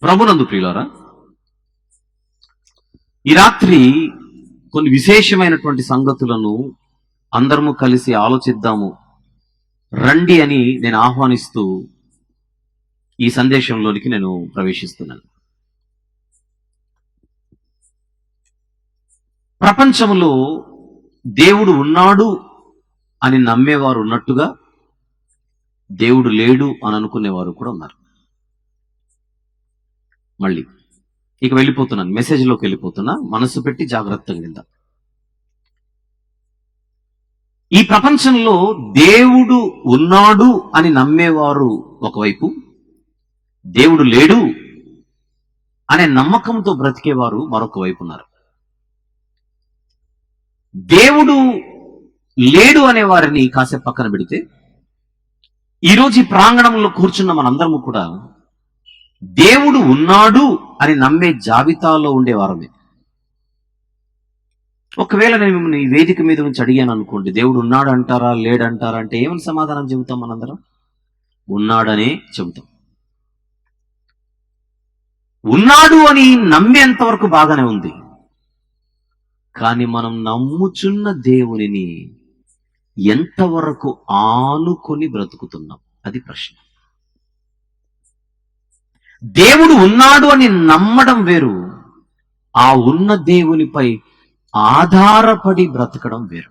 ప్రభునందు ప్రియులారా, ఈ రాత్రి కొన్ని విశేషమైనటువంటి సంగతులను అందరము కలిసి ఆలోచిద్దాము రండి అని నేను ఆహ్వానిస్తూ ఈ సందేశంలోనికి నేను ప్రవేశిస్తున్నాను. ప్రపంచంలో దేవుడు ఉన్నాడు అని నమ్మేవారు ఉన్నట్టుగా దేవుడు లేడు అని అనుకునేవారు కూడా ఉన్నారు. మళ్ళీ ఇక వెళ్ళిపోతున్నాను, మెసేజ్లోకి వెళ్ళిపోతున్నా, మనసు పెట్టి జాగ్రత్తగా విందాం. ఈ ప్రపంచంలో దేవుడు ఉన్నాడు అని నమ్మేవారు ఒకవైపు, దేవుడు లేడు అనే నమ్మకంతో బ్రతికేవారు మరొక వైపు ఉన్నారు. దేవుడు లేడు అనే వారిని కాసేపు పక్కన పెడితే, ఈరోజు ఈ ప్రాంగణంలో కూర్చున్న మనందరము కూడా దేవుడు ఉన్నాడు అని నమ్మే జాబితాలో ఉండేవారమే. ఒకవేళ నేను మిమ్మల్ని ఈ వేదిక మీద నుంచి అడిగాను అనుకోండి, దేవుడు ఉన్నాడు అంటారా లేడంటారా అంటే ఏమని సమాధానం చెబుతాం? మనందరం ఉన్నాడనే చెబుతాం. ఉన్నాడు అని నమ్మేంత వరకు బాగానే ఉంది, కానీ మనం నమ్ముచున్న దేవునిని ఎంతవరకు ఆనుకొని బ్రతుకుతున్నాం, అది ప్రశ్న. దేవుడు ఉన్నాడు అని నమ్మడం వేరు, ఆ ఉన్న దేవునిపై ఆధారపడి బ్రతకడం వేరు.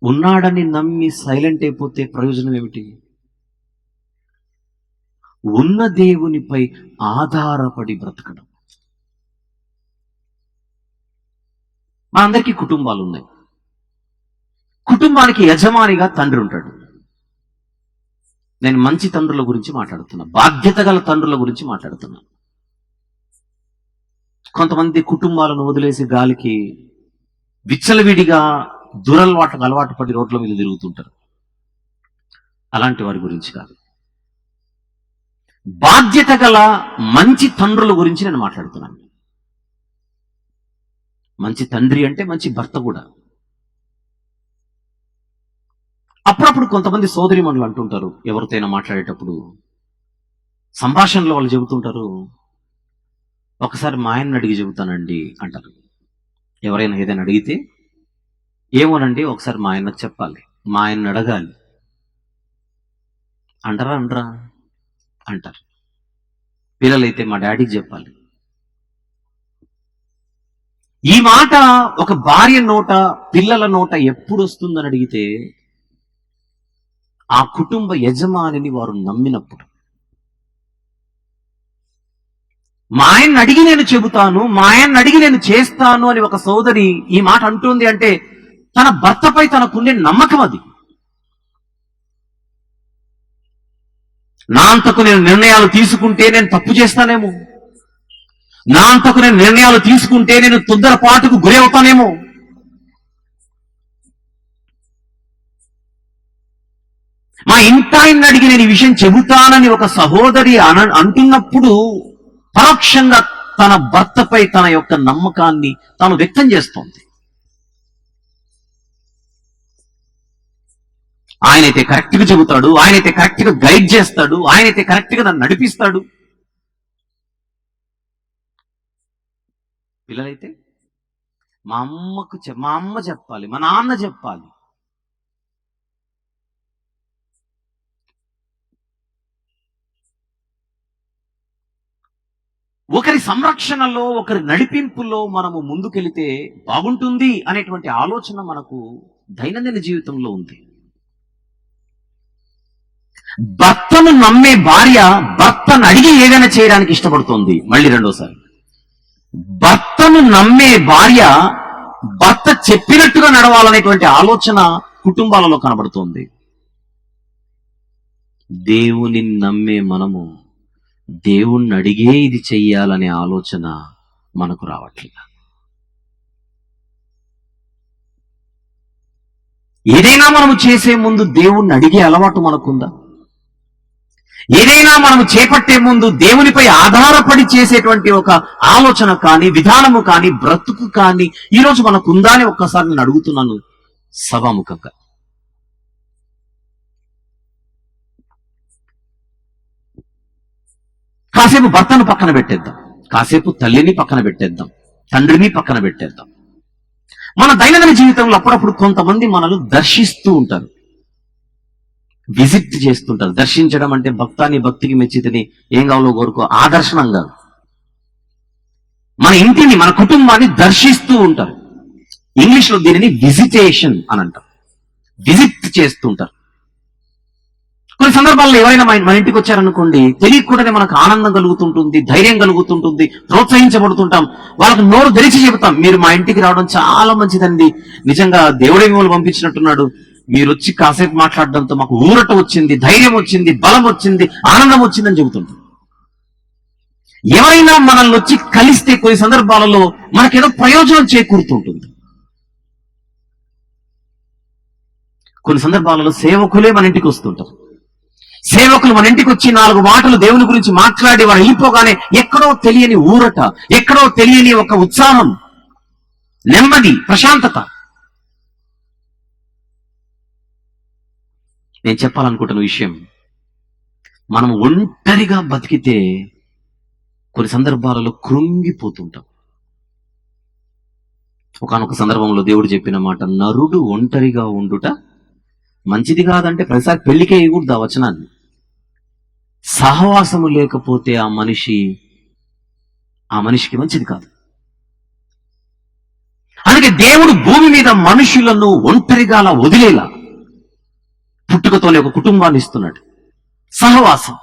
ఉన్నాడని నమ్మి సైలెంట్ అయిపోతే ప్రయోజనం ఏమిటి? ఉన్న దేవునిపై ఆధారపడి బ్రతకడం. మా అందరికీ కుటుంబాలు ఉన్నాయి. కుటుంబానికి యజమానిగా తండ్రి ఉంటాడు. నేను మంచి తండ్రుల గురించి మాట్లాడుతున్నా, బాధ్యత గల తండ్రుల గురించి మాట్లాడుతున్నా. కొంతమంది కుటుంబాలను వదిలేసి గాలికి విచ్చలవిడిగా దురలవాట్లకు అలవాటు పడి రోడ్ల మీద తిరుగుతుంటారు. అలాంటి వారి గురించి కాదు, బాధ్యత గల మంచి తండ్రుల గురించి నేను మాట్లాడుతున్నాను. మంచి తండ్రి అంటే మంచి భర్త కూడా. అప్పుడప్పుడు కొంతమంది సోదరిమణులు అంటుంటారు, ఎవరితోనైనా మాట్లాడేటప్పుడు సంభాషణలో వాళ్ళు చెబుతుంటారు, ఒకసారి మా ఆయన్ని అడిగి చెబుతానండి అంటారు. ఎవరైనా ఏదైనా అడిగితే ఏమోనండి ఒకసారి మా ఆయనకు చెప్పాలి, మా ఆయన్ని అడగాలి అంటారా? అనరా? అంటారు. పిల్లలైతే మా డాడీకి చెప్పాలి. ఈ మాట ఒక భార్య నోట, పిల్లల నోట ఎప్పుడు వస్తుందని అడిగితే, ఆ కుటుంబ యజమానిని వారు నమ్మినప్పుడు. మా ఆయన్ని అడిగి నేను చెబుతాను, మా ఆయన్ని అడిగి నేను చేస్తాను అని ఒక సోదరి ఈ మాట అంటుంది అంటే తన భర్తపై తనకుండే నమ్మకం అది. నా అంతకు నేను నిర్ణయాలు తీసుకుంటే నేను తప్పు చేస్తానేమో, నా అంతకు నేను నిర్ణయాలు తీసుకుంటే నేను తొందరపాటుకు గురి అవుతానేమో. మా ఇంటాయన్ని అడిగి నేను ఈ విషయం చెబుతానని ఒక సహోదరి అంటున్నప్పుడు పరోక్షంగా తన భర్తపై తన యొక్క నమ్మకాన్ని తాను వ్యక్తం చేస్తోంది. ఆయనైతే కరెక్ట్గా చెబుతాడు, ఆయనైతే కరెక్ట్గా గైడ్ చేస్తాడు, ఆయనైతే కరెక్ట్గా నన్ను నడిపిస్తాడు. పిల్లలైతే మా అమ్మ చెప్పాలి, మా నాన్న చెప్పాలి. ఒకరి సంరక్షణలో, ఒకరి నడిపింపులో మనము ముందుకెళితే బాగుంటుంది అనేటువంటి ఆలోచన మనకు దైనందిన జీవితంలో ఉంది. భర్తను నమ్మే భార్య భర్తను అడిగి ఏదైనా చేయడానికి ఇష్టపడుతోంది. మళ్ళీ రెండోసారి, భర్తను నమ్మే భార్య భర్త చెప్పినట్టుగా నడవాలనేటువంటి ఆలోచన కుటుంబాలలో కనబడుతోంది. దేవుని నమ్మే మనము దేవుణ్ణి అడిగే ఇది చెయ్యాలనే ఆలోచన మనకు రావట్లేదు. ఏదైనా మనము చేసే ముందు దేవుణ్ణి అడిగే అలవాటు మనకుందా? ఏదైనా మనము చేపట్టే ముందు దేవునిపై ఆధారపడి చేసేటువంటి ఒక ఆలోచన కానీ, విధానము కానీ, బ్రతుకు కానీ ఈరోజు మనకుందా అని ఒక్కసారి నేను అడుగుతున్నాను సభాముఖంగా. కాసేపు భర్తను పక్కన పెట్టేద్దాం, కాసేపు తల్లిని పక్కన పెట్టేద్దాం, తండ్రిని పక్కన పెట్టేద్దాం. మన దైనందిన జీవితంలో అప్పుడప్పుడు కొంతమంది మనల్ని దర్శిస్తూ ఉంటారు, విజిట్ చేస్తుంటారు. దర్శించడం అంటే భక్తాన్ని భక్తికి మెచ్చితిని ఏం కావాలో కోరుకో ఆదర్శనం కాదు. మన ఇంటిని, మన కుటుంబాన్ని దర్శిస్తూ ఉంటారు. ఇంగ్లీష్ లో దీనిని విజిటేషన్ అని అంటారు. విజిట్ చేస్తుంటారు. కొన్ని సందర్భాల్లో ఎవరైనా మన ఇంటికి వచ్చారనుకోండి, తెలియకుండానే మనకు ఆనందం కలుగుతుంటుంది, ధైర్యం కలుగుతుంటుంది, ప్రోత్సహించబడుతుంటాం. వాళ్ళకు నోరు తెరిచి చెబుతాం, మీరు మా ఇంటికి రావడం చాలా మంచిదండి, నిజంగా దేవుడే మిమ్మల్ని పంపించినట్టున్నాడు, మీరు వచ్చి కాసేపు మాట్లాడడంతో మాకు ఊరట వచ్చింది, ధైర్యం వచ్చింది, బలం వచ్చింది, ఆనందం వచ్చిందని చెబుతుంటాం. ఎవరైనా మనల్ని వచ్చి కలిస్తే కొన్ని సందర్భాలలో మనకేదో ప్రయోజనం చేకూరుతుంటుంది. కొన్ని సందర్భాలలో సేవకులే మన ఇంటికి వస్తుంటారు. సేవకులు మన ఇంటికి వచ్చి 4 మాటలు దేవుని గురించి మాట్లాడి వారు వెళ్ళిపోగానే ఎక్కడో తెలియని ఊరట, ఎక్కడో తెలియని ఒక ఉత్సాహం, నెమ్మది, ప్రశాంతత. నేను చెప్పాలనుకుంటున్న విషయం, మనం ఒంటరిగా బతికితే కొన్ని సందర్భాలలో కృంగిపోతుంటాం. ఒకానొక సందర్భంలో దేవుడు చెప్పిన మాట, నరుడు ఒంటరిగా ఉండుట మంచిది కాదంటే ప్రతిసారి పెళ్లికే ఇవ్వకూడదు ఆ వచనాన్ని. సహవాసము లేకపోతే ఆ మనిషికి మంచిది కాదు. అందుకే దేవుడు భూమి మీద మనుషులను ఒంటరిగా అలా వదిలేలా పుట్టుకతోనే ఒక కుటుంబాన్ని ఇస్తున్నాడు. సహవాసం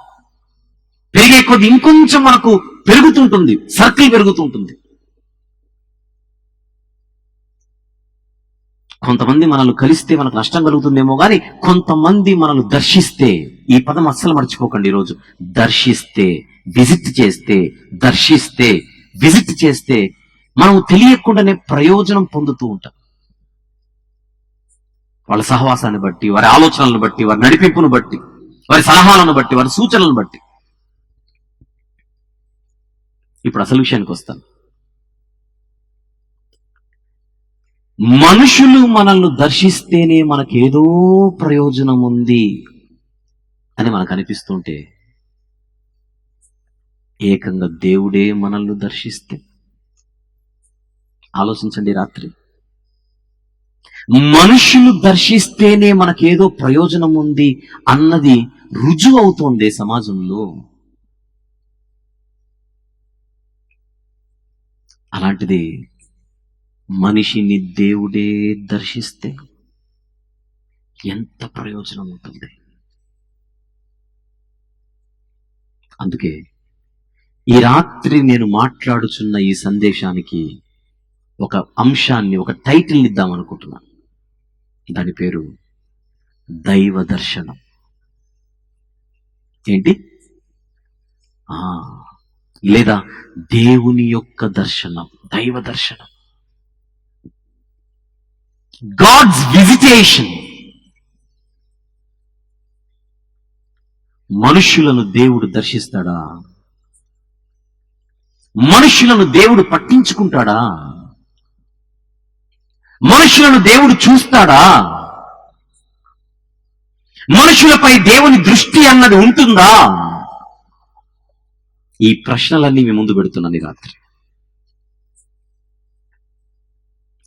పెరిగే కొద్ది ఇంకొంచెం మనకు పెరుగుతుంటుంది, సర్కిల్ పెరుగుతుంటుంది. కొంతమంది మనల్ని కలిస్తే మనకు నష్టం కలుగుతుందేమో కానీ కొంతమంది మనల్ని దర్శిస్తే, ఈ పదం అస్సలు మర్చిపోకండి ఈరోజు, దర్శిస్తే, విజిట్ చేస్తే, దర్శిస్తే, విజిట్ చేస్తే మనం తెలియకుండానే ప్రయోజనం పొందుతూ ఉంటాం. వాళ్ళ సహవాసాన్ని బట్టి, వారి ఆలోచనలను బట్టి, వారి నడిపింపును బట్టి, వారి సలహాలను బట్టి, వారి సూచనలను బట్టి. ఇప్పుడు అసలు విషయానికి వస్తాను. మనుషులు మనల్ని దర్శిస్తేనే మనకేదో ప్రయోజనం ఉంది అని మనకు అనిపిస్తుంటే, ఏకంగా దేవుడే మనల్ని దర్శిస్తే ఆలోచించండి. రాత్రి మనుషులు దర్శిస్తేనే మనకేదో ప్రయోజనం ఉంది అన్నది రుజువు అవుతోంది సమాజంలో. అలాంటిది మనిషిని దేవుడే దర్శిస్తే ఎంత ప్రయోజనం ఉంటుంది. అందుకే ఈ రాత్రి నేను మాట్లాడుచున్న ఈ సందేశానికి ఒక అంశాన్ని, ఒక టైటిల్ ఇద్దామనుకుంటున్నాను. దాని పేరు దైవ దర్శనం. ఏంటి? లేదా దేవుని యొక్క దర్శనం, దైవ దర్శనం, గాడ్స్ విజిటేషన్. మనుషులను దేవుడు దర్శిస్తాడా? మనుషులను దేవుడు పట్టించుకుంటాడా? మనుషులను దేవుడు చూస్తాడా? మనుషులపై దేవుని దృష్టి అన్నది ఉంటుందా? ఈ ప్రశ్నలన్నీ మీ ముందు పెడుతున్నాను ఈ రాత్రి.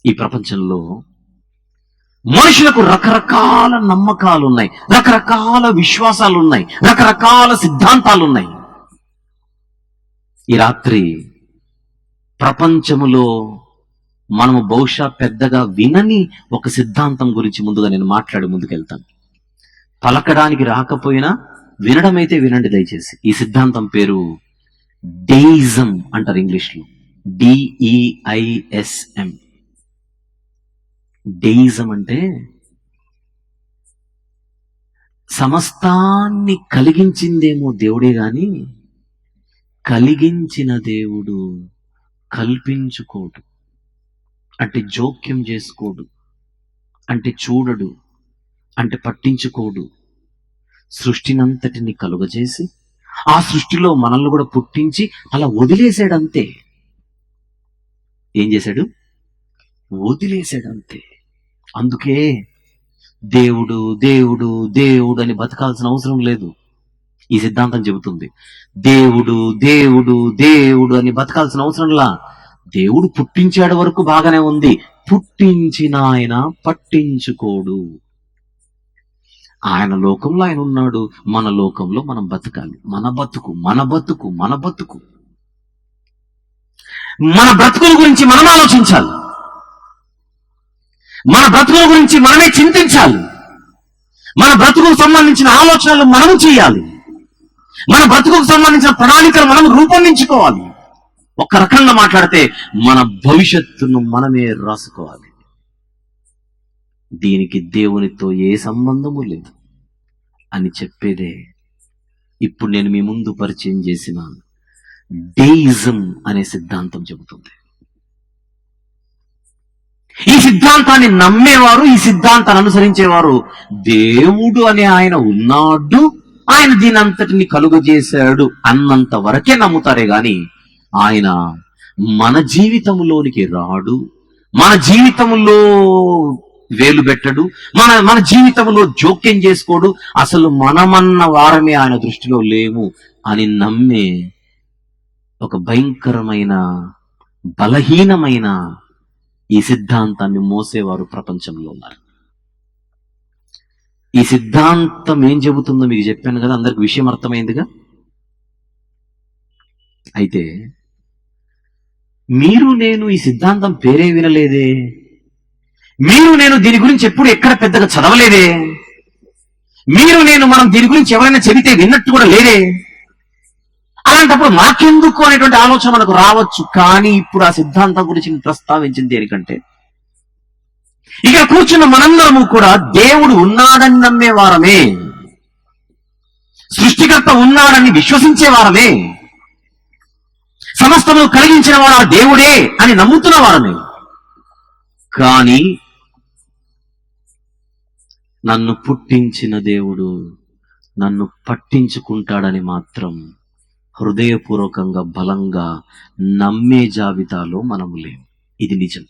ఈ ప్రపంచంలో మనుషులకు రకరకాల నమ్మకాలు ఉన్నాయి, రకరకాల విశ్వాసాలు ఉన్నాయి, రకరకాల సిద్ధాంతాలు ఉన్నాయి. ఈ రాత్రి ప్రపంచములో మనము బహుశా పెద్దగా వినని ఒక సిద్ధాంతం గురించి ముందుగా నేను మాట్లాడి ముందుకెళ్తాను. పలకడానికి రాకపోయినా వినడం అయితే వినండి దయచేసి. ఈ సిద్ధాంతం పేరు డెయిజం అంటారు ఇంగ్లీష్లో, DEISM. డెయిజం అంటే సమస్తాన్ని కలిగించిందేమో దేవుడే గాని కలిగించిన దేవుడు కల్పించుకోడు, అంటే జోక్యం చేసుకోడు, అంటే చూడడు, అంటే పట్టించుకోడు. సృష్టినంతటిని కలుగజేసి ఆ సృష్టిలో మనల్ని కూడా పుట్టించి అలా వదిలేశాడంతే. ఏం చేశాడు? వదిలేశాడంతే. అందుకే దేవుడు దేవుడు దేవుడు అని బతకాల్సిన అవసరం లేదు. ఈ సిద్ధాంతం చెబుతుంది దేవుడు దేవుడు దేవుడు అని బతకాల్సిన అవసరంలా. దేవుడు పుట్టించాడు వరకు బాగానే ఉంది, పుట్టించిన ఆయన పట్టించుకోడు. ఆయన లోకంలో ఆయన ఉన్నాడు, మన లోకంలో మనం బతకాలి. మన బతుకు మన బతుకు మన బతుకు మన బ్రతుకుల గురించి మనం ఆలోచించాలి. మన బ్రతుకుల గురించి మనమే చింతించాలి. మన బ్రతుకుకు సంబంధించిన ఆలోచనలు మనము చేయాలి. మన బ్రతుకుకు సంబంధించిన ప్రణాళికలు మనం రూపొందించుకోవాలి. ఒక రకంగా మాట్లాడితే మన భవిష్యత్తును మనమే రాసుకోవాలి. దీనికి దేవునితో ఏ సంబంధము లేదు అని చెప్పేదే ఇప్పుడు నేను మీ ముందు పరిచయం చేసిన డెయిజం అనే సిద్ధాంతం చెబుతుంది. ఈ సిద్ధాంతాన్ని నమ్మేవారు, ఈ సిద్ధాంతాన్ని అనుసరించేవారు దేవుడు అనే ఆయన ఉన్నాడు, ఆయన దీనంతటిని కలుగజేశాడు అన్నంత వరకే నమ్ముతారే గాని ఆయన మన జీవితంలోనికి రాడు, మన జీవితంలో వేలు పెట్టడు, మన జీవితంలో జోక్యం చేసుకోడు, అసలు మనమన్న వారమే ఆయన దృష్టిలో లేము అని నమ్మే ఒక భయంకరమైన బలహీనమైన ఈ సిద్ధాంతాన్ని మోసేవారు ప్రపంచంలో ఉన్నారు. ఈ సిద్ధాంతం ఏం చెబుతుందో మీకు చెప్పాను కదా, అందరికి విషయం అర్థమైందిగా. అయితే మీరు నేను ఈ సిద్ధాంతం పేరే వినలేదే, మీరు నేను దీని గురించి ఎప్పుడు ఎక్కడ పెద్దగా చదవలేదే, మీరు నేను మనం దీని గురించి ఎవరైనా చెబితే విన్నట్టు కూడా లేదే, అలాంటప్పుడు మాకెందుకు అనేటువంటి ఆలోచన మనకు రావచ్చు. కానీ ఇప్పుడు ఆ సిద్ధాంతం గురించి ప్రస్తావించింది దేనికంటే, ఇక్కడ కూర్చున్న మనందరము కూడా దేవుడు ఉన్నాడని నమ్మే వారమే, సృష్టికర్త ఉన్నాడని విశ్వసించే వారమే, సమస్తము కలిగించిన వాడు ఆ దేవుడే అని నమ్ముతున్న వారమే. కానీ నన్ను పుట్టించిన దేవుడు నన్ను పట్టించుకుంటాడని మాత్రం హృదయపూర్వకంగా బలంగా నమ్మే జాబితాలో మనము లేము. ఇది నిజం.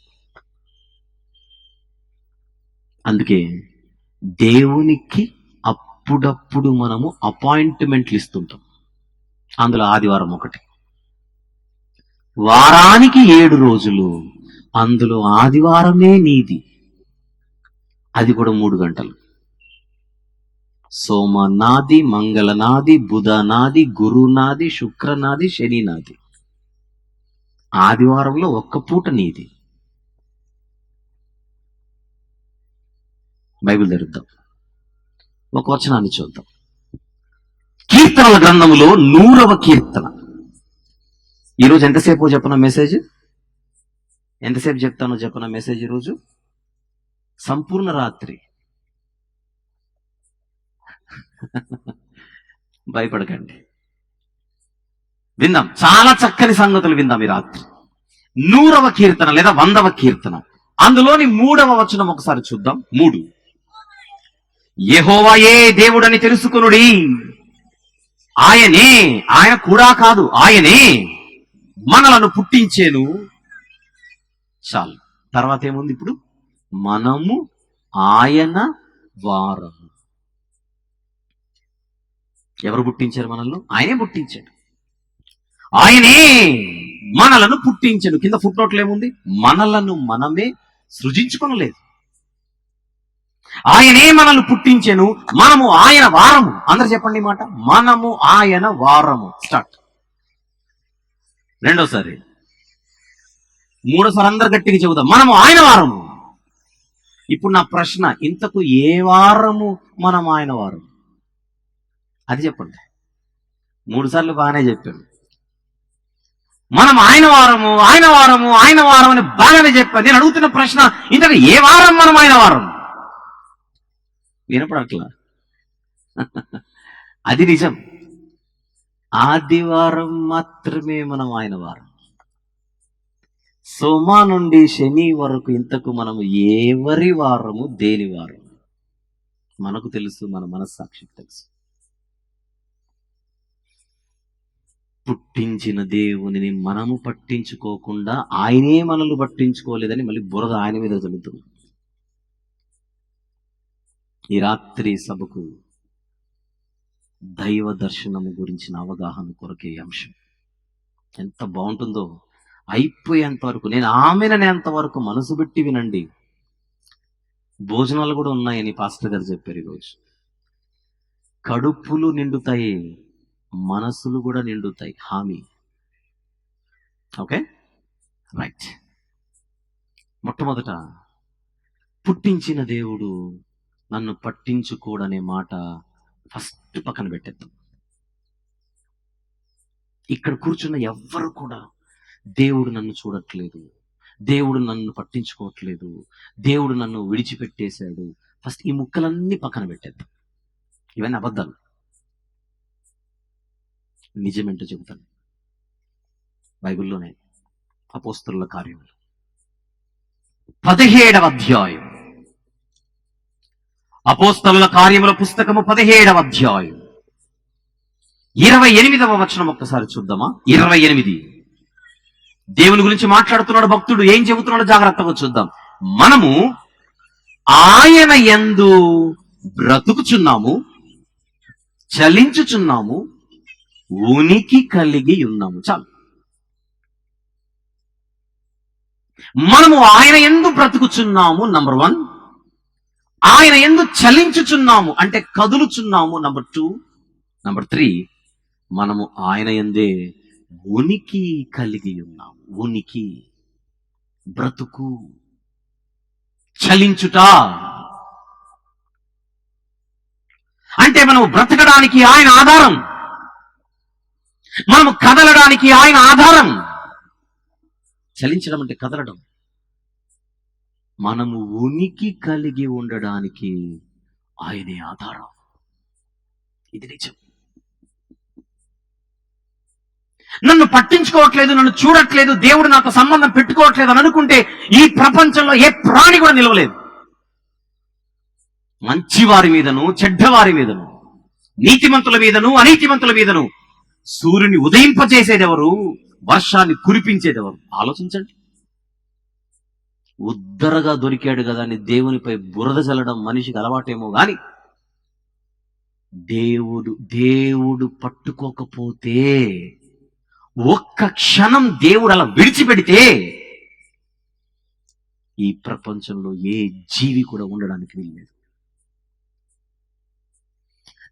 అందుకే దేవునికి అప్పుడప్పుడు మనము అపాయింట్మెంట్లు ఇస్తుంటాం. అందులో ఆదివారం ఒకటి. వారానికి 7 రోజులు, అందులో ఆదివారమే నీది, అది కూడా 3 గంటలు. సోమ నాది, మంగళ నాది, బుధ నాది, గురు నాది, శుక్ర నాది, శని నాది. ఆదివారంలో ఒక్క పూట నీది. బైబిల్ తెరుద్దాం, ఒక వచనాన్ని చూద్దాం. కీర్తనల గ్రంథములో 100వ కీర్తన. ఈరోజు ఎంతసేపు చెప్పిన మెసేజ్, ఎంతసేపు చెప్తానో చెప్పిన మెసేజ్ ఈరోజు సంపూర్ణ రాత్రి. భయపడకండి, విందాం, చాలా చక్కని సంగతులు విందాం ఈ రాత్రి. 100వ కీర్తన లేదా 100వ కీర్తన, అందులోని 3వ వచనం ఒకసారి చూద్దాం. 3, యెహోవాయే దేవుడని తెలుసుకొనుడి, ఆయనే, ఆయన కూడా కాదు, ఆయనే మనలను పుట్టించేను. చాలు. తర్వాత ఏముంది ఇప్పుడు? మనము ఆయన వారము. ఎవరు పుట్టించారు మనల్ని? ఆయనే పుట్టించాడు. ఆయనే మనలను పుట్టించాడు. కింద ఫుట్ నోట్లు ఏముంది? మనలను మనమే సృజించుకొనలేదు, ఆయనే మనల్ని పుట్టించెను, మనము ఆయన వారము. అందరు చెప్పండి మాట, మనము ఆయన వారము. స్టార్ట్. రెండోసారి, మూడోసారి అందరు గట్టిగా చెబుదాం, మనము ఆయన వారము. ఇప్పుడు నా ప్రశ్న, ఇంతకు ఏ వారము మనం ఆయన వారము? అది చెప్పండి. 3 సార్లు బాగానే చెప్పాను. మనం ఆయన వారము, ఆయన వారము, ఆయన వారం అని బాగానే చెప్పాను. నేను అడుగుతున్న ప్రశ్న, ఇంతకు ఏ వారం మనం ఆయన వారం? వినపడట్లా? అది నిజం. ఆదివారం మాత్రమే మనం ఆయన వారం. సోమ నుండి శని వరకు ఇంతకు మనము ఎవరి వారము, దేని వారం మనకు తెలుసు, మన మనస్సాక్షికి తెలుసు. పుట్టించిన దేవునిని మనము పట్టించుకోకుండా ఆయనే మనల్ని పట్టించుకోలేదని మళ్ళీ బురద ఆయన మీద చల్లుతుంది. ఈ రాత్రి సభకు దైవ దర్శనము గురించిన అవగాహన కొరకే ఈ అంశం. ఎంత బాగుంటుందో. అయిపోయేంత వరకు, నేను ఆమెననేంత వరకు మనసు పెట్టి వినండి. భోజనాలు కూడా ఉన్నాయని పాస్టర్ గారు చెప్పారు ఈరోజు. కడుపులు నిండుతాయి, మనసులు కూడా నిండుతాయి. హామీ. Okay, right. మొట్టమొదట, పుట్టించిన దేవుడు నన్ను పట్టించుకోడనే మాట ఫస్ట్ పక్కన పెట్టేద్దాం. ఇక్కడ కూర్చున్న ఎవ్వరు కూడా దేవుడు నన్ను చూడట్లేదు, దేవుడు నన్ను పట్టించుకోవట్లేదు, దేవుడు నన్ను విడిచిపెట్టేశాడు, ఫస్ట్ ఈ ముక్కలన్నీ పక్కన పెట్టేద్దాం. ఇవన్నీ అబద్ధాలు. నిజమేంటో చెబుతాను. బైబిల్లోనే అపోస్తలుల కార్యములు 17వ అధ్యాయం, అపోస్తలుల కార్యముల పుస్తకము 17వ అధ్యాయం 28వ వచనం ఒక్కసారి చూద్దామా. 28. దేవుని గురించి మాట్లాడుతున్నాడు భక్తుడు. ఏం చెబుతున్నాడో జాగ్రత్తగా చూద్దాం. మనము ఆయన యందు బ్రతుకుచున్నాము, చలించుచున్నాము, ఉనికి కలిగి ఉన్నాము. చాలు. మనము ఆయన యందు బ్రతుకుచున్నాము, నంబర్ 1. ఆయన యందు చలించుచున్నాము అంటే కదులుచున్నాము, నంబర్ 2. నంబర్ 3, మనము ఆయన యందే ఉనికి కలిగి ఉన్నాము. ఉనికి, బ్రతుకు, చలించుట అంటే మనము బ్రతకడానికి ఆయన ఆధారం, మనము కదలడానికి ఆయన ఆధారం. చలించడం అంటే కదలడం. మనము ఉనికి కలిగి ఉండడానికి ఆయనే ఆధారం. ఇది నిజం. నన్ను పట్టించుకోవట్లేదు, నన్ను చూడట్లేదు, దేవుడు నాతో సంబంధం పెట్టుకోవట్లేదు అని అనుకుంటే ఈ ప్రపంచంలో ఏ ప్రాణి కూడా నిలవలేదు. మంచివారి మీదను, చెడ్డవారి మీదను, నీతిమంతుల మీదను, అనీతిమంతుల మీదను సూర్యుని ఉదయింపజేసేదెవరు, వర్షాన్ని కురిపించేదెవరు? ఆలోచించండి. ఉద్దరగా దొరికాడు కదా అని దేవునిపై బురద చల్లడం మనిషికి అలవాటేమో గాని, దేవుడు పట్టుకోకపోతే, ఒక్క క్షణం దేవుడు అలా విడిచిపెడితే ఈ ప్రపంచంలో ఏ జీవి కూడా ఉండడానికి వీల్లేదు.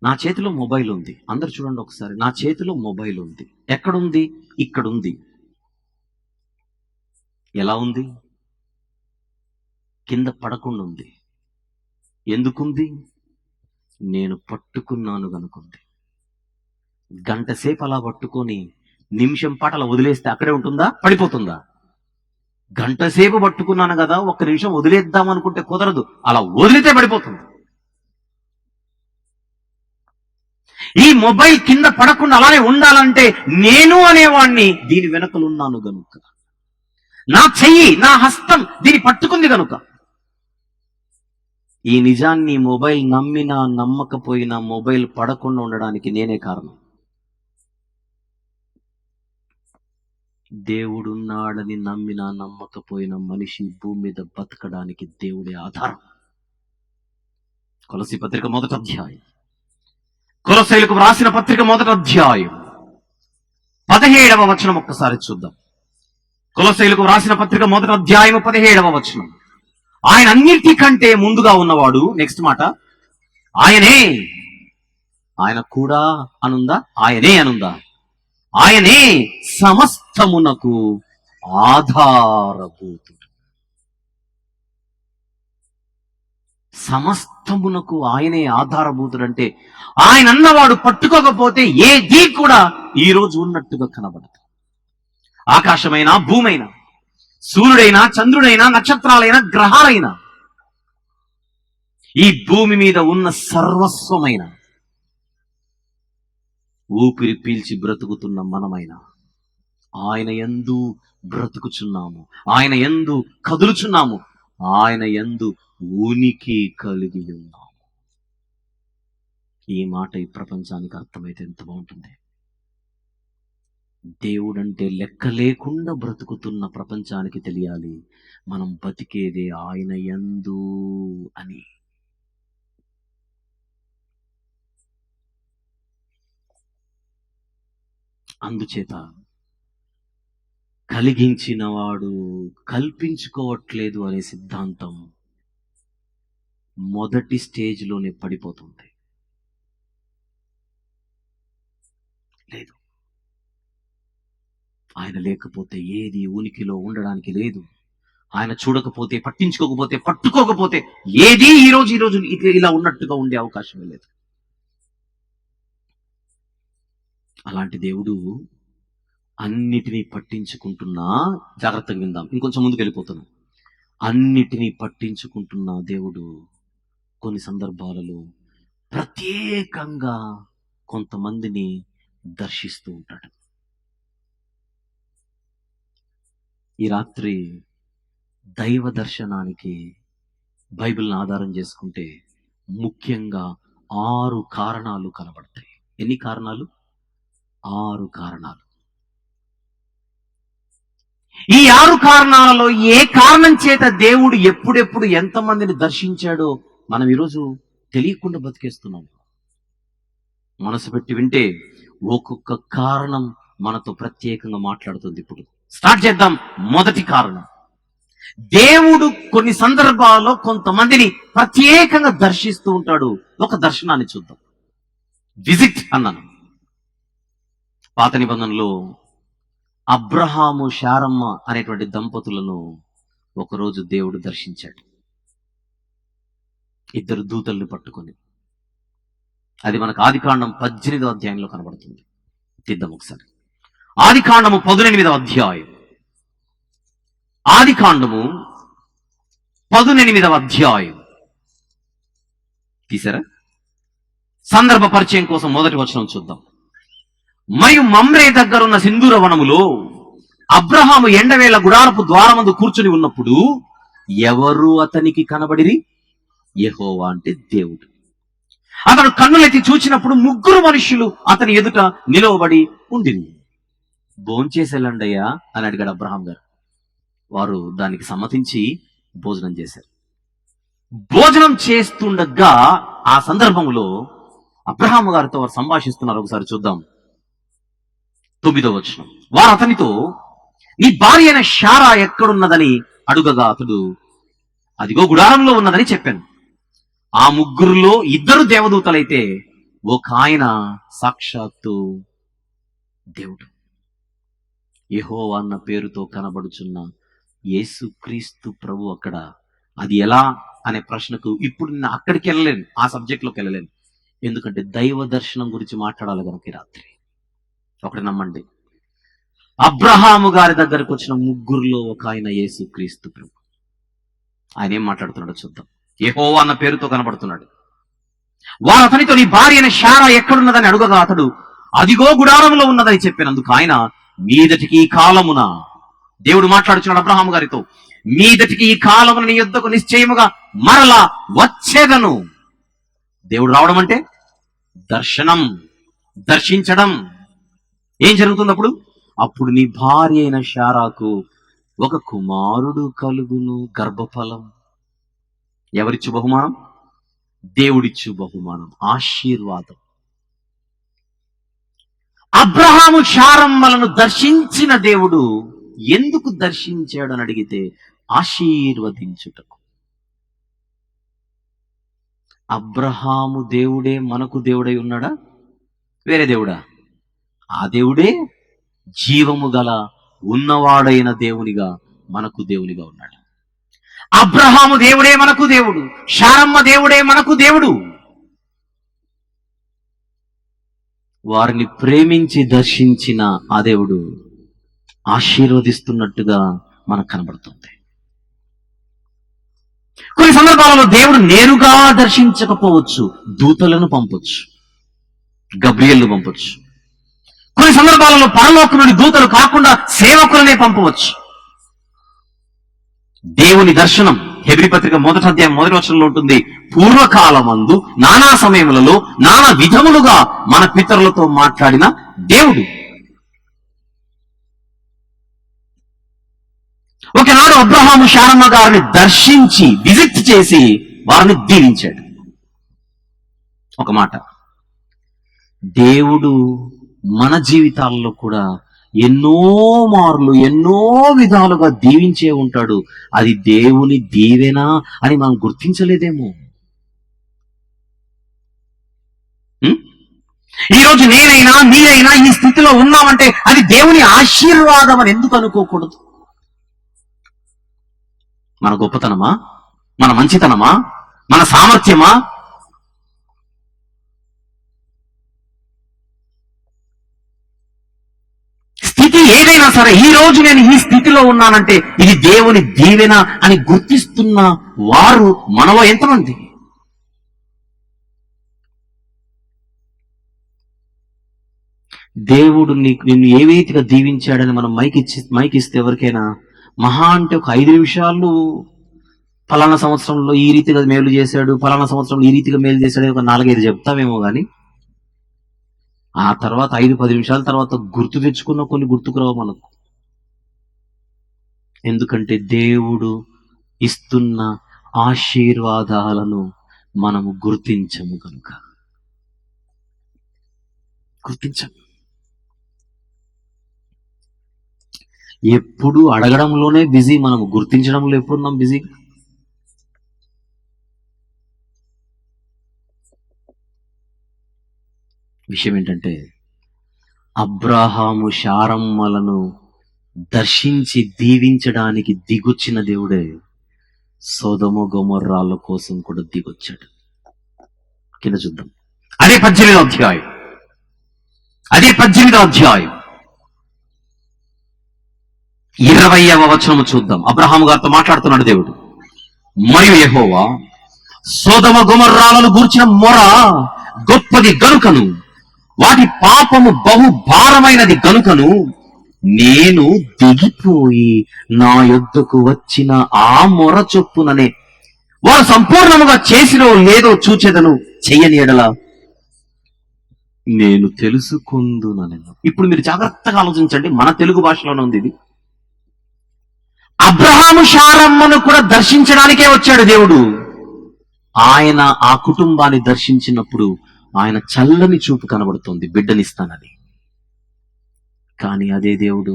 నా చేతిలో మొబైల్ ఉంది. అందరు చూడండి ఒకసారి. నా చేతిలో మొబైల్ ఉంది. ఎక్కడుంది? ఇక్కడుంది. ఎలా ఉంది? కింద పడకుండా ఉంది. ఎందుకుంది? నేను పట్టుకున్నాను గనుకుంది. గంట సేపు అలా పట్టుకొని నిమిషం పాటు అలా వదిలేస్తే అక్కడే ఉంటుందా? పడిపోతుందా? గంట సేపు పట్టుకున్నాను కదా, ఒక్క నిమిషం వదిలేద్దాం అనుకుంటే కుదరదు. అలా వదిలితే పడిపోతుంది. ఈ మొబైల్ కింద పడకుండా అలానే ఉండాలంటే నేను అనేవాణ్ణి దీని వెనకలున్నాను గనుక, నా చెయ్యి, నా హస్తం దీన్ని పట్టుకుంది గనుక. ఈ నిజాన్ని మొబైల్ నమ్మినా నమ్మకపోయినా మొబైల్ పడకుండా ఉండడానికి నేనే కారణం. దేవుడున్నాడని నమ్మినా నమ్మకపోయినా మనిషి భూమి మీద బతకడానికి దేవుడే ఆధారం. కొలసీ పత్రిక 1వ అధ్యాయం, కొలసీలకు రాసిన పత్రిక 1వ అధ్యాయం 17వ వచనం ఒక్కసారి చూద్దాం. కొలసీలకు రాసిన పత్రిక 1వ అధ్యాయం 17వ వచనం. ఆయన అన్నిటికంటే ముందుగా ఉన్నవాడు. నెక్స్ట్ మాట, ఆయనే. ఆయన కూడా అనుందా? ఆయనే అనుందా? ఆయనే సమస్తమునకు ఆధారభూతుడు. సమస్తమునకు ఆయనే ఆధారభూతుడు అంటే ఆయన అన్నవాడు పట్టుకోకపోతే ఏది కూడా ఈ రోజు ఉన్నట్టుగా కనబడదు. ఆకాశమైనా, భూమైనా, సూర్యుడైనా, చంద్రుడైనా, నక్షత్రాలైనా, గ్రహాలైనా, ఈ భూమి మీద ఉన్న సర్వస్వమైన, ఊపిరి పీల్చి బ్రతుకుతున్న మనమైన ఆయన యందు బ్రతుకుచున్నాము, ఆయన యందు కదులుచున్నాము, ఆయన యందు ఉనికి కలిగి ఉన్నాము. ఈ మాట ఈ ప్రపంచానికి అర్థమైతే ఎంత బాగుంటుంది. దేవుడంటే లెక్క లేకుండా బ్రతుకుతున్న ప్రపంచానికి తెలియాలి మనం బతికేదే ఆయన యందు అని. అందుచేత కలిగించిన వాడు కల్పించుకోవట్లేదు అనే సిద్ధాంతం మొదటి స్టేజ్లోనే పడిపోతుంది. లేదు, ఆయన లేకపోతే ఏది ఉనికిలో ఉండడానికి లేదు. ఆయన చూడకపోతే, పట్టించుకోకపోతే, పట్టుకోకపోతే ఏది ఈ రోజు ఇలా ఉన్నట్టుగా ఉండే అవకాశమే లేదు. అలాంటి దేవుడు అన్నిటినీ పట్టించుకుంటున్నా, జాగ్రత్తగా విందాం, ఇంకొంచెం ముందుకు వెళ్ళిపోతున్నాం. అన్నిటినీ పట్టించుకుంటున్న దేవుడు కొన్ని సందర్భాలలో ప్రత్యేకంగా కొంతమందిని దర్శిస్తూ ఉంటాడు. ఈ రాత్రి దైవ దర్శనానికి బైబిల్ని ఆధారం చేసుకుంటే ముఖ్యంగా 6 కారణాలు కనబడతాయి. ఎన్ని కారణాలు? 6 కారణాలు. ఈ 6 కారణాలలో ఏ కారణం చేత దేవుడు ఎప్పుడెప్పుడు ఎంతమందిని దర్శించాడో మనం ఈరోజు తెలియకుండా బతికేస్తున్నాం. మనసు పెట్టి వింటే ఒక్కొక్క కారణం మనతో ప్రత్యేకంగా మాట్లాడుతుంది. ఇప్పుడు స్టార్ట్ చేద్దాం. మొదటి కారణం, దేవుడు కొన్ని సందర్భాల్లో కొంతమందిని ప్రత్యేకంగా దర్శిస్తూ ఉంటాడు. ఒక దర్శనాన్ని చూద్దాం. విజిట్ అన్నాను. పాత నిబంధనలో అబ్రహాము శారమ్మ అనేటువంటి దంపతులను ఒకరోజు దేవుడు దర్శించాడు, 2 దూతల్ని పట్టుకొని. అది మనకు ఆదికాండం 18వ అధ్యాయంలో కనబడుతుంది. తీద్దాం ఒకసారి. ఆదికాండము 18వ అధ్యాయం. ఆదికాండము 18వ అధ్యాయం తీసారా? సందర్భ పరిచయం కోసం మొదటి వచనం చూద్దాం. మరియు మమ్రే దగ్గరున్న సింధూర వనములో అబ్రహాము ఎండవేళ గుడారపు ద్వారమందు కూర్చుని ఉన్నప్పుడు ఎవరు అతనికి కనబడిరి? యెహోవా అంటే దేవుడు. అతడు కన్నులెత్తి చూచినప్పుడు 3 మనుష్యులు అతని ఎదుట నిలవబడి ఉండిరి. భోంచేసేలండయ్యా అని అడిగాడు అబ్రహాం గారు. వారు దానికి సమ్మతించి భోజనం చేశారు. భోజనం చేస్తుండగా ఆ సందర్భంలో అబ్రహాము గారితో వారు సంభాషిస్తున్నారు. ఒకసారి చూద్దాం. 9వ వచనం. వారు అతనితో, నీ భార్య అయిన శారా ఎక్కడున్నదని అడుగగా అతడు, అదిగో గుడారంలో ఉన్నదని చెప్పాను. ఆ 3లో 2 దేవదూతలైతే ఒక ఆయన సాక్షాత్తు దేవుడు, యెహోవా అన్న పేరుతో కనబడుచున్న యేసుక్రీస్తు ప్రభు అక్కడ. అది ఎలా అనే ప్రశ్నకు ఇప్పుడు నేను అక్కడికి వెళ్ళలేను, ఆ సబ్జెక్ట్లోకి వెళ్ళలేను. ఎందుకంటే దైవ దర్శనం గురించి మాట్లాడాలి కనుక ఈ రాత్రి. ఒకటి నమ్మండి, అబ్రహాము గారి దగ్గరకు వచ్చిన 3లో ఒక ఆయన యేసుక్రీస్తు ప్రభు. ఆయన ఏం మాట్లాడుతున్నాడో చూద్దాం. యెహోవా అన్న పేరుతో కనబడుతున్నాడు. వారు అతనితో, నీ భార్య అయిన శారా ఎక్కడున్నదని అడుగగా అతడు, అదిగో గుడారంలో ఉన్నదని చెప్పినందుకు ఆయన, మీదటికి ఈ కాలమున, దేవుడు మాట్లాడుచున్నాడు అబ్రహాము గారితో, మీదటికి ఈ కాలమున నీ యొద్దకు నిశ్చయముగా మరలా వచ్చేదను. దేవుడు రావడం అంటే దర్శనం, దర్శించడం. ఏం జరుగుతుంది అప్పుడు? అప్పుడు నీ భార్య అయిన శారాకు ఒక కుమారుడు కలుగును, గర్భఫలం. ఎవరిచ్చు బహుమానం? దేవుడిచ్చు బహుమానం, ఆశీర్వాదం. అబ్రహాము శారమ్మలను దర్శించిన దేవుడు ఎందుకు దర్శించాడు అని అడిగితే, ఆశీర్వదించుటకు. అబ్రహాము దేవుడే మనకు దేవుడై ఉన్నాడా? వేరే దేవుడా? ఆ దేవుడే జీవము గల ఉన్నవాడైన దేవునిగా మనకు దేవునిగా ఉన్నాడు. అబ్రహాము దేవుడే మనకు దేవుడు, శారమ్మ దేవుడే మనకు దేవుడు. వారిని ప్రేమించి దర్శించిన ఆ దేవుడు ఆశీర్వదిస్తున్నట్టుగా మనకు కనబడుతుంది. కొన్ని సందర్భాలలో దేవుడు నేరుగా దర్శించకపోవచ్చు, దూతలను పంపొచ్చు, గబ్రియల్ను పంపొచ్చు. కొన్ని సందర్భాలలో పరలోకం నుండి దూతలు కాకుండా సేవకులనే పంపవచ్చు. దేవుని దర్శనం హెబ్రీ పత్రిక 1వ అధ్యాయం 1వ వచనంలో ఉంటుంది. పూర్వకాలమందు నానా సమయములలో నానా విధములుగా మన పితరులతో మాట్లాడిన దేవుడు. ఒకనాడు అబ్రహాము శారమ్మ గారిని దర్శించి విజిట్ చేసి వారిని దీవించాడు. ఒక మాట, దేవుడు మన జీవితాల్లో కూడా ఎన్నో మార్లు ఎన్నో విధాలుగా దీవించే ఉంటాడు. అది దేవుని దీవెన అని మనం గుర్తించలేదేమో. ఉం? ఈరోజు నేనైనా మీరైనా ఈ స్థితిలో ఉన్నామంటే అది దేవుని ఆశీర్వాదం అని ఎందుకు అనుకోకూడదు? మన గొప్పతనమా, మన మంచితనమా, మన సామర్థ్యమా? స్థితి ఏదైనా సరే ఈ రోజు నేను ఈ స్థితిలో ఉన్నానంటే ఇది దేవుని దీవెన అని గుర్తిస్తున్న వారు మనలో ఎంతమంది? దేవుడు నిన్ను ఏ రీతిగా దీవించాడని మనం మైక్ ఇస్తే ఎవరికైనా మహా అంటే ఒక 5 నిమిషాలు ఫలానా సంవత్సరంలో ఈ రీతిగా మేలు చేశాడు, ఫలానా సంవత్సరంలో ఈ రీతిగా మేలు చేశాడు, ఒక 4-5 చెప్తామేమో గాని ఆ తర్వాత 5-10 నిమిషాల తర్వాత గుర్తు తెచ్చుకున్న కొన్ని గుర్తుకురావు మనకు. ఎందుకంటే దేవుడు ఇస్తున్న ఆశీర్వాదాలను మనము గుర్తించము కనుక. గుర్తించము. ఎప్పుడు అడగడంలోనే బిజీ, మనము గుర్తించడంలో ఎప్పుడున్నాం బిజీ? విషయం ఏంటంటే అబ్రాహాము శారమ్మలను దర్శించి దీవించడానికి దిగొచ్చిన దేవుడే సొదొమ గొమొర్రాల కోసం కూడా దిగొచ్చాడు. కింద చూద్దాం. అదే 18వ అధ్యాయం, అదే 18వ అధ్యాయం 20వ వచనము చూద్దాం. అబ్రహాము గారితో మాట్లాడుతున్నాడు దేవుడు. మరియు యెహోవా సొదొమ గొమొర్రాలను గూర్చిన మొర గొప్పది గనుకను వాటి పాపము బహు భారమైనది గనుకను నేను దిగిపోయి నా యొద్దకు వచ్చిన ఆ మొర చొప్పుననే వారు సంపూర్ణముగా చేసినో లేదో చూచెదను, చెయ్యని ఎడల నేను తెలుసుకుందునెను. ఇప్పుడు మీరు జాగ్రత్తగా ఆలోచించండి. మన తెలుగు భాషలోనే ఉంది ఇది. అబ్రహాము శారమ్మను కూడా దర్శించడానికే వచ్చాడు దేవుడు. ఆయన ఆ కుటుంబాన్ని దర్శించినప్పుడు ఆయన చల్లని చూపు కనబడుతుంది, బిడ్డనిస్తానని. కానీ అదే దేవుడు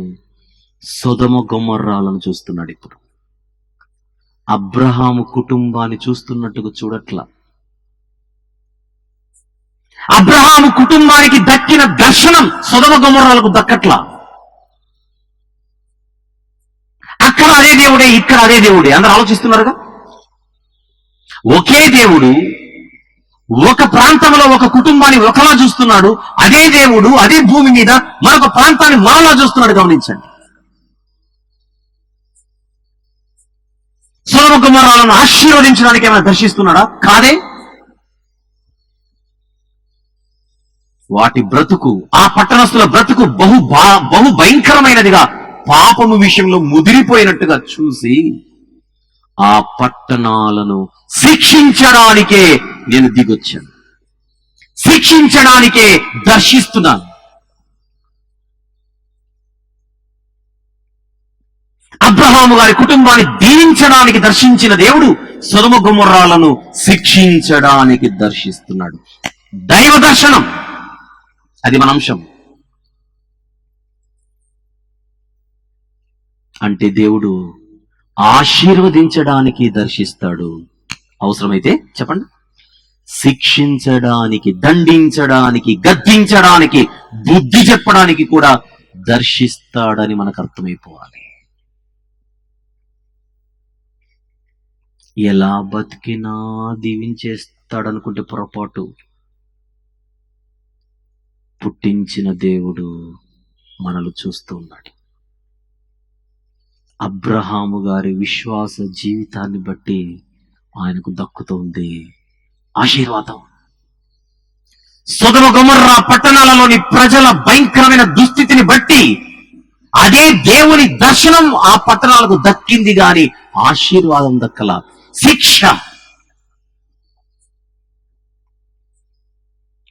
సొదొమ గొమొర్రాలను చూస్తున్నాడు. ఇప్పుడు అబ్రహాము కుటుంబాన్ని చూస్తున్నట్టుగా చూడట్లా. అబ్రహాము కుటుంబానికి దక్కిన దర్శనం సొదొమ గొమొర్రాలకు దక్కట్లా. అక్కడ అదే దేవుడే, ఇక్కడ అదే దేవుడే. అందరూ ఆలోచిస్తున్నారుగా. ఒకే దేవుడు ఒక ప్రాంతంలో ఒక కుటుంబాన్ని ఒకలా చూస్తున్నాడు. అదే దేవుడు అదే భూమి మీద మరొక ప్రాంతాన్ని మరోలా చూస్తున్నాడు. గమనించండి. సొదొమ గొమొర్రాలను ఆశీర్వదించడానికి ఏమైనా దర్శిస్తున్నాడా? కాదే. వాటి బ్రతుకు, ఆ పట్టణస్తుల బ్రతుకు బహు భయంకరమైనదిగా, పాపము విషయంలో ముదిరిపోయినట్టుగా చూసి ఆ పట్టణాలను శిక్షించడానికే నేను దిగొచ్చాను, శిక్షించడానికే దర్శిస్తున్నాను. అబ్రహాము గారి కుటుంబాన్ని దీవించడానికి దర్శించిన దేవుడు సొదొమ గొమొర్రాలను శిక్షించడానికి దర్శిస్తున్నాడు. దైవ దర్శనం అది మన అంశం. అంటే దేవుడు ఆశీర్వదించడానికి దర్శిస్తాడు, అవసరమైతే చెప్పండి శిక్షించడానికి, దండించడానికి, గద్దించడానికి, బుద్ధి చెప్పడానికి కూడా దర్శిస్తాడని మనకు అర్థమైపోవాలి. ఎలా బతికినా దీవించేస్తాడనుకుంటే పొరపాటు. పుట్టించిన దేవుడు మనల్ని చూస్తూ ఉన్నాడు. అబ్రహాము గారి విశ్వాస జీవితాన్ని బట్టి ఆయనకు దక్కుతోంది ఆశీర్వాదం. సొదొమ గొమొర్రా పట్టణాలలోని ప్రజల భయంకరమైన దుస్థితిని బట్టి అదే దేవుని దర్శనం ఆ పట్టణాలకు దక్కింది గాని ఆశీర్వాదం దక్కల. శిక్ష.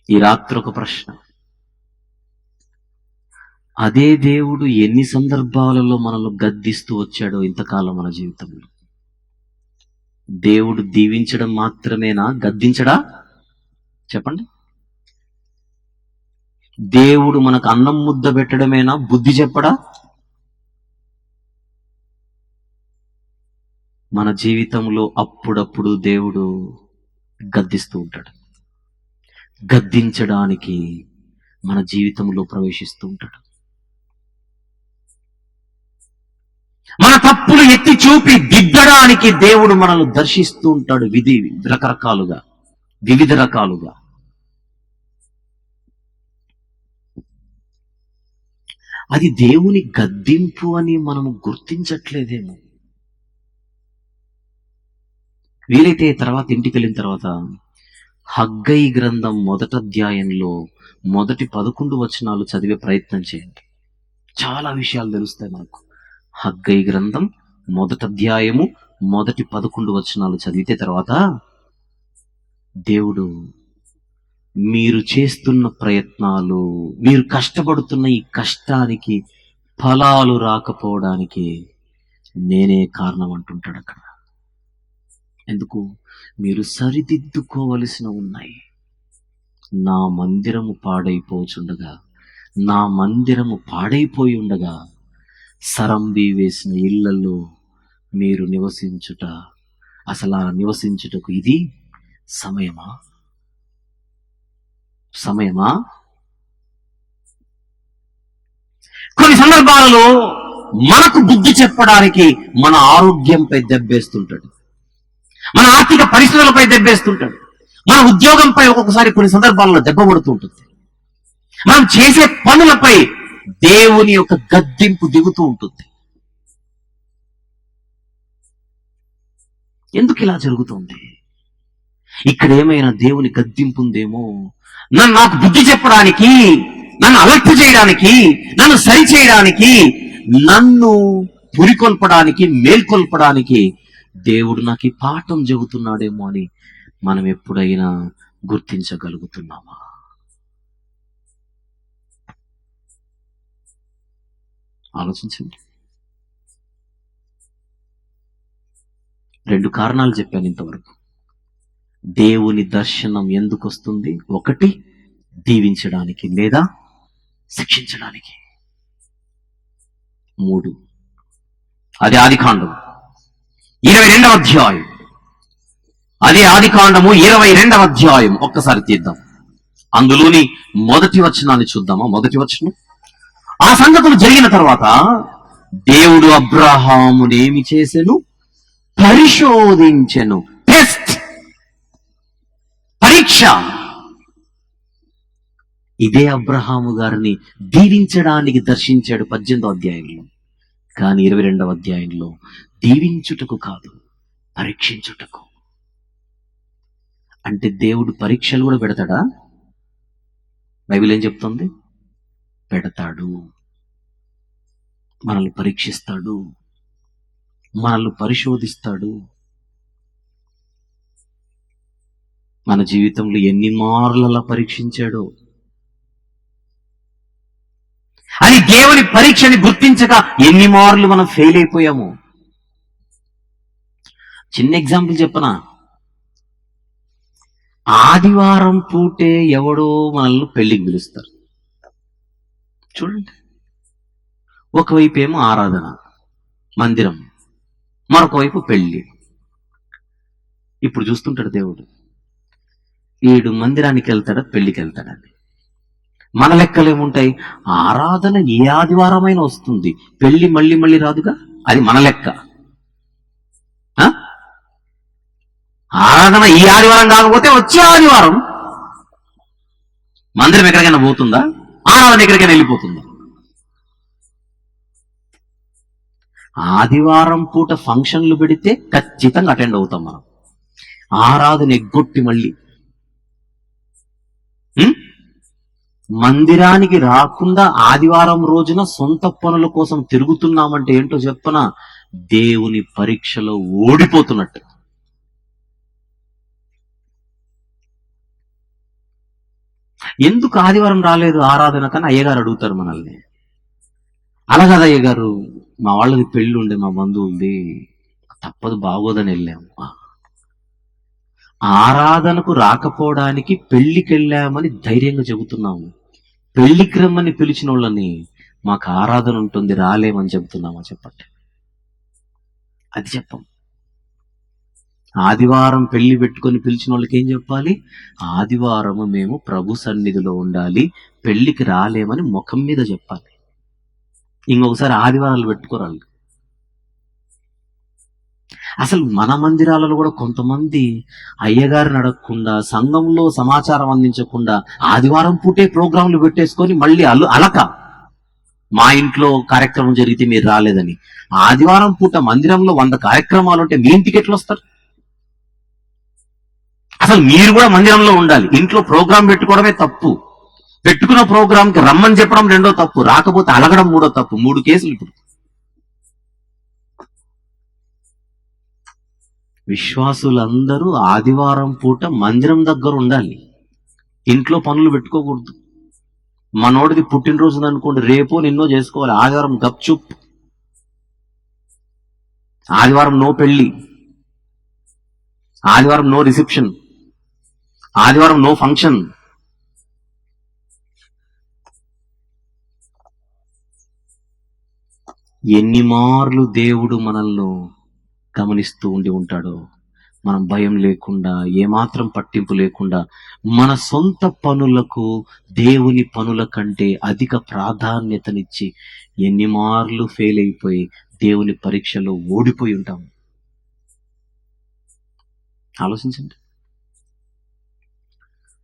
ఈ రాత్రి ఒక ప్రశ్న. అదే దేవుడు ఎన్ని సందర్భాలలో మనల్ని గద్దిస్తూ వచ్చాడో ఇంతకాలం మన జీవితంలో. దేవుడు దీవించడం మాత్రమేనా, గద్దించడా? చెప్పండి. దేవుడు మనకు అన్నం ముద్ద పెట్టడమేనా, బుద్ధి చెప్పడా? మన జీవితంలో అప్పుడప్పుడు దేవుడు గద్దిస్తూ ఉంటాడు. గద్దించడానికి మన జీవితంలో ప్రవేశిస్తూ ఉంటాడు. మన తప్పులు ఎత్తి చూపి దిద్దడానికి దేవుడు మనల్ని దర్శిస్తూ ఉంటాడు. వివిధ రకాలుగా. అది దేవుని గద్దింపు అని మనము గుర్తించట్లేదేమో. వీలైతే తర్వాత ఇంటికి వెళ్ళిన తర్వాత హగ్గై గ్రంథం 1వ అధ్యాయంలో మొదటి 11 వచనాలు చదివే ప్రయత్నం చేయండి. చాలా విషయాలు తెలుస్తాయి మనకు. హగ్గై గ్రంథం 1వ అధ్యాయము మొదటి 11 వచనాలు చదివితే తర్వాత దేవుడు మీరు చేస్తున్న ప్రయత్నాలు, మీరు కష్టపడుతున్న ఈ కష్టానికి ఫలాలు రాకపోవడానికి నేనే కారణం అంటుంటాడు అక్కడ. ఎందుకు? మీరు సరిదిద్దుకోవలసిన ఉన్నాయి. నా మందిరము పాడైపోయి ఉండగా సరంబి వేసిన ఇళ్లలో మీరు నివసించుట, అసలు ఆ నివసించుటకు ఇది సమయమా? కొన్ని సందర్భాలలో మనకు బుద్ధి చెప్పడానికి మన ఆరోగ్యంపై దెబ్బేస్తుంటాడు, మన ఆర్థిక పరిస్థితులపై దెబ్బేస్తుంటాడు, మన ఉద్యోగంపై ఒక్కొక్కసారి కొన్ని సందర్భాలలో దెబ్బ పడుతుంటుంది, మనం చేసే పనులపై దేవుని యొక్క గద్దింపు దిగుతూ ఉంటుంది. ఎందుకు ఇలా జరుగుతుంది? ఇక్కడ ఏమైనా దేవుని గద్దింపు ఉందేమో, నాకు బుద్ధి చెప్పడానికి, నన్ను అలర్ట్ చేయడానికి, నన్ను సరి చేయడానికి, నన్ను పురికొల్పడానికి, మేల్కొల్పడానికి దేవుడు నాకు ఈ పాఠం చెబుతున్నాడేమో అని మనం ఎప్పుడైనా గుర్తించగలుగుతున్నామా? ఆలోచించండి. 2 కారణాలు చెప్పాను ఇంతవరకు. దేవుని దర్శనం ఎందుకు వస్తుంది? 1 దీవించడానికి లేదా శిక్షించడానికి. 3 అది ఆదికాండం 22వ అధ్యాయం. అదే ఆదికాండము 22వ అధ్యాయం ఒక్కసారి తీద్దాం. అందులోని మొదటి వచనాన్ని చూద్దామా? మొదటి వచనం. ఆ సంగతులు జరిగిన తర్వాత దేవుడు అబ్రహాముని ఏమి చేసెను? పరిశోధించెను. పరీక్ష. ఇదే అబ్రహాము గారిని దీవించడానికి దర్శించాడు 18వ అధ్యాయంలో. కానీ 22వ అధ్యాయంలో దీవించుటకు కాదు, పరీక్షించుటకు. అంటే దేవుడు పరీక్షలు కూడా పెడతాడా? బైబిల్ ఏం చెప్తుంది? పెడతాడు. మనల్ని పరీక్షిస్తాడు, మనల్ని పరిశోధిస్తాడు. మన జీవితంలో ఎన్ని మార్లు పరీక్షించాడో. అని దేవుని పరీక్షని గుర్తించక ఎన్ని మార్లు మనం ఫెయిల్ అయిపోయాము. చిన్న ఎగ్జాంపుల్ చెప్పనా? ఆదివారం పూటే ఎవడో మనల్ని పెళ్లికి పిలుస్తారు. చూడండి, ఒకవైపు ఏమో ఆరాధన మందిరం, మరొక వైపు పెళ్లి. ఇప్పుడు చూస్తుంటాడు దేవుడు, ఈడు మందిరానికి వెళ్తాడా, పెళ్లికి వెళ్తాడని. మన లెక్కలు ఏముంటాయి? ఆరాధన ఏ ఆదివారమైనా వస్తుంది, పెళ్లి మళ్ళీ మళ్ళీ రాదుగా. అది మన లెక్క. ఆరాధన ఈ ఆదివారం కాకపోతే వచ్చే ఆదివారం మందిరం ఎక్కడికైనా పోతుందా? ఆరాధన ఎక్కడికైనా వెళ్ళిపోతుందా? ఆదివారం పూట ఫంక్షన్లు పెడితే ఖచ్చితంగా అటెండ్ అవుతాం మనం. ఆరాధన ఎగ్గొట్టి మళ్ళీ మందిరానికి రాకుండా ఆదివారం రోజున సొంత పనుల కోసం తిరుగుతున్నామంటే ఏంటో చెప్పనా? దేవుని పరీక్షలో ఓడిపోతున్నట్టు. ఎందుకు ఆదివారం రాలేదు ఆరాధన కన్నా అయ్యగారు అడుగుతారు మనల్ని. అలా కదా అయ్యగారు, మా వాళ్ళది పెళ్లి ఉండే, మా బంధువులది, తప్పదు, బాగోదని వెళ్ళాము. ఆరాధనకు రాకపోవడానికి పెళ్లికి వెళ్ళామని ధైర్యంగా చెబుతున్నాము. పెళ్లికి రమ్మని పిలిచిన వాళ్ళని మాకు ఆరాధన ఉంటుంది రాలేమని చెబుతున్నామా చెప్పండి? అది చెప్పం. ఆదివారం పెళ్లి పెట్టుకొని పిలిచిన వాళ్ళకి ఏం చెప్పాలి? ఆదివారము మేము ప్రభు సన్నిధిలో ఉండాలి, పెళ్లికి రాలేమని ముఖం మీద చెప్పాలి. ఇంకొకసారి ఆదివారాలు పెట్టుకోరాలి. అసలు మన మందిరాలలో కూడా కొంతమంది అయ్యగారిని అడగకుండా, సంఘంలో సమాచారం అందించకుండా ఆదివారం పూటే ప్రోగ్రాంలు పెట్టేసుకొని మళ్ళీ అలక, మా ఇంట్లో కార్యక్రమం జరిగితే మీరు రాలేదని. ఆదివారం పూట మందిరంలో 100 కార్యక్రమాలు ఉంటే మీ ఇంటికి ఎట్లా వస్తారు? అసలు మీరు కూడా మందిరంలో ఉండాలి. ఇంట్లో ప్రోగ్రాం పెట్టుకోవడమే తప్పు, పెట్టుకున్న ప్రోగ్రాంకి రమ్మని చెప్పడం రెండో తప్పు, రాకపోతే అలగడం మూడో తప్పు. 3 కేసులు ఇప్పుడు. విశ్వాసులందరూ ఆదివారం పూట మందిరం దగ్గర ఉండాలి, ఇంట్లో పనులు పెట్టుకోకూడదు. మనోడిది పుట్టినరోజు అనుకోండి, రేపో నిన్నో చేసుకోవాలి. ఆదివారం గప్చుప్, ఆదివారం నో పెళ్లి, ఆదివారం నో రిసెప్షన్, ఆదివారం నో ఫంక్షన్. ఎన్ని మార్లు దేవుడు మనల్ని గమనిస్తూ ఉండి ఉంటాడో, మనం భయం లేకుండా, ఏమాత్రం పట్టింపు లేకుండా మన సొంత పనులకు దేవుని పనుల కంటే అధిక ప్రాధాన్యతనిచ్చి ఎన్ని మార్లు ఫెయిల్ అయిపోయి దేవుని పరీక్షలో ఓడిపోయి ఉంటాం. ఆలోచించండి.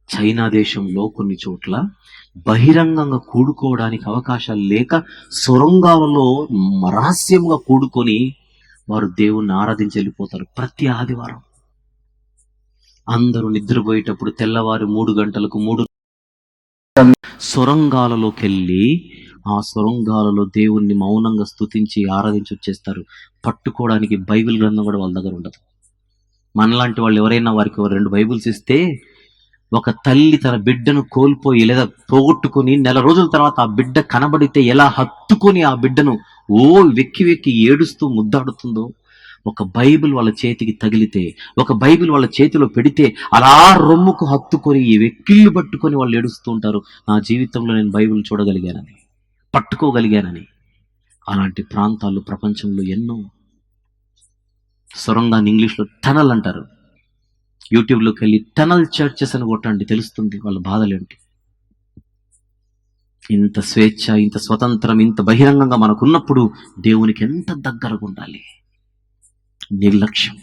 చైనా దేశంలో కొన్ని చోట్ల బహిరంగంగా కూడుకోవడానికి అవకాశాలు లేక సొరంగాలలో రహస్యంగా కూడుకొని వారు దేవుణ్ణి ఆరాధించి వెళ్ళిపోతారు. ప్రతి ఆదివారం అందరూ నిద్రపోయేటప్పుడు తెల్లవారు 3 గంటలకు 3 సొరంగాలలోకి వెళ్ళి ఆ సొరంగాలలో దేవుణ్ణి మౌనంగా స్తుతించి ఆరాధించి వచ్చేస్తారు. పట్టుకోవడానికి బైబిల్ గ్రంథం కూడా వాళ్ళ దగ్గర ఉండదు. మనలాంటి వాళ్ళు ఎవరైనా వారికి 2 బైబిల్స్ ఇస్తే, ఒక తల్లి తన బిడ్డను కోల్పోయి లేదా పోగొట్టుకుని నెల రోజుల తర్వాత ఆ బిడ్డ కనబడితే ఎలా హత్తుకొని ఆ బిడ్డను వెక్కి వెక్కి ఏడుస్తూ ముద్దాడుతుందో, ఒక బైబిల్ వాళ్ళ చేతికి తగిలితే, ఒక బైబిల్ వాళ్ళ చేతిలో పెడితే అలా రొమ్ముకు హత్తుకొని ఈ వెక్కిళ్ళు పట్టుకొని వాళ్ళు ఏడుస్తూ ఉంటారు. నా జీవితంలో నేను బైబిల్ చూడగలిగానని, పట్టుకోగలిగానని. అలాంటి ప్రాంతాలు ప్రపంచంలో ఎన్నో. సొరంగాన్ని ఇంగ్లీష్లో టనల్ అంటారు. యూట్యూబ్లోకి వెళ్ళి టనల్ చర్చెస్ అని కొట్టండి, తెలుస్తుంది వాళ్ళ బాధలేంటి. ఇంత స్వేచ్ఛ, ఇంత స్వతంత్రం, ఇంత బహిరంగంగా మనకున్నప్పుడు దేవునికి ఎంత దగ్గరగా ఉండాలి. నిర్లక్ష్యం.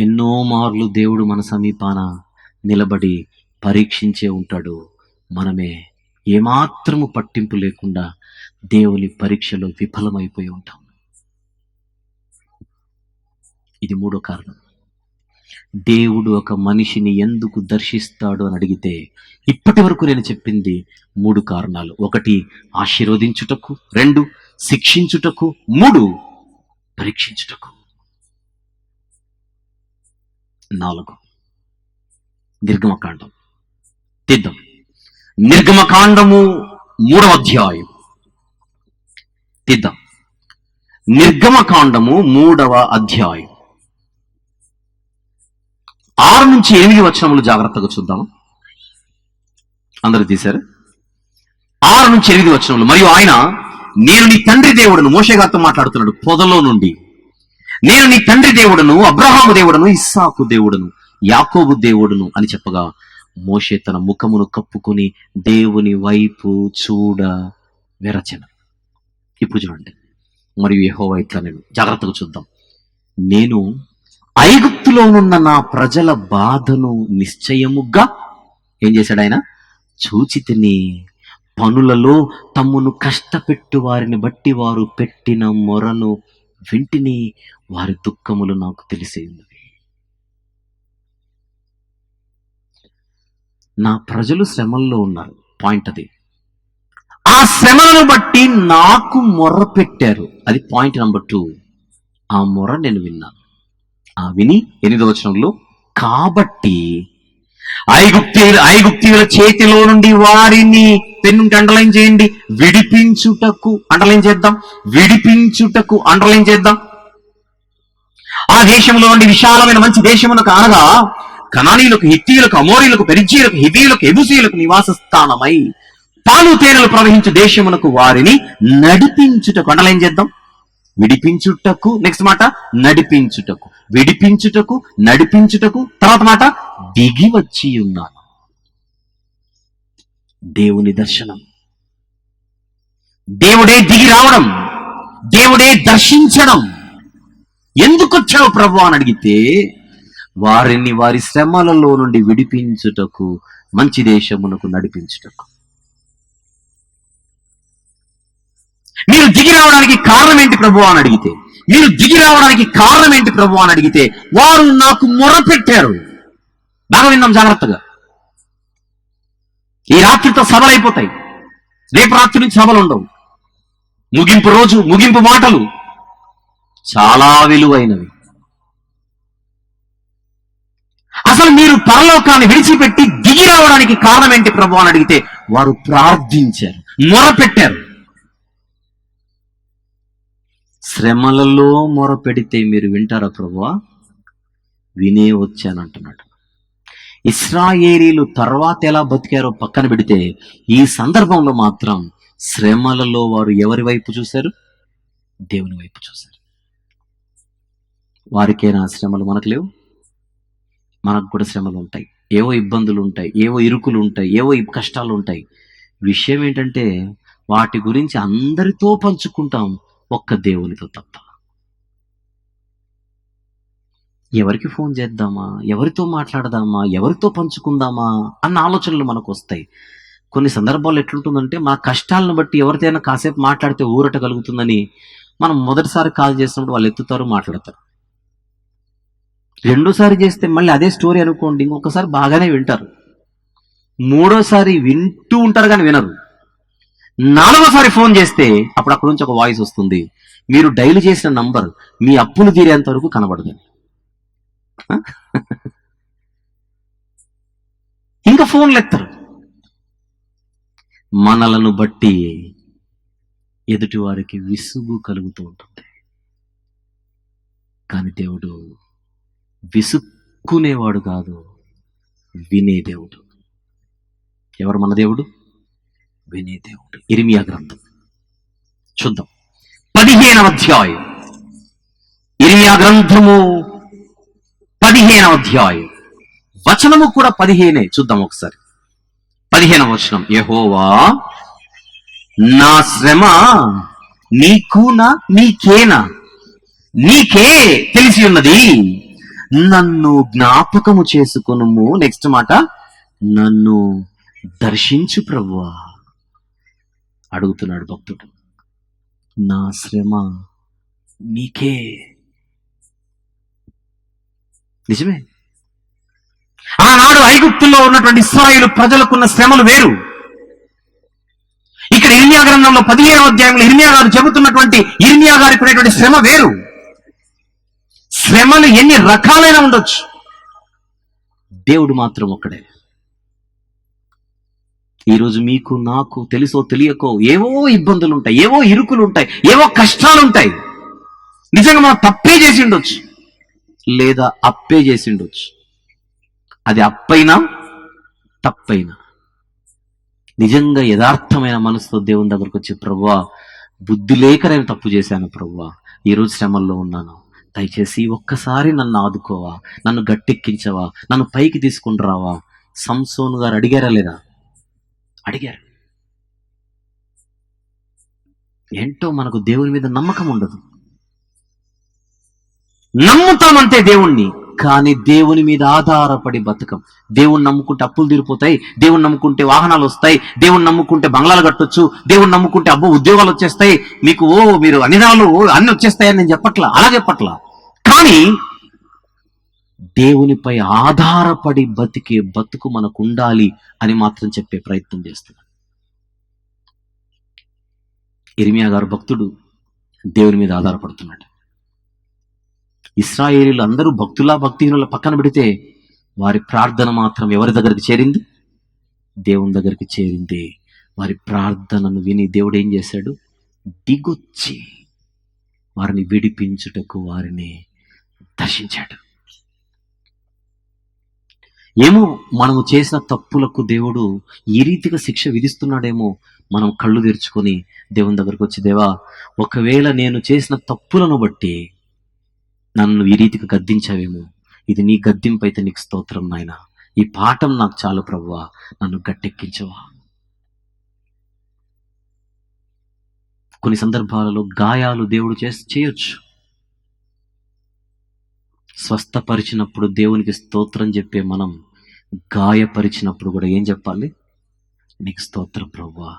ఎన్నో మార్లు దేవుడు మన సమీపాన నిలబడి పరీక్షించే ఉంటాడు. మనమే ఏమాత్రము పట్టింపు లేకుండా దేవుని పరీక్షలో విఫలమైపోయి ఉంటాం. ఇది 3వ కారణం. దేవుడు ఒక మనిషిని ఎందుకు దర్శిస్తాడు అని అడిగితే, ఇప్పటి వరకు నేను చెప్పింది 3 కారణాలు. 1 ఆశీర్వదించుటకు, 2 శిక్షించుటకు, 3 పరీక్షించుటకు, 4 నిర్గమకాండం. తీద్దాం. నిర్గమకాండము 3వ అధ్యాయం తీద్దాం. నిర్గమకాండము 3వ అధ్యాయం 6 నుంచి 8 వచనములు జాగ్రత్తగా చూద్దాం. అందరూ తీశారు? 6 నుంచి 8 వచనములు. మరియు ఆయన, నేను నీ తండ్రి దేవుడను, మోషే గారితో మాట్లాడుతున్నాడు పొదలో నుండి, నేను నీ తండ్రి దేవుడను, అబ్రహాము దేవుడను, ఇస్సాకు దేవుడను, యాకోబు దేవుడను అని చెప్పగా, మోషే తన ముఖమును కప్పుకొని దేవుని వైపు చూడ విరచన. ఇప్పుడు చూడండి. మరియు యెహోవా ఇట్లా, నేను జాగ్రత్తగా చూద్దాం, నేను ఐగుప్తులోనున్న నా ప్రజల బాధను నిశ్చయముగా ఏం చేశాడు ఆయన? చూచితిని. పనులలో తమ్మును కష్టపెట్టు వారిని బట్టి వారు పెట్టిన మొరను వింటిని, వారి దుఃఖములు నాకు తెలిసేది. నా ప్రజలు శ్రమల్లో ఉన్నారు, పాయింట్ అది. ఆ శ్రమలను బట్టి నాకు మొర్ర పెట్టారు, అది పాయింట్ నెంబర్ 2. ఆ మొర్ర నేను విన్నాను. విని 8వ వచనంలో, కాబట్టి ఐగుప్తీయుల చేతిలో నుండి వారిని, పెన్నుంటే అండర్లైన్ చేయండి, విడిపించుటకు, అండర్లైన్ చేద్దాం, విడిపించుటకు అండర్లైన్ చేద్దాం. ఆ దేశంలో నుండి విశాలమైన మంచి దేశమునకు అనగా కనానీయులకు, హిత్తీయులకు, అమోరీయులకు, పెరిజ్జీయులకు, హివీయులకు, ఎబూసీయులకు నివాస స్థానమై పాలు తేనెలు ప్రవహించు దేశమునకు వారిని నడిపించుటకు. అంటే ఏం చేద్దాం? విడిపించుటకు. నెక్స్ట్ మాట నడిపించుటకు, విడిపించుటకు, నడిపించుటకు. తర్వాత మాట దిగి వచ్చి ఉన్నాను. దేవుని దర్శనం, దేవుడే దిగి రావడం, దేవుడే దర్శించడం. ఎందుకు వచ్చావు ప్రభు అని అడిగితే, వారిని వారి శ్రమలలో నుండి విడిపించుటకు, మంచి దేశమునకు నడిపించుటకు. మీరు దిగి రావడానికి కారణం ఏంటి ప్రభు అని అడిగితే, మీరు దిగి రావడానికి కారణం ఏంటి ప్రభు అని అడిగితే, వారు నాకు మొరపెట్టారు. బాగా విన్నాం జాగ్రత్తగా. ఈ రాత్రితో సభలు అయిపోతాయి, రేపు రాత్రి నుంచి సభలు ఉండవు. ముగింపు రోజు, ముగింపు మాటలు చాలా విలువైనవి. అసలు మీరు పరలోకాన్ని విడిచిపెట్టి దిగి రావడానికి కారణం ఏంటి ప్రభు అని అడిగితే, వారు ప్రార్థించారు, మొరపెట్టారు. శ్రమలలో మొరపెడితే మీరు వింటారా ప్రభువా? వినే వచ్చానంటున్నాడు. ఇశ్రాయేలీలు తర్వాత ఎలా బతికారో పక్కన పెడితే, ఈ సందర్భంలో మాత్రం శ్రమలలో వారు ఎవరి వైపు చూశారు? దేవుని వైపు చూశారు. వారికేనా శ్రమలు? మనకు లేవు? మనకు కూడా శ్రమలు ఉంటాయి, ఏవో ఇబ్బందులు ఉంటాయి, ఏవో ఇరుకులు ఉంటాయి, ఏవో కష్టాలు ఉంటాయి. విషయం ఏంటంటే, వాటి గురించి అందరితో పంచుకుంటాం, ఒక్క దేవునితో తప్ప. ఎవరికి ఫోన్ చేద్దామా, ఎవరితో మాట్లాడదామా, ఎవరితో పంచుకుందామా అన్న ఆలోచనలు మనకు వస్తాయి. కొన్ని సందర్భాల్లో ఎట్లుంటుందంటే, మా కష్టాలను బట్టి ఎవరితోనైనా కాసేపు మాట్లాడితే ఊరట కలుగుతుందని మనం మొదటిసారి కాల్ చేసినప్పుడు వాళ్ళు ఎత్తుతారు, మాట్లాడతారు. రెండోసారి చేస్తే మళ్ళీ అదే స్టోరీ అనుకోండి, ఇంకొకసారి బాగానే వింటారు. మూడోసారి వింటూ ఉంటారు కానీ వినరు. నాలుగోసారి ఫోన్ చేస్తే అప్పుడు అక్కడ నుంచి ఒక వాయిస్ వస్తుంది, మీరు డైల్ చేసిన నంబర్ మీ అప్పులు తీరేంత వరకు కనబడదు. ఇంకా ఫోన్లు ఎత్తారు. మనలను బట్టి ఎదుటి వారికి విసుగు కలుగుతూ ఉంటుంది. కానీ దేవుడు విసుక్కునేవాడు కాదు, వినే దేవుడు. ఎవరు మన దేవుడు? వినే దేవుడు. ఇర్మియా గ్రంథం చూద్దాం, 15వ అధ్యాయం. ఇర్మియా గ్రంథము 15వ అధ్యాయం, వచనము కూడా 15. చూద్దాం ఒకసారి. 15వ వచనం, యెహోవా నా శ్రమ నీకునా, నీకేనా? నీకే తెలిసి ఉన్నది, నన్ను జ్ఞాపకము చేసుకొనుము. నెక్స్ట్ మాట, నన్ను దర్శించు ప్రభువా అడుగుతున్నాడు భక్తుడు. నా శ్రమ నీకే. నిజమే, ఆనాడు ఐగుప్తుల్లో ఉన్నటువంటి ఇశ్రాయేలు ప్రజలకున్న శ్రమలు వేరు. ఇక్కడ ఇర్మియా గ్రంథంలో 15వ అధ్యాయంలో ఇర్మియా గారు చెబుతున్నటువంటి, ఇర్మియా గారికి ఉన్నటువంటి శ్రమ వేరు. శ్రమలు ఎన్ని రకాలైన ఉండొచ్చు, దేవుడు మాత్రం ఒక్కడే. ఈరోజు మీకు నాకు తెలుసో తెలియకో ఏవో ఇబ్బందులు ఉంటాయి, ఏవో ఇరుకులు ఉంటాయి, ఏవో కష్టాలు ఉంటాయి. నిజంగా మనం తప్పే చేసి ఉండొచ్చు, లేదా అప్పే చేసి ఉండొచ్చు. అది అప్పైనా తప్పైనా నిజంగా యథార్థమైన మనసుతో దేవుని దగ్గరకు వచ్చి, ప్రభువా బుద్ధి లేక నేను తప్పు చేశాను ప్రభువా, ఈరోజు శ్రమల్లో ఉన్నాను, దయచేసి ఒక్కసారి నన్ను ఆదుకోవా, నన్ను గట్టెక్కించవా, నన్ను పైకి తీసుకుని రావా. సంసోను గారు అడిగారా లేదా? అడిగారు. ఏంటో మనకు దేవుని మీద నమ్మకం ఉండదు. నమ్ముతామంతే దేవుణ్ణి, కానీ దేవుని మీద ఆధారపడి బతకం. దేవుణ్ణి నమ్ముకుంటే అప్పులు తీరిపోతాయి, దేవుణ్ణి నమ్ముకుంటే వాహనాలు వస్తాయి, దేవుణ్ణి నమ్ముకుంటే బంగ్లాలు కట్టొచ్చు, దేవుణ్ణి నమ్ముకుంటే అబ్బో ఉద్యోగాలు వచ్చేస్తాయి, మీకు మీరు అన్ని రాళ్ళు అన్ని వచ్చేస్తాయని నేను చెప్పట్లా, అలా చెప్పట్లా. కానీ దేవునిపై ఆధారపడి బతికే బతుకు మనకు ఉండాలి అని మాత్రం చెప్పే ప్రయత్నం చేస్తున్నాడు. ఇర్మియా గారు భక్తుడు, దేవుని మీద ఆధారపడుతున్నాడు. ఇశ్రాయేలీలు అందరూ భక్తులా భక్తిహీనుల పక్కన పెడితే, వారి ప్రార్థన మాత్రం ఎవరి దగ్గరికి చేరింది? దేవుని దగ్గరికి చేరింది. వారి ప్రార్థనను విని దేవుడు ఏం చేశాడు? దిగొచ్చి వారిని విడిపించుటకు వారిని దర్శించాడు. ఏమో మనము చేసిన తప్పులకు దేవుడు ఈ రీతిగా శిక్ష విధిస్తున్నాడేమో. మనం కళ్ళు తెరుచుకొని దేవుని దగ్గరకు వచ్చి, దేవా, ఒకవేళ నేను చేసిన తప్పులను బట్టి నన్ను ఈ రీతిగా గద్దించావేమో, ఇది నీ గద్దింపు అయితే నీకు స్తోత్రం నాయన, ఈ పాఠం నాకు చాలు ప్రభువా, నన్ను గట్టెక్కించవా. కొన్ని సందర్భాలలో గాయాలు దేవుడు చేయొచ్చు. స్వస్థపరిచినప్పుడు దేవునికి స్తోత్రం చెప్పే మనం గాయపరిచినప్పుడు కూడా ఏం చెప్పాలి? నీకు స్తోత్రం ప్రభువా,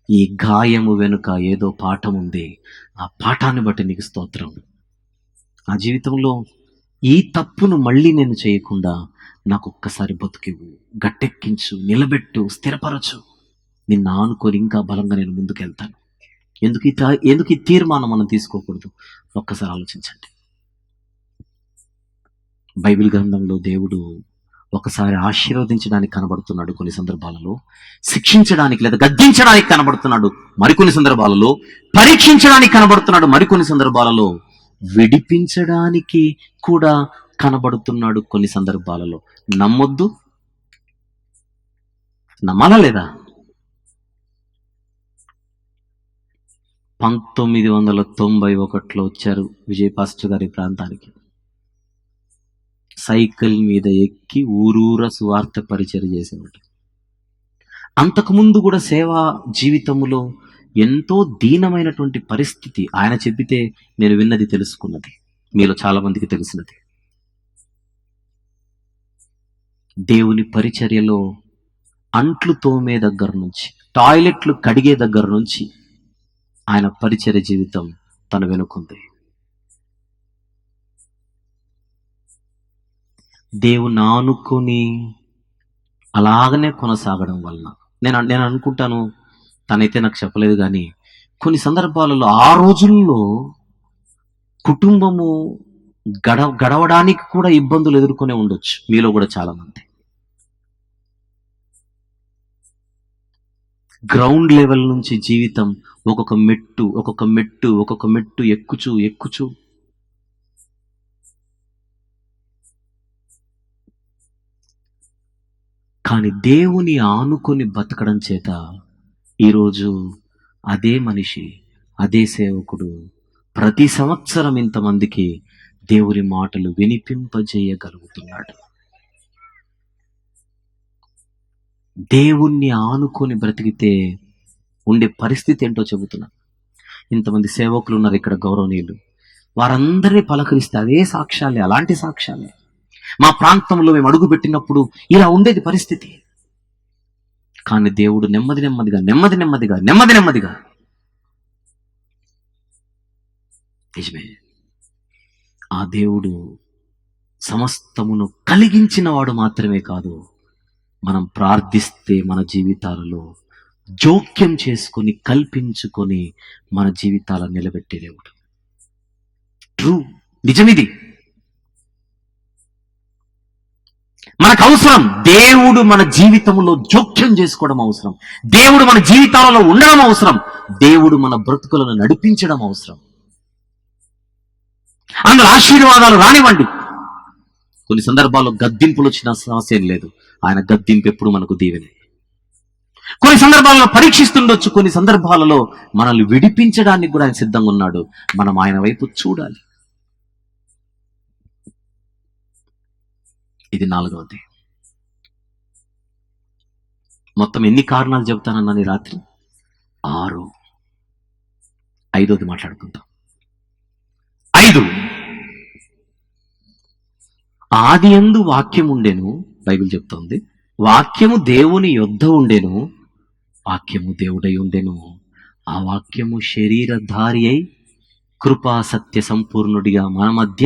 ఈ గాయము వెనుక ఏదో పాఠం ఉంది, ఆ పాఠాన్ని బట్టి నీకు స్తోత్రం. ఆ జీవితంలో ఈ తప్పును మళ్ళీ నేను చేయకుండా నాకు ఒక్కసారి బతుకివు, గట్టెక్కించు, నిలబెట్టు, స్థిరపరచు. నిన్ను ఆనుకొని ఇంకా బలంగా నేను ముందుకెళ్తాను. ఎందుకు ఈ తీర్మానం మనం తీసుకోకూడదు? ఒక్కసారి ఆలోచించండి. బైబిల్ గ్రంథంలో దేవుడు ఒకసారి ఆశీర్వదించడానికి కనబడుతున్నాడు, కొన్ని సందర్భాలలో శిక్షించడానికి లేదా గద్దించడానికి కనబడుతున్నాడు, మరికొన్ని సందర్భాలలో పరీక్షించడానికి కనబడుతున్నాడు, మరికొన్ని సందర్భాలలో విడిపించడానికి కూడా కనబడుతున్నాడు. కొన్ని సందర్భాలలో నమ్మొద్దు, నమ్మాలా లేదా? 1991లో వచ్చారు విజయ్ పాస్టర్ గారి ప్రాంతానికి. సైకిల్ మీద ఎక్కి ఊరూర సువార్త పరిచయం చేసేవాడు. అంతకుముందు కూడా సేవా జీవితంలో ఎంతో దీనమైనటువంటి పరిస్థితి. ఆయన చెప్పితే నేను విన్నది, తెలుసుకున్నది, మీలో చాలా మందికి తెలిసినది. దేవుని పరిచర్యలో అంట్లు తోమే దగ్గర నుంచి, టాయిలెట్లు కడిగే దగ్గర నుంచి ఆయన పరిచర్య జీవితం తన వెనుకుంది. దేవుని ఆనుకొని అలాగనే కొనసాగడం వలన నేను అనుకుంటాను, తనైతే నాకు చెప్పలేదు కానీ కొన్ని సందర్భాలలో ఆ రోజుల్లో కుటుంబము గడవడానికి కూడా ఇబ్బందులు ఎదుర్కొనే ఉండొచ్చు, మీలో కూడా చాలా మంది. గ్రౌండ్ లెవెల్ నుంచి జీవితం ఒక్కొక్క మెట్టు ఎక్కుచూ కానీ దేవుని ఆనుకొని బతకడం చేత ఈరోజు అదే మనిషి, అదే సేవకుడు ప్రతి సంవత్సరం ఇంతమందికి దేవుని మాటలు వినిపింపజేయగలుగుతున్నాడు. దేవుణ్ణి ఆనుకొని బ్రతికితే ఉండే పరిస్థితి ఏంటో చెబుతున్నా. ఇంతమంది సేవకులు ఉన్నారు ఇక్కడ, గౌరవనీయులు, వారందరినీ పలకరిస్తే అదే సాక్ష్యాలే, అలాంటి సాక్ష్యాలే. మా ప్రాంతంలో మేము అడుగు పెట్టినప్పుడు ఇలా ఉండేది పరిస్థితి. కానీ దేవుడు నెమ్మదిగా నిజమే, ఆ దేవుడు సమస్తమును కలిగించిన వాడు మాత్రమే కాదు, మనం ప్రార్థిస్తే మన జీవితాలలో జోక్యం చేసుకొని కల్పించుకొని మన జీవితాలను నిలబెట్టే దేవుడు. ట్రూ, నిజమిది. మనకు అవసరం దేవుడు మన జీవితంలో జోక్యం చేసుకోవడం అవసరం, దేవుడు మన జీవితాలలో ఉండడం అవసరం, దేవుడు మన బ్రతుకులను నడిపించడం అవసరం. అందులో ఆశీర్వాదాలు రానివ్వండి. కొన్ని సందర్భాల్లో గద్దింపులు వచ్చిన సమస్య ఏం లేదు, ఆయన గద్దింపు ఎప్పుడు మనకు దీవెనే. కొన్ని సందర్భాలలో పరీక్షిస్తుండొచ్చు, కొన్ని సందర్భాలలో మనల్ని విడిపించడానికి కూడా ఆయన సిద్ధంగా ఉన్నాడు. మనం ఆయన వైపు చూడాలి. ఇది 4వది. మొత్తం ఎన్ని కారణాలు చెబుతానన్నాను ఈ రాత్రి? 6. 5వది మాట్లాడుకుందాం. 5, ఆదియందు వాక్యం ఉండెను, బైబిల్ చెప్తోంది. వాక్యము దేవుని యొద్ద ఉండెను, వాక్యము దేవుడై ఉండెను. ఆ వాక్యము శరీరధారి అయి కృపా సత్య సంపూర్ణుడిగా మన మధ్య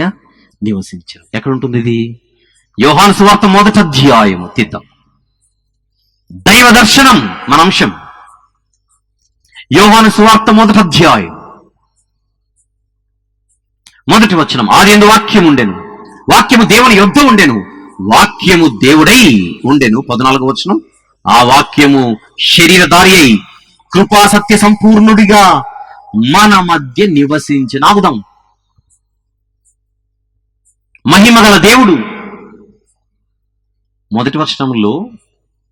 నివసించాడు. ఎక్కడ ఉంటుంది ఇది? యోహాను సువార్త 1వ అధ్యాయము తీద్దాం. దైవ దర్శనం మన అంశం. యోహాను సువార్త 1వ అధ్యాయం 1వ వచనం. ఆదియందు వాక్యం ఉండెను, వాక్యము దేవుని యొద్ద ఉండెను, వాక్యము దేవుడై ఉండెను. 14వ వచనం. ఆ వాక్యము శరీరధారి అయి కృపా సత్య సంపూర్ణుడిగా మన మధ్య నివసించిన. ఆగుదాం. మహిమగల దేవుడు మొదటి వచనంలో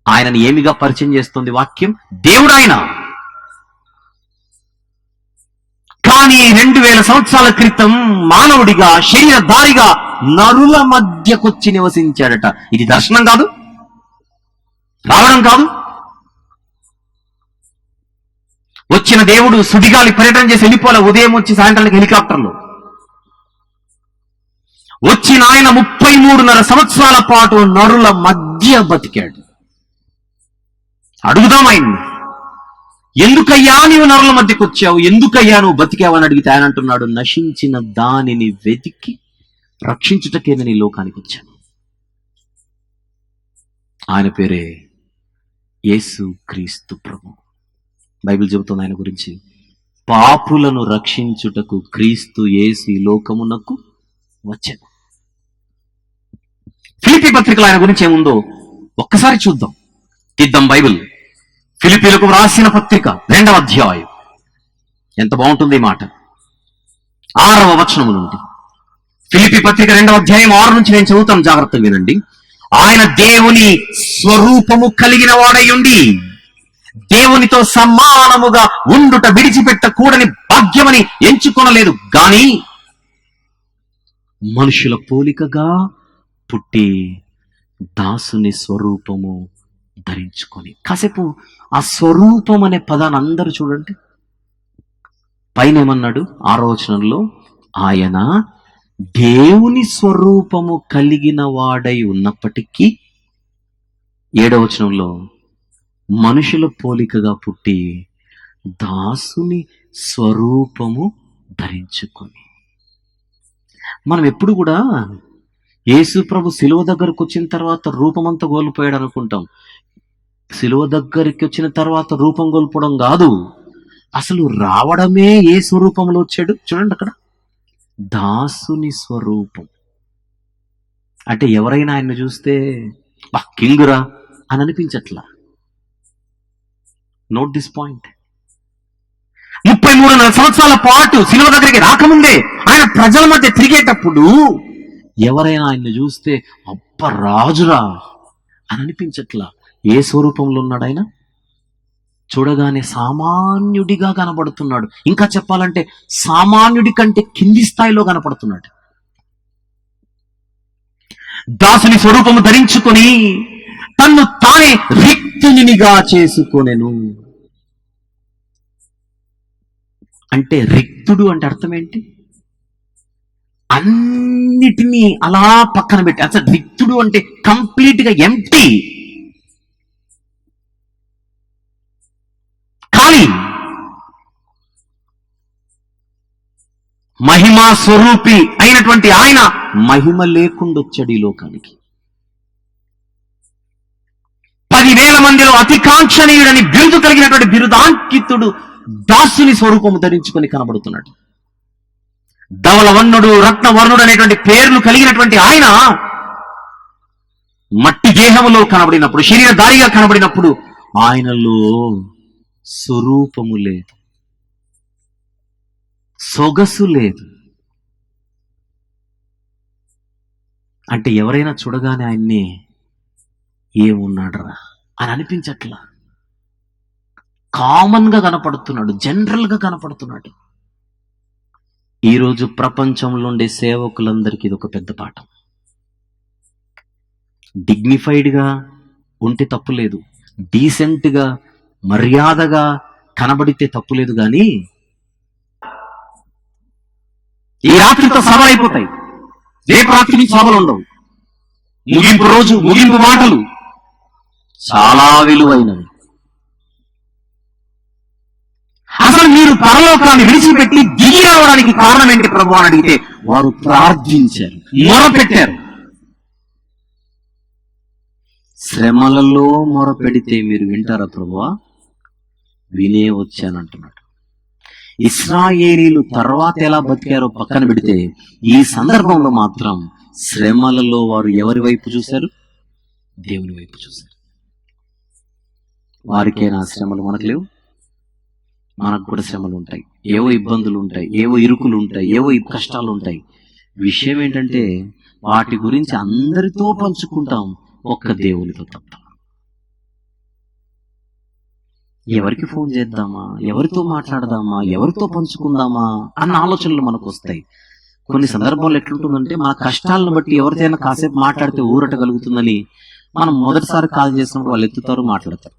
ఆయనని ఏమిగా పరిచయం చేస్తుంది వాక్యం? దేవుడు ఆయన. కానీ 2000 సంవత్సరాల క్రితం మానవుడిగా శరీరధారిగా నరుల మధ్యకొచ్చి నివసించాడట. ఇది దర్శనం కాదు, రావడం కాదు. వచ్చిన దేవుడు సుడిగాలి పర్యటన చేసి వెళ్ళిపోలే. ఉదయం వచ్చి సాయంత్రానికి హెలికాప్టర్లో వచ్చిన ఆయన 33.5 సంవత్సరాల పాటు నరుల మధ్య బతికాడు. అడుగుదాం ఆయన్ని, ఎందుకయ్యా నీవు నరుల మధ్యకు వచ్చావు, ఎందుకయ్యా నువ్వు బతికావు అని అడిగితే ఆయన అంటున్నాడు, నశించిన దానిని వెతికి రక్షించుటకే నేను ఈ లోకానికి వచ్చాను. ఆయన పేరే యేసు క్రీస్తు ప్రభు. బైబిల్ చెబుతుంది ఆయన గురించి, పాపులను రక్షించుటకు క్రీస్తు యేసు ఈ లోకమునకు వచ్చాను. ఫిలిప్పీ పత్రికలో ఆయన గురించి ఏముందో ఒక్కసారి చూద్దాం, తీద్దాం బైబిల్. ఫిలిప్పీలకు రాసిన పత్రిక 2వ అధ్యాయం. ఎంత బాగుంటుంది ఈ మాట. 6వ వచనము నుండి ఫిలిప్పీ పత్రిక 2వ అధ్యాయం 6 నుంచి నేను చదువుతాను, జాగ్రత్తగా వినండి. ఆయన దేవుని స్వరూపము కలిగిన వాడై ఉండి దేవునితో సమానముగా ఉండుట విడిచిపెట్టకూడని భాగ్యమని ఎంచుకొనలేదు గాని మనుషుల పోలికగా పుట్టి దాసుని స్వరూపము ధరించుకొని. కాసేపు ఆ స్వరూపం అనే పదాన్ని అందరూ చూడండి. పైన ఏమన్నాడు 6వ వచనంలో? ఆయన దేవుని స్వరూపము కలిగిన వాడై ఉన్నప్పటికీ 7వ వచనంలో మనుషుల పోలికగా పుట్టి దాసుని స్వరూపము ధరించుకొని. మనం ఎప్పుడు కూడా యేసు ప్రభు శిలువ దగ్గరకు వచ్చిన తర్వాత రూపమంతా కోల్పోయాడు అనుకుంటాం. శిలువ దగ్గరికి వచ్చిన తర్వాత రూపం కోల్పోవడం కాదు, అసలు రావడమే ఏ స్వరూపంలో వచ్చాడు చూడండి అక్కడ, దాసుని స్వరూపం. అంటే ఎవరైనా ఆయన్ని చూస్తే కింగురా అని అనిపించట్లా. Note this point. 33.5 సంవత్సరాల పాటు శిలువ దగ్గరికి రాకముందే ఆయన ప్రజల మధ్య తిరిగేటప్పుడు ఎవరైనా ఆయన్ని చూస్తే అబ్బ రాజురా అని అనిపించట్లా. ఏ స్వరూపంలో ఉన్నాడు ఆయన? చూడగానే సామాన్యుడిగా కనపడుతున్నాడు. ఇంకా చెప్పాలంటే సామాన్యుడి కంటే కింది స్థాయిలో కనపడుతున్నాడు. దాసుని స్వరూపము ధరించుకొని తన్ను తానే రిక్తునిగా చేసుకొనెను. అంటే రిక్తుడు అంటే అర్థం ఏంటి? అన్నిటినీ అలా పక్కన పెట్టి, అసలు రిక్తుడు అంటే కంప్లీట్ గా ఎంప్టీ, ఖాళీ. మహిమా స్వరూపి అయినటువంటి ఆయన మహిమ లేకుండా వచ్చాడు ఈ లోకానికి. 10,000 మందిలో అతి కాంక్షణీయుడని బిరుదు కలిగినటువంటి బిరుదాంకితుడు దాసుని స్వరూపము ధరించుకొని కనబడుతున్నాడు. ధవలవర్ణుడు, రత్నవర్ణుడు అనేటువంటి పేర్లు కలిగినటువంటి ఆయన మట్టి దేహములో కనబడినప్పుడు, శరీరధారిగా కనబడినప్పుడు ఆయనలో స్వరూపము లేదు, సొగసు లేదు. అంటే ఎవరైనా చూడగానే ఆయన్ని ఏమున్నాడరా అని అనిపించట్లా. కామన్ గా కనపడుతున్నాడు, జనరల్ గా కనపడుతున్నాడు. ఈరోజు ప్రపంచంలో ఉండే సేవకులందరికీ ఇది ఒక పెద్ద పాఠం. డిగ్నిఫైడ్ గా ఉంటే తప్పు లేదు, డీసెంట్ గా మర్యాదగా కనబడితే తప్పు లేదు, కానీ ఈ రాత్రితో సభలు అయిపోతాయి, రేపు రాత్రికి సభలు ఉండవు. ముగింపు రోజు ముగింపు మాటలు చాలా విలువైనవి. అసలు మీరు పరలోకాన్ని విడిచిపెట్టి దిగి రావడానికి కారణం ఏంటి ప్రభు అని అడిగితే వారు ప్రార్థించారు, మొరపెట్టారు. శ్రమలలో మొరపెడితే మీరు వింటారా ప్రభువా? వినే వచ్చానంటున్నాడు. ఇశ్రాయేలీలు తర్వాత ఎలా బతికారో పక్కన పెడితే ఈ సందర్భంలో మాత్రం శ్రమలలో వారు ఎవరి వైపు చూశారు? దేవుని వైపు చూశారు. వారికేనా శ్రమలు? మనకు లేవు? మనకు కూడా శ్రమలు ఉంటాయి, ఏవో ఇబ్బందులు ఉంటాయి, ఏవో ఇరుకులు ఉంటాయి, ఏవో కష్టాలు ఉంటాయి. విషయం ఏంటంటే వాటి గురించి అందరితో పంచుకుంటాం, ఒక్క దేవునితో తప్ప. ఎవరికి ఫోన్ చేద్దామా, ఎవరితో మాట్లాడదామా, ఎవరితో పంచుకుందామా అన్న ఆలోచనలు మనకు వస్తాయి. కొన్ని సందర్భాల్లో ఎట్లుంటుందంటే, మన కష్టాలను బట్టి ఎవరితోనైనా కాసేపు మాట్లాడితే ఊరట కలుగుతుందని మనం మొదటిసారి కాల్ చేసినప్పుడు వాళ్ళు ఎత్తుతారు, మాట్లాడతారు.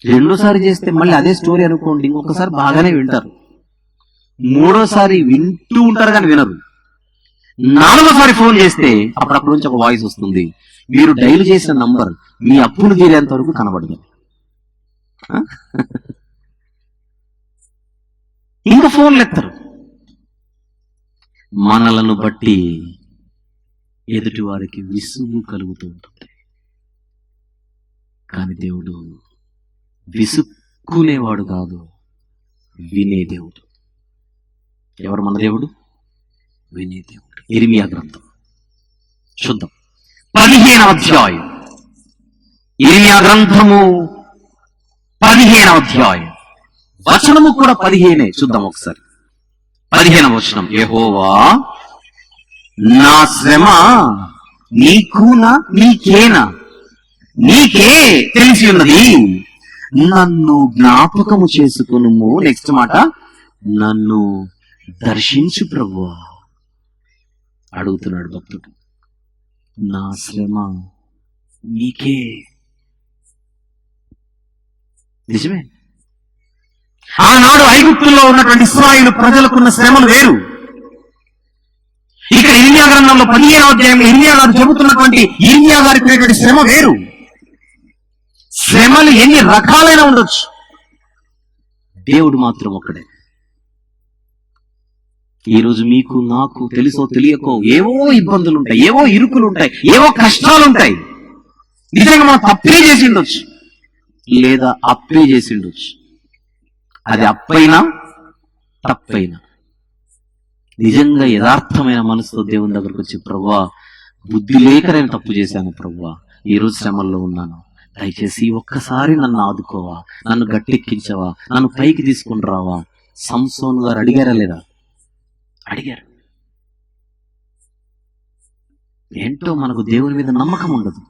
రెండోసారి చేస్తే మళ్ళీ అదే స్టోరీ అనుకోండి, ఇంకొకసారి బాగానే వింటారు. మూడోసారి వింటూ ఉంటారు కానీ వినరు. నాలుగోసారి ఫోన్ చేస్తే అప్పుడప్పుడు నుంచి ఒక వాయిస్ వస్తుంది, మీరు డైల్ చేసిన నంబర్ మీ అప్పులు తీరేంత వరకు కనబడదు. ఇంకా ఫోన్లు ఎత్తారు. మనలను బట్టి ఎదుటి వారికి విసుగు కలుగుతూ ఉంటుంది. కానీ దేవుడు విసుక్కునేవాడు కాదు, వినే దేవుడు. ఎవరు మన దేవుడు? వినే దేవుడు. ఇర్మియా గ్రంథం చూద్దాం, 15వ అధ్యాయం. ఇర్మియా గ్రంథము 15వ అధ్యాయం, వచనము కూడా 15. చూద్దాం ఒకసారి. 15వ వచనం, యెహోవా నా శ్రమ నీకునా నీకేనా, నీకే తెలిసి ఉన్నది, నన్ను జ్ఞాపకము చేసుకునుము. నెక్స్ట్ మాట, నన్ను దర్శించు ప్రభువా అడుగుతున్నాడు భక్తుడు. నా శ్రమ నీకే. నిజమే, ఆనాడు ఐగుప్తుల్లో ఉన్నటువంటి ఇశ్రాయేలు ప్రజలకున్న శ్రమలు వేరు. ఇక్కడ ఇర్మియా గ్రంథంలో 15వ అధ్యాయంలో ఇర్మియా గారు చెబుతున్నటువంటి ఇర్మియా గారికి ఉన్నటువంటి శ్రమ వేరు. శ్రమలు ఎన్ని రకాలైన ఉండొచ్చు, దేవుడు మాత్రం ఒక్కడే. ఈరోజు మీకు నాకు తెలుసో తెలియకో ఏవో ఇబ్బందులు ఉంటాయి, ఏవో ఇరుకులు ఉంటాయి, ఏవో కష్టాలు ఉంటాయి. నిజంగా మనం తప్పే చేసి ఉండొచ్చు, లేదా అప్పే చేసి ఉండొచ్చు. అది అప్పైనా తప్పైనా నిజంగా యథార్థమైన మనసుతో దేవుని దగ్గరకు వచ్చి, ప్రభువా బుద్ధి లేక నేను తప్పు చేశాను ప్రభువా, ఈరోజు శ్రమల్లో ఉన్నాను, దయచేసి ఒక్కసారి నన్ను ఆదుకోవా, నన్ను గట్టెక్కించవా, నన్ను పైకి తీసుకుని రావా. సంసోను గారు అడిగారా లేదా? అడిగారు. ఏంటో మనకు దేవుని మీద నమ్మకం ఉండదు.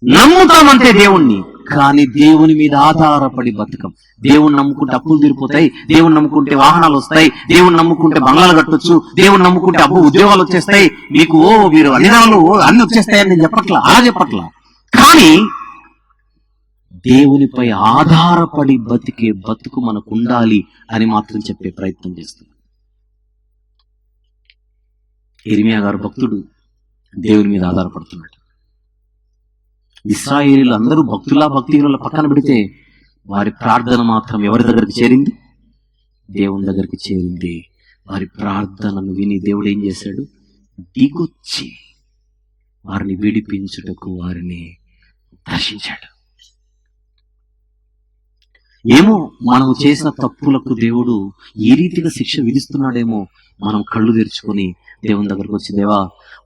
నమ్ముతామంటే దేవుణ్ణి, కానీ దేవుని మీద ఆధారపడి బతకం. దేవుణ్ణి నమ్ముకుంటే అప్పులు తీరిపోతాయి, దేవుణ్ణి నమ్ముకుంటే వాహనాలు వస్తాయి, దేవుణ్ణి నమ్ముకుంటే బంగ్లాలు కట్టొచ్చు, దేవుణ్ణి నమ్ముకుంటే ఉద్యోగాలు వచ్చేస్తాయి, మీకు మీరు అన్ని వచ్చేస్తాయని నేను చెప్పట్లా. కానీ దేవునిపై ఆధారపడి బతికే బతుకు మనకు ఉండాలి అని మాత్రం చెప్పే ప్రయత్నం చేస్తున్నాడు. ఇర్మియా గారు భక్తుడు, దేవుని మీద ఆధారపడుతున్నాడు. ఇశ్రాయేలీలు అందరూ భక్తుల పక్కన పెడితే వారి ప్రార్థన మాత్రం ఎవరి దగ్గరికి చేరింది? దేవుని దగ్గరికి చేరింది. వారి ప్రార్థనను విని దేవుడు ఏం చేశాడు? దిగొచ్చి వారిని విడిపించుటకు వారిని దర్శించాడు. ఏమో మనము చేసిన తప్పులకు దేవుడు ఈ రీతిగా శిక్ష విధిస్తున్నాడేమో. మనం కళ్ళు తెరుచుకొని దేవుని దగ్గరకు వచ్చి, దేవా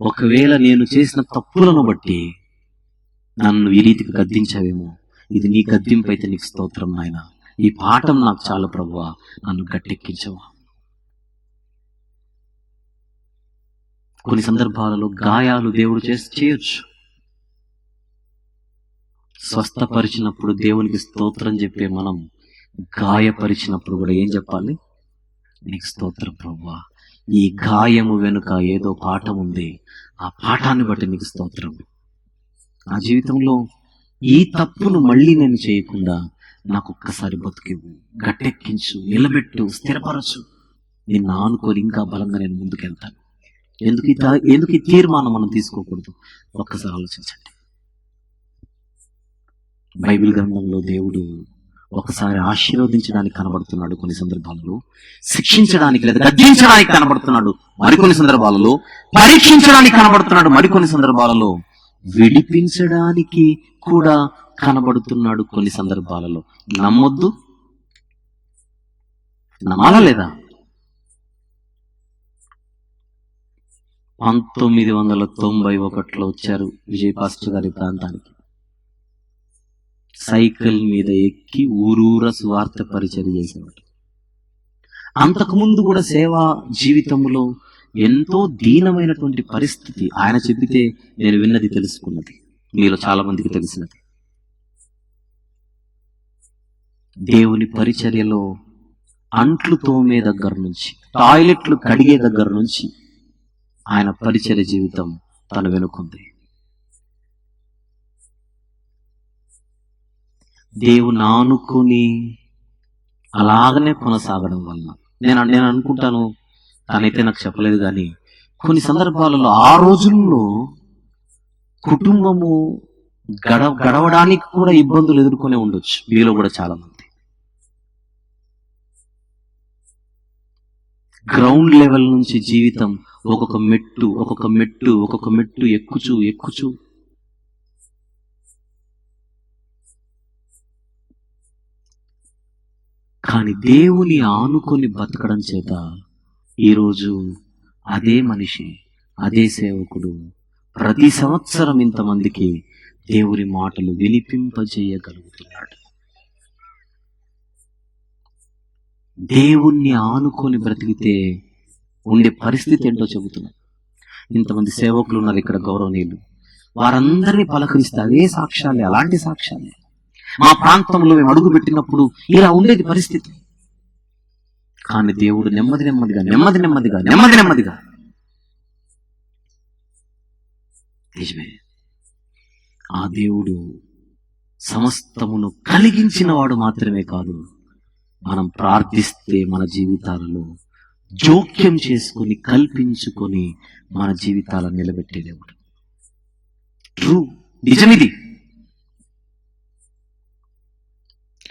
ఒకవేళ నేను చేసిన తప్పులను బట్టి నన్ను ఈ రీతికి గద్దించావేమో, ఇది నీ గద్దింపు అయితే నీకు స్తోత్రం నాయన, ఈ పాఠం నాకు చాలు ప్రభువా, నన్ను గట్టెక్కించవా. కొన్ని సందర్భాలలో గాయాలు దేవుడు చేయొచ్చు. స్వస్థపరిచినప్పుడు దేవునికి స్తోత్రం చెప్పే మనం గాయపరిచినప్పుడు కూడా ఏం చెప్పాలి? నీకు స్తోత్రం ప్రభువా, ఈ గాయము వెనుక ఏదో పాఠం ఉంది, ఆ పాఠాన్ని బట్టి నీకు స్తోత్రం. నా జీవితంలో ఈ తప్పును మళ్ళీ నేను చేయకుండా నాకు ఒక్కసారి బతికివ్వు, గట్టెక్కించు, నిలబెట్టు, స్థిరపరచు. నిన్ను ఆనుకొని ఇంకా బలంగా నేను ముందుకెళ్తాను. ఎందుకు ఈ తీర్మానం మనం తీసుకోకూడదు? ఒక్కసారి ఆలోచించండి. బైబిల్ గ్రంథంలో దేవుడు ఒకసారి ఆశీర్వదించడానికి కనబడుతున్నాడు, కొన్ని సందర్భాలలో శిక్షించడానికి లేదా గద్దించడానికి కనబడుతున్నాడు, మరికొన్ని సందర్భాలలో పరీక్షించడానికి కనబడుతున్నాడు, మరికొన్ని సందర్భాలలో విడిపించడానికి కూడా కనబడుతున్నాడు. కొన్ని సందర్భాలలో నమ్మొద్దు, నమ్మాలా లేదా? 1991లో వచ్చారు విజయ్ పాస్టర్ గారి ప్రాంతానికి. సైకిల్ మీద ఎక్కి ఊరూర సువార్త పరిచర్య చేసేవాడు. అంతకుముందు కూడా సేవా జీవితంలో ఎంతో దీనమైనటువంటి పరిస్థితి. ఆయన చెబితే నేను విన్నది, తెలుసుకున్నది, మీలో చాలా మందికి తెలిసినది. దేవుని పరిచర్యలో అంట్లు తోమే దగ్గర నుంచి, టాయిలెట్లు కడిగే దగ్గర నుంచి ఆయన పరిచర్య జీవితం తను వెనుకుంది. దేవుని ఆనుకుని అలాగనే కొనసాగడం వల్ల నేను అనుకుంటాను, తనైతే నాకు చెప్పలేదు కానీ కొన్ని సందర్భాలలో ఆ రోజుల్లో కుటుంబము గడవడానికి కూడా ఇబ్బందులు ఎదుర్కొనే ఉండొచ్చు మీలో కూడా చాలా మంది. గ్రౌండ్ లెవెల్ నుంచి జీవితం ఒక్కొక్క మెట్టు ఎక్కుచూ కానీ దేవుని ఆనుకొని బతకడం చేత ఈరోజు అదే మనిషి, అదే సేవకుడు ప్రతి సంవత్సరం ఇంతమందికి దేవుని మాటలు వినిపింపజేయగలుగుతున్నాడు. దేవుణ్ణి ఆనుకొని బ్రతికితే ఉండే పరిస్థితి ఏంటో చెబుతున్నా. ఇంతమంది సేవకులు ఉన్నారు ఇక్కడ, గౌరవనీయులు, వారందరినీ పలకరిస్తే అదే సాక్ష్యాలే, అలాంటి సాక్ష్యాలే. మా ప్రాంతంలో మేము అడుగు పెట్టినప్పుడు ఇలా ఉండేది పరిస్థితి. కానీ దేవుడు నెమ్మదిగా నిజమే, ఆ దేవుడు సమస్తమును కలిగించిన వాడు మాత్రమే కాదు, మనం ప్రార్థిస్తే మన జీవితాలలో జోక్యం చేసుకుని కల్పించుకొని మన జీవితాలను నిలబెట్టే దేవుడు. ట్రూ, నిజమిది.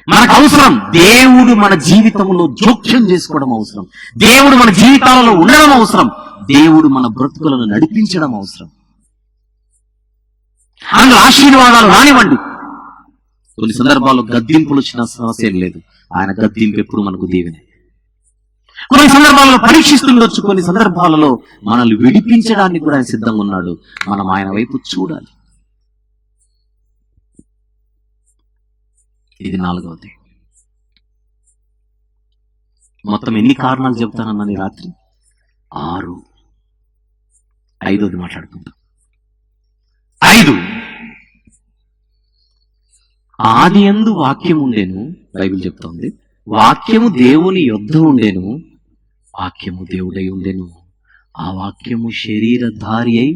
మనకు అవసరం దేవుడు మన జీవితంలో జోక్యం చేసుకోవడం అవసరం, దేవుడు మన జీవితాలలో ఉండడం అవసరం, దేవుడు మన బ్రతుకులను నడిపించడం అవసరం. అందులో ఆశీర్వాదాలు రానివ్వండి. కొన్ని సందర్భాల్లో గద్దింపులు వచ్చిన సమస్య లేదు, ఆయన గద్దింపు ఎప్పుడు మనకు దీవెనే. కొన్ని సందర్భాలలో పరీక్షిస్తుండొచ్చు, కొన్ని సందర్భాలలో మనల్ని విడిపించడానికి కూడా ఆయన సిద్ధంగా ఉన్నాడు. మనం ఆయన వైపు చూడాలి. ఇది 4వది. మొత్తం ఎన్ని కారణాలు చెప్తానన్నాను ఈ రాత్రి? 6. 5వది మాట్లాడుకుందాం. 5, ఆదియందు వాక్యం ఉండేను, బైబిల్ చెప్తోంది. వాక్యము దేవుని యొద్ద ఉండేను, వాక్యము దేవుడై ఉండెను. ఆ వాక్యము శరీరధారి అయి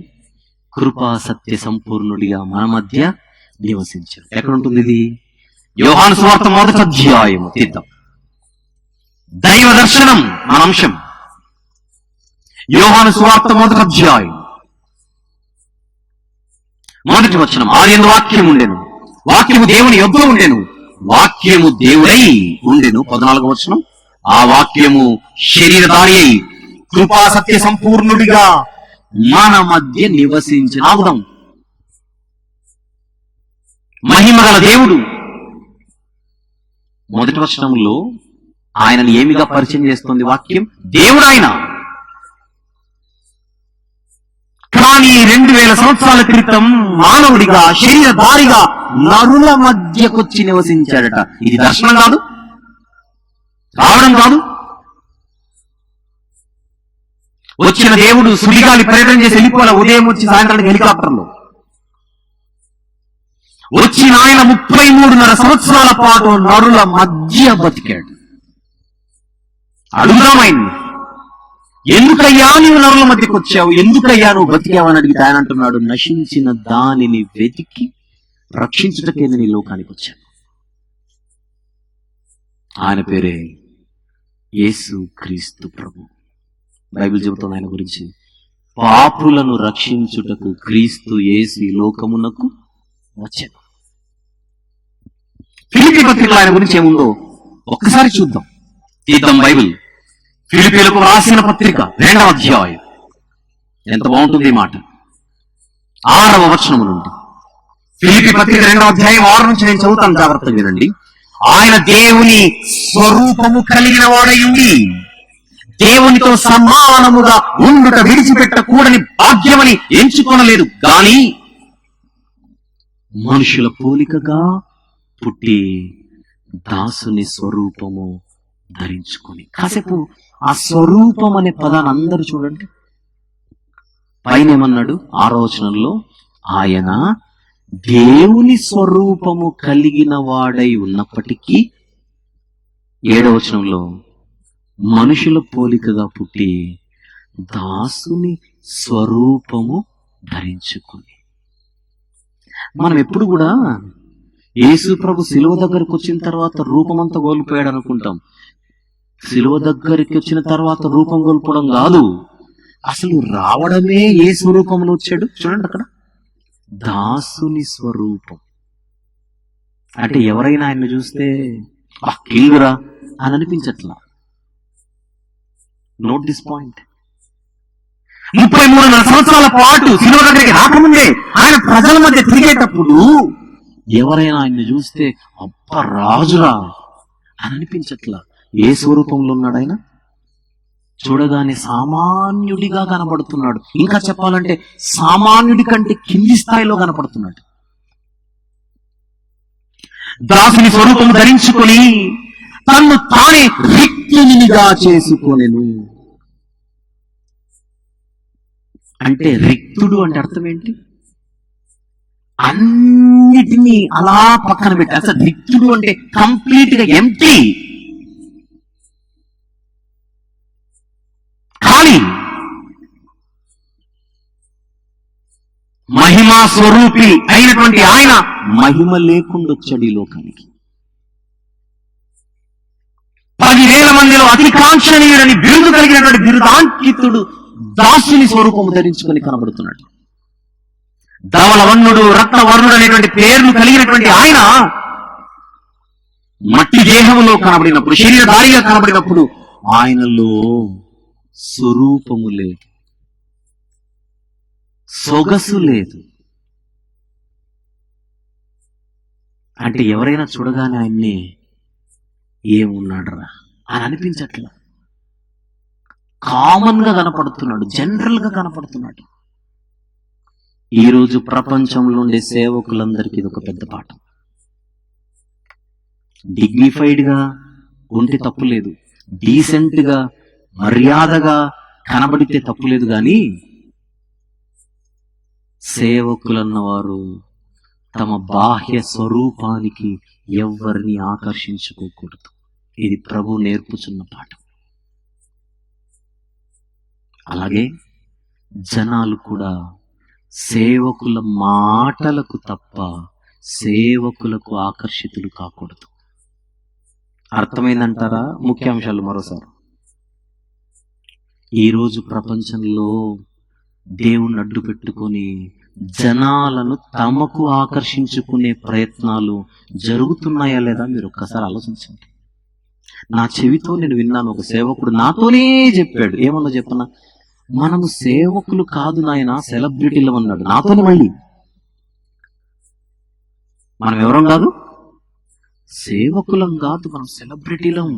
కృపా సత్య సంపూర్ణుడిగా మన మధ్య నివసించాడు. ఎక్కడ ఉంటుంది ఇది? యోహాను సువార్త 1వ అధ్యాయము తీద్దాం. దైవ దర్శనం మన అంశం. యోహాను సువార్త 1వ అధ్యాయం 1వ వచనం. ఆదియందు వాక్యం ఉండెను, వాక్యము దేవుని యొద్ద ఉండెను, వాక్యము దేవుడై ఉండెను. 14వ వచనం. ఆ వాక్యము శరీరధారి అయి కృపా సత్య సంపూర్ణుడిగా మన మధ్య నివసించిన. ఆగుదాం. మహిమగల దేవుడు 1వ వచనంలో ఆయనను ఏమిగా పరిచయం చేస్తుంది వాక్యం? దేవుడు ఆయన. కానీ 2000 సంవత్సరాల క్రితం మానవుడిగా శరీరధారిగా నరుల మధ్యకొచ్చి నివసించాడట. ఇది దర్శనం కాదు, రావడం కాదు. వచ్చిన దేవుడు సుడిగాలి పర్యటన చేసి వెళ్ళిపోలే. ఉదయం వచ్చి సాయంత్రానికి హెలికాప్టర్లో వచ్చిన ఆయన 33.5 సంవత్సరాల పాటు నరుల మధ్య బతికాడు. అడుగుదాం ఆయన్ని, ఎందుకయ్యా నీవు నరుల మధ్యకు వచ్చావు, ఎందుకయ్యా నువ్వు బతికావు అని అడిగితే ఆయన అంటున్నాడు, నశించిన దానిని వెతికి రక్షించుటకే నేను ఈ లోకానికి వచ్చాను. ఆయన పేరే యేసు క్రీస్తు ప్రభు. బైబిల్ చెబుతుంది ఆయన గురించి, పాపులను రక్షించుటకు క్రీస్తు యేసు ఈ లోకమునకు వచ్చాను. ఫిలిప్పీ పత్రికలో ఆయన గురించి ఏముందో ఒక్కసారి చూద్దాం. తీద్దాం బైబిల్. ఫిలిప్పీలకు రాసిన పత్రిక 2వ అధ్యాయం. ఎంత బాగుంటుంది ఈ మాట. 6వ వచనము నుండి. ఫిలిప్పీ పత్రిక 2వ అధ్యాయం 6 నుంచి నేను చదువుతాను, జాగ్రత్తగా వినండి. ఆయన దేవుని స్వరూపము కలిగిన వాడై ఉండి దేవునితో సమానముగా ఉండుట విడిచిపెట్టకూడని భాగ్యమని ఎంచుకొనలేదు, గాని మనుషుల పోలికగా పుట్టి దాసుని స్వరూపము ధరించుకొని. కాసేపు ఆ స్వరూపం అనే పదాన్ని అందరూ చూడండి. పైన ఏమన్నాడు 6వ వచనంలో? ఆయన దేవుని స్వరూపము కలిగిన వాడై ఉన్నప్పటికీ 7వ వచనంలో మనుషుల పోలికగా పుట్టి దాసుని స్వరూపము ధరించుకుని. మనం ఎప్పుడు కూడా యేసు ప్రభు శిలువ దగ్గరికి వచ్చిన తర్వాత రూపమంతా కోల్పోయాడు అనుకుంటాం. శిలువ దగ్గరికి వచ్చిన తర్వాత రూపం కోల్పోవడం కాదు, అసలు రావడమే ఏ స్వరూపంలో వచ్చాడు చూడండి అక్కడ, దాసుని స్వరూపం. అంటే ఎవరైనా ఆయన్ని చూస్తే కింగురా అని అనిపించట్లా. Note this point. 33 సంవత్సరాల పాటు శిలువ దగ్గరికి రాకముందే ఆయన ప్రజల మధ్య తిరిగేటప్పుడు ఎవరైనా ఆయన్ని చూస్తే అబ్బ రాజురా అని అనిపించట్లా. ఏ స్వరూపంలో ఉన్నాడు ఆయన? చూడగానే సామాన్యుడిగా కనపడుతున్నాడు. ఇంకా చెప్పాలంటే సామాన్యుడి కంటే కింది స్థాయిలో కనపడుతున్నాడు. దాసుని స్వరూపం ధరించుకొని తన్ను తానే రిక్తునిగా చేసుకొనెను. అంటే రిక్తుడు అంటే అర్థం ఏంటి? అన్నిటినీ అలా పక్కన పెట్టి, అసలు రిక్తుడు అంటే కంప్లీట్ గా ఎంప్టీ, ఖాళీ. మహిమా స్వరూపి అయినటువంటి ఆయన మహిమ లేకుండా వచ్చాడు ఈ లోకానికి. 10,000 మందిలో అతి కాంక్షణీయుడని బిరుదు కలిగినటువంటి బిరుదాంకితుడు దాసుని స్వరూపము ధరించుకొని కనబడుతున్నాడు. ధవల వర్ణుడు, రక్త వర్ణుడు అనేటువంటి పేర్లు కలిగినటువంటి ఆయన మట్టి దేహంలో కనబడినప్పుడు, శరీరధారిగా కనబడినప్పుడు ఆయనలో స్వరూపము లేదు, సొగసు లేదు. అంటే ఎవరైనా చూడగానే ఆయన్ని ఏమున్నాడరా అని అనిపించట్లా. కామన్ గా కనపడుతున్నాడు, జనరల్ గా కనపడుతున్నాడు. ఈరోజు ప్రపంచంలో ఉండే సేవకులందరికీ ఇది ఒక పెద్ద పాఠం. డిగ్నిఫైడ్ గా ఉంటే తప్పు లేదు, డీసెంట్ గా మర్యాదగా కనబడితే తప్పు లేదు, కానీ సేవకులన్నవారు తమ బాహ్య స్వరూపానికి ఎవరిని ఆకర్షించుకోకూడదు. ఇది ప్రభు నేర్పుచున్న పాఠం. అలాగే జనాలు కూడా సేవకుల మాటలకు తప్ప సేవకులకు ఆకర్షితులు కాకూడదు. అర్థమైందంటారా? ముఖ్యాంశాలు మరోసారి. ఈరోజు ప్రపంచంలో దేవుణ్ణి అడ్డు పెట్టుకొని జనాలను తమకు ఆకర్షించుకునే ప్రయత్నాలు జరుగుతున్నాయా లేదా మీరు ఒక్కసారి ఆలోచించండి. నా చెవితో నేను విన్నాను, ఒక సేవకుడు నాతోనే చెప్పాడు. ఏమన్నా చెప్పనా, మనము సేవకులు కాదు నాయన, సెలబ్రిటీలు అన్నాడు నాతోనే. మళ్ళీ మనం ఎవరం కాదు, సేవకులం కాదు, మనం సెలబ్రిటీలం.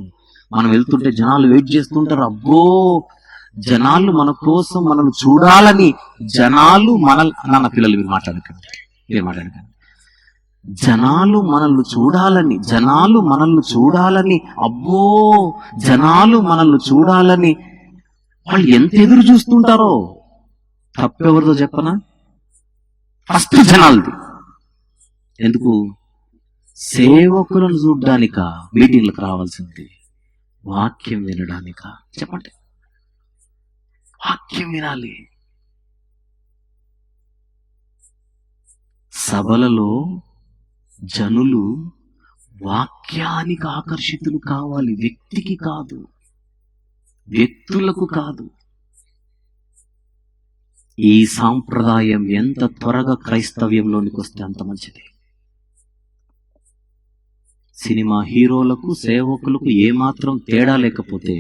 మనం వెళ్తుంటే జనాలు వెయిట్ చేస్తుంటారు. అబ్బో, జనాలు మన కోసం మనల్ని చూడాలని, జనాలు నాన్న పిల్లలు మీరు మాట్లాడకండి, జనాలు మనల్ని చూడాలని, జనాలు మనల్ని చూడాలని, అబ్బో జనాలు మనల్ని చూడాలని వాళ్ళు ఎంత ఎదురు చూస్తుంటారో. తప్పెవరిదో చెప్పనా? ఫస్ట్ జనాలది. ఎందుకు? సేవకులను చూడ్డానిక మీటింగ్లకు రావాల్సింది? వాక్యం వినడానిక? చెప్పండి. వాక్యం వినాలి. సభలలో జనులు వాక్యానికి ఆకర్షితులు కావాలి, వ్యక్తికి కాదు, వ్యక్తులకు కాదు. ఈ సాంప్రదాయం ఎంత త్వరగా క్రైస్తవ్యంలోనికి వస్తే అంత మంచిది. సినిమా హీరోలకు సేవకులకు ఏమాత్రం తేడా లేకపోతే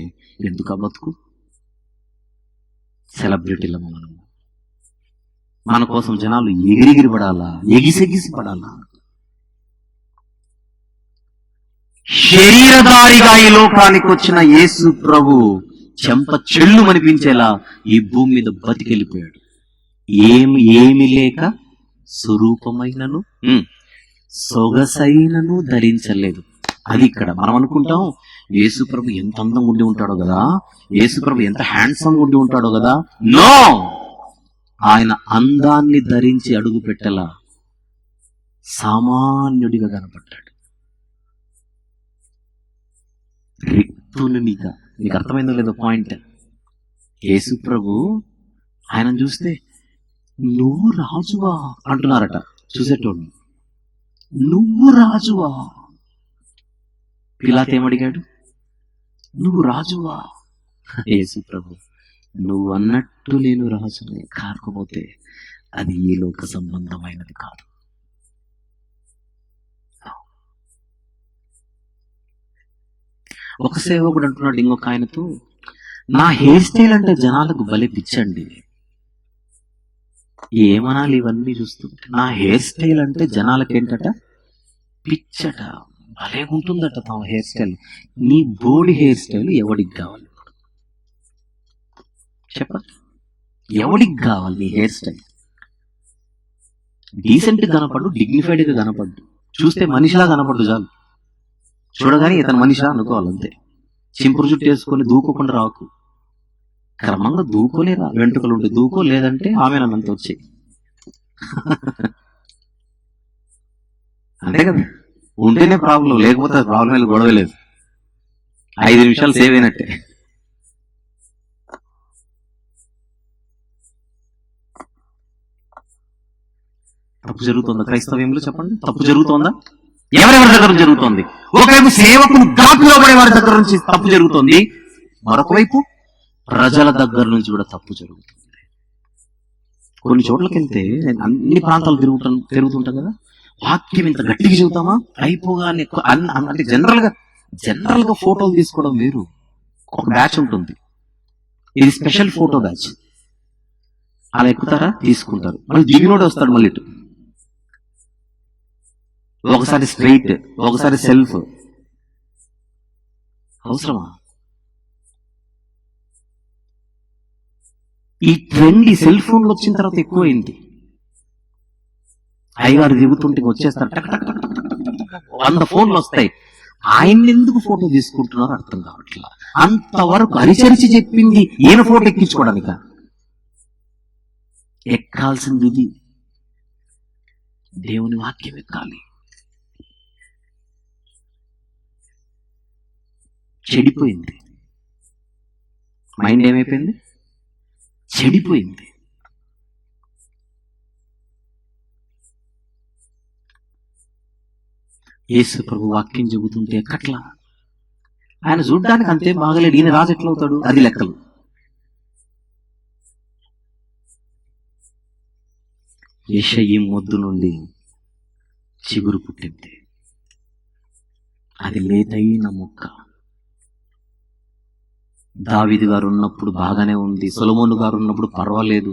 ఎందుకు ఆ బతుకు? సెలబ్రిటీలము మనము. మన కోసం జనాలు ఎగిరిగిరి పడాలా, ఎగిసెగిసి పడాలా? శరీరధారిగా ఈ లోకానికి వచ్చిన యేసు ప్రభు చెంప చెళ్ళు మనిపించేలా ఈ భూమి మీద బతికెళ్ళిపోయాడు. ఏమి లేక స్వరూపమైనను సొగసైనను ధరించలేదు. అది ఇక్కడ మనం అనుకుంటాం, యేసు ప్రభు ఎంత అందంగా ఉండి ఉంటాడో కదా, యేసు ప్రభు ఎంత హ్యాండ్సమ్ ఉండి ఉంటాడో కదా. నో, ఆయన అందాన్ని ధరించి అడుగు పెట్టేలా సామాన్యుడిగా కనపడ్డాడు. రిక్తునిగా. నీకు అర్థమైందో లేదో పాయింట్? యేసు ప్రభు ఆయన చూస్తే నువ్వు రాజువా అంటున్నారట చూసేటోళ్ళు. నువ్వు రాజువా? పిలాతు ఏమడిగాడు? నువ్వు రాజువా? యేసు ప్రభు నువ్వు అన్నట్టు నేను రాజునే, కాకపోతే అది ఈ లోక సంబంధమైనది కాదు. ఒక సేవకుడు అంటున్నాడు ఇంకొక ఆయనతో, నా హెయిర్ స్టైల్ అంటే జనాలకు భలే పిచ్చండి. ఏమనాలి ఇవన్నీ చూస్తుంటే? నా హెయిర్ స్టైల్ అంటే జనాలకి ఏంటట? పిచ్చట. భలే ఉంటుందట తమ హెయిర్ స్టైల్. నీ బోడి హెయిర్ స్టైల్ ఎవడికి కావాలి చెప్పండి? ఎవడికి కావాలి నీ హెయిర్ స్టైల్? డీసెంట్ కనపడు, డిగ్నిఫైడ్ గా కనపడ్డు, చూస్తే మనిషిలా కనపడ్డు చాలు. చూడగానే ఇతను మనిషా అనుకోవాలంతే. చింపురు జుట్టు వేసుకొని దూకోకుండా రాకు. క్రమంగా దూకోలేరా, వెంట్రుకలు ఉంటే దూకో, లేదంటే ఆమె నన్నంత వచ్చాయి. అంతే కదా, ఉంటేనే ప్రాబ్లం, లేకపోతే ప్రాబ్లం గొడవ లేదు. 5 నిమిషాలు సేవ్ అయినట్టే. తప్పు జరుగుతుందా క్రైస్తవ్యంలో? చెప్పండి, తప్పు జరుగుతోందా? ఎవరెవరి దగ్గర జరుగుతోంది? ఒకవైపు సేవకులు గాపిలోబడే వారి దగ్గర నుంచి తప్పు జరుగుతోంది, మరొక వైపు ప్రజల దగ్గర నుంచి కూడా తప్పు జరుగుతుంది. కొన్ని చోట్లకి వెళ్తే, నేను అన్ని ప్రాంతాలు తిరుగుతుంటాను కదా, వాక్యం ఇంత గట్టిగా చెబుతామా, అయిపోగానే అంటే జనరల్ గా ఫోటోలు తీసుకోవడం వేరు. ఒక బ్యాచ్ ఉంటుంది, ఇది స్పెషల్ ఫోటో బ్యాచ్. అలా ఎక్కుతారా, తీసుకుంటారు, మళ్ళీ దిగినోడే వస్తాడు మళ్ళీ ఇటు. ఒకసారి స్ట్రైట్, ఒకసారి సెల్ఫ్. అవసరమా? ఈ ట్రెండ్ ఈ సెల్ ఫోన్లు వచ్చిన తర్వాత ఎక్కువైంది. అయ్యగారు దిగుతుంటే వచ్చేస్తారు, టక్ టక్ టక్ టక్ టక్ 100 ఫోన్లు వస్తాయి. ఆయన్ని ఎందుకు ఫోటో తీసుకుంటున్నారో అర్థం కావట్లా. అంతవరకు అరిచరిచి చెప్పింది ఈయన ఫోటో ఎక్కించుకోవడానిక? ఎక్కాల్సింది ఇది, దేవుని వాక్యం ఎక్కాలి. చెడిపోయింది మైండ్. ఏమైపోయింది? చెడిపోయింది. యేసు ప్రభు వాక్యం చెబుతుంటే ఎక్కట్లా. ఆయన చూడ్డానికి అంతే బాగలేడు, ఈయన రాజు ఎట్లవుతాడు? అది లెక్కలు. యెషయి మొద్దు నుండి చిగురు పుట్టింది, అది లేతైన మొక్క. దావీదు గారు ఉన్నప్పుడు బాగానే ఉంది, సొలొమోను గారు ఉన్నప్పుడు పర్వాలేదు.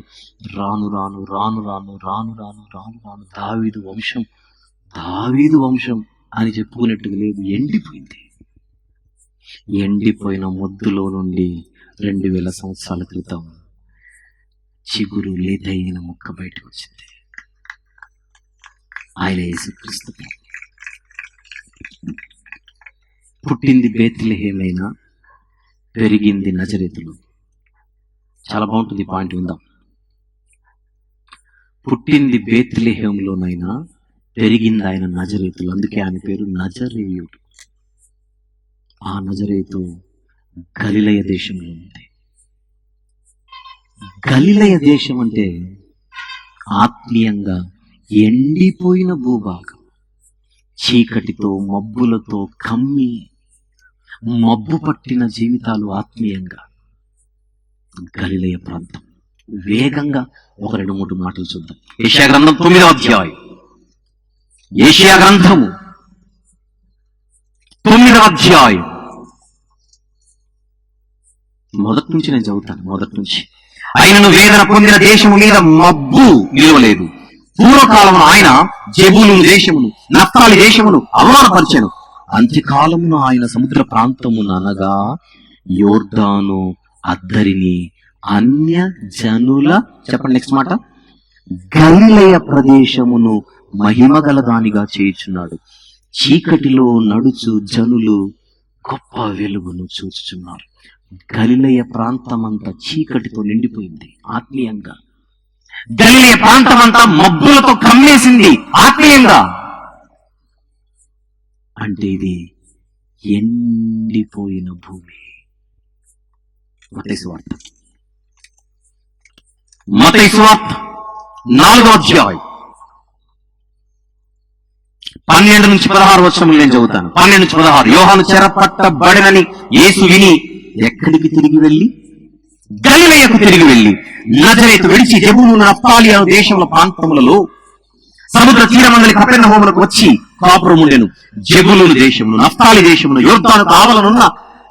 రాను రాను రాను రాను రాను రాను రాను రాను దావీదు వంశం అని చెప్పుకునేట్టుగా లేదు, ఎండిపోయింది. ఎండిపోయిన మొద్దులో నుండి 2000 సంవత్సరాల క్రితం చిగురు లేతైన మొక్క బయటకు వచ్చింది. ఆయన యేసుక్రీస్తు. పుట్టింది బేత్లెహేమైనా, పెరిగింది నజరేతులో. చాలా బాగుంటుంది పాయింట్, విందాం. పుట్టింది బేత్లెహేంలోనైనా, పెరిగింది ఆయన నజరేతులో. అందుకే ఆయన పేరు నజరేయుడు. ఆ నజరేతు గలిలయ దేశంలో ఉంది. గలిలయ దేశం అంటే ఆత్మీయంగా ఎండిపోయిన భూభాగం. చీకటితో మబ్బులతో కమ్మి మబ్బు పట్టిన జీవితాలు. ఆత్మీయంగా గలిలయ ప్రాంతం. వేగంగా ఒక 2-3 మాటలు చూద్దాం. యెషయా గ్రంథం 9వ అధ్యాయం. యెషయా గ్రంథము 9వ అధ్యాయం మొదటి నుంచి నేను చదువుతాను. మొదటి నుంచి. ఆయనను వేదన పొందిన దేశము మీద మబ్బు నిలవలేదు. పూర్వకాలమున ఆయన జెబూలూను దేశమును, నఫ్తాలి దేశమును అవమానపరిచెను. అంత్యకాలమున ఆయన సముద్ర ప్రాంతమున, అనగా యోర్దాను అద్దరిని, అన్య జనుల, చెప్పండి నెక్స్ట్ మాట, గలిలయ ప్రదేశమును మహిమగల దానిగా చేయుచున్నాడు. చీకటిలో నడుచు జనులు గొప్ప వెలుగును చూచుచున్నారు. గలిలయ ప్రాంతమంతా చీకటితో నిండిపోయింది ఆత్మీయంగా. గలిలయ ప్రాంతం అంతా మబ్బులతో కమ్మేసింది ఆత్మీయంగా. అంటే ఇది ఎండిపోయిన భూమి. మత్తయి సువార్త 4వ అధ్యాయం 12 నుంచి 16 వచనములు నేను చదువుతాను. 12 నుంచి 16. యోహాను చెరపట్టబడినని యేసు విని ఎక్కడికి తిరిగి వెళ్ళి? గలిలయకు తిరిగి వెళ్ళి నజరేతు విడిచి జెబూలూను నఫ్తాలి అను దేశముల ప్రాంతములలో సముద్ర తీరమందలి కపెర్నహూములకు వచ్చి కాపురముండెను. జెబూలూను దేశమును నఫ్తాలి దేశమును యోర్దానుకు ఆవలనున్న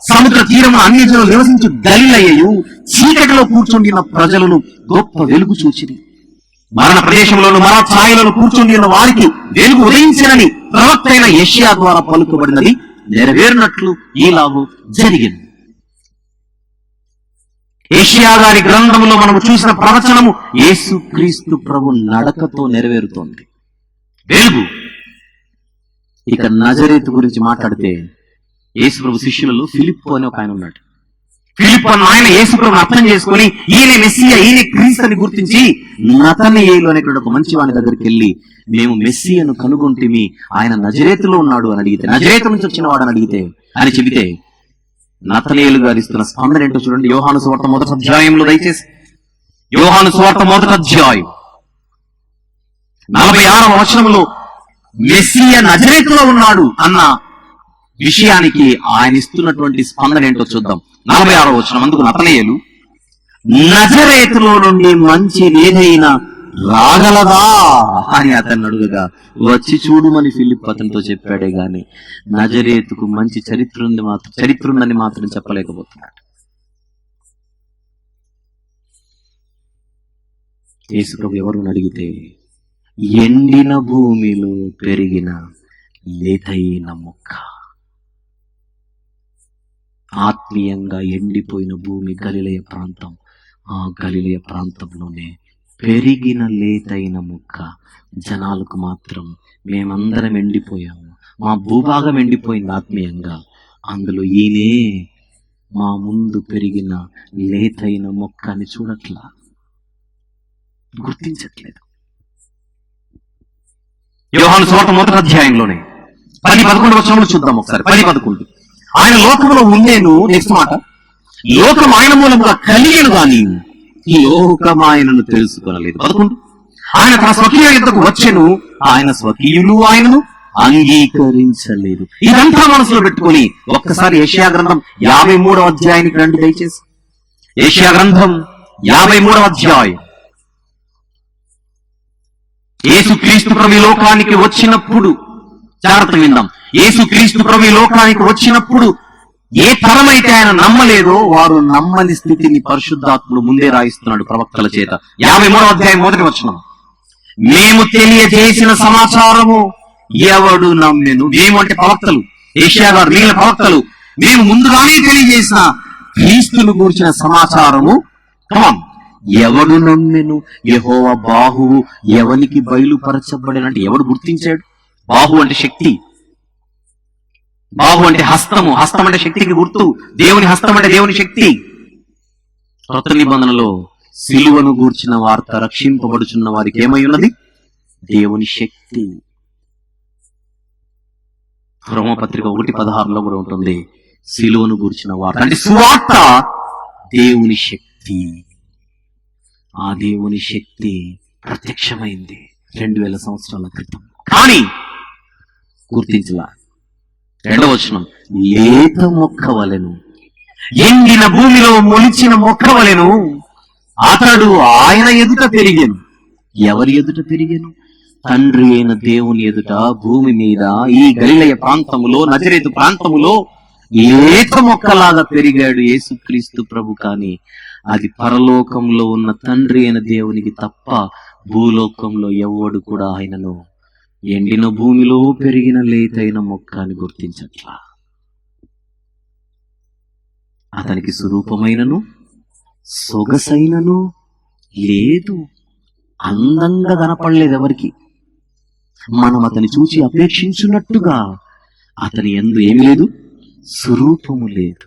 సముద్ర తీరమున అన్ని జనులు నివసించు గలిలయయు చీకటిలో కూర్చుండిన ప్రజలను గొప్ప వెలుగు చూచిరి. మరణ ప్రదేశంలోను మరణ ఛాయలలో కూర్చుండిన వారికి వెలుగు ఉదయించినని ప్రవక్త అయిన యెషయా ద్వారా పలుకబడినది నెరవేరినట్లు ఈలాగు జరిగింది. యెషయా గారి గ్రంథములో మనము చూసిన ప్రవచనము యేసుక్రీస్తు ప్రభు నడకతో నెరవేరుతోంది. వెలుగు. ఇక నజరేతు గురించి మాట్లాడితే యేసు ప్రభు శిష్యులలో ఫిలిప్పు అని ఒక ఆయన ఉన్నాడు. ఫిలిప్పు అన్న ఆయన యేసు ప్రభుని అర్థం చేసుకుని ఈయన మెస్సియా, ఈయన క్రీస్తు అని గుర్తించి నతనయేలు అనేటువంటి ఒక మంచి వాని దగ్గరికి వెళ్ళి, మేము మెస్సియాను కనుగొంటిమి, ఆయన నజరేతులో ఉన్నాడు అని అడిగితే, నజరేతు నుంచి వచ్చిన వాడు అని అడిగితే అని చెబితే నతనయేలు గారు ఇస్తున్న స్పందన ఏంటో చూడండి. యోహాను సువార్త 1వ అధ్యాయంలో దయచేసి యోహాను సువార్త 1వ అధ్యాయం 46వ వచనంలో మెస్సియా నజరేతులో ఉన్నాడు అన్న విషయానికి ఆయన ఇస్తున్నటువంటి స్పందన ఏంటో చూద్దాం. 46వ వచనం. అందుకు నతనయేలు, నజరేతులో నుండి మంచి ఏదైనా రాగలదా అని అతన్ని అడుగగా, వచ్చి చూడుమని ఫిలిప్ అతనితో చెప్పాడే గాని నజరేతుకు మంచి చరిత్ర ఉందని మాత్రం చెప్పలేకపోతున్నాడు. యేసు ప్రభు ఎవరు అడిగితే, ఎండిన భూమిలో పెరిగిన లేతైన మొక్క. ఆత్మీయంగా ఎండిపోయిన భూమి గలిలయ ప్రాంతం. ఆ గలిలయ ప్రాంతంలోనే పెరిగిన లేతైన మొక్క. జనాలకు మాత్రం మేమందరం ఎండిపోయాము, మా భూభాగం ఎండిపోయింది ఆత్మీయంగా, అందులో ఈయనే మా ముందు పెరిగిన లేతైన మొక్క అని చూడట్లా, గుర్తించట్లేదు. యోహాను సువార్త 1వ అధ్యాయంలోనే 10-11 వచనములు చూద్దాం ఒకసారి. 10-11. ఆయన లోకములో ఉండేను. నెక్స్ట్ మాట, లోకం ఆయన మూలముగా కలిగేను గాని లోకం ఆయనను తెలుసుకొనలేదు. 11. ఆయన తన స్వకీయ యుద్ధకు వచ్చెను, ఆయన స్వకీయులు ఆయనను అంగీకరించలేదు. ఇదంతా మనసులో పెట్టుకొని ఒక్కసారి యెషయా గ్రంథం 53వ అధ్యాయానికి రండి దయచేసి. యెషయా గ్రంథం 53వ అధ్యాయం. యేసుక్రీస్తు ప్రభు ఈ లోకానికి వచ్చినప్పుడు, జాగ్రత్త విందాం, యేసుక్రీస్తు ప్రభు ఈ లోకానికి వచ్చినప్పుడు ఏ తరమైతే ఆయన నమ్మలేదో వారు నమ్మని స్థితిని పరిశుద్ధాత్ముడు ముందే రాయిస్తున్నాడు ప్రవక్తల చేత. 53వ అధ్యాయం 1వ వచనం. మేము తెలియజేసిన సమాచారము ఎవడు నమ్మెను? మేము అంటే ప్రవక్తలు, యెషయా గారు, మిగిలిన ప్రవక్తలు. మేము ముందుగానే తెలియజేసిన క్రీస్తును గురించిన సమాచారము ఎవడు నమ్మెను? యెహోవా బాహువు ఎవనికి బయలుపరచబడినంటే ఎవడు గుర్తించాడు? బాహు అంటే శక్తి, బాహు అంటే హస్తము, హస్తం అంటే శక్తికి గుర్తు. దేవుని హస్తం అంటే దేవుని శక్తి. కొత్త నిబంధనలో సిలువను గూర్చిన వార్త రక్షింపబడుచున్న వారికి ఏమై ఉన్నది? దేవుని శక్తి. రోమపత్రిక 1:16 కూడా ఉంటుంది, సిలువను గూర్చిన వార్త అంటే సువార్త దేవుని శక్తి. ఆ దేవుని శక్తి ప్రత్యక్షమైంది 2000 సంవత్సరాల క్రితం, కానీ గుర్తించలా. 2వ వచనం, లేత మొక్క వలెను, ఎండిన భూమిలో మొలిచిన మొక్క వలెను అతడు ఆయన ఎదుట పెరిగెను. ఎవరి ఎదుట పెరిగెను? తండ్రి అయిన దేవుని ఎదుట భూమి మీద ఈ గలిలయ ప్రాంతములో, నజరేతు ప్రాంతములో లేత మొక్కలాగా పెరిగాడు యేసుక్రీస్తు ప్రభు. కానీ అది పరలోకంలో ఉన్న తండ్రి అయిన దేవునికి తప్ప భూలోకంలో ఎవడు కూడా ఆయనను ఎండిన భూమిలో పెరిగిన లేతైన మొక్క అని గుర్తించట్లా. అతనికి స్వరూపమైనను సొగసైనను లేదు, అందంగా కనపడలేదు ఎవరికి. మనం అతని చూచి అపేక్షించున్నట్టుగా అతని యందు ఏమి లేదు, స్వరూపము లేదు.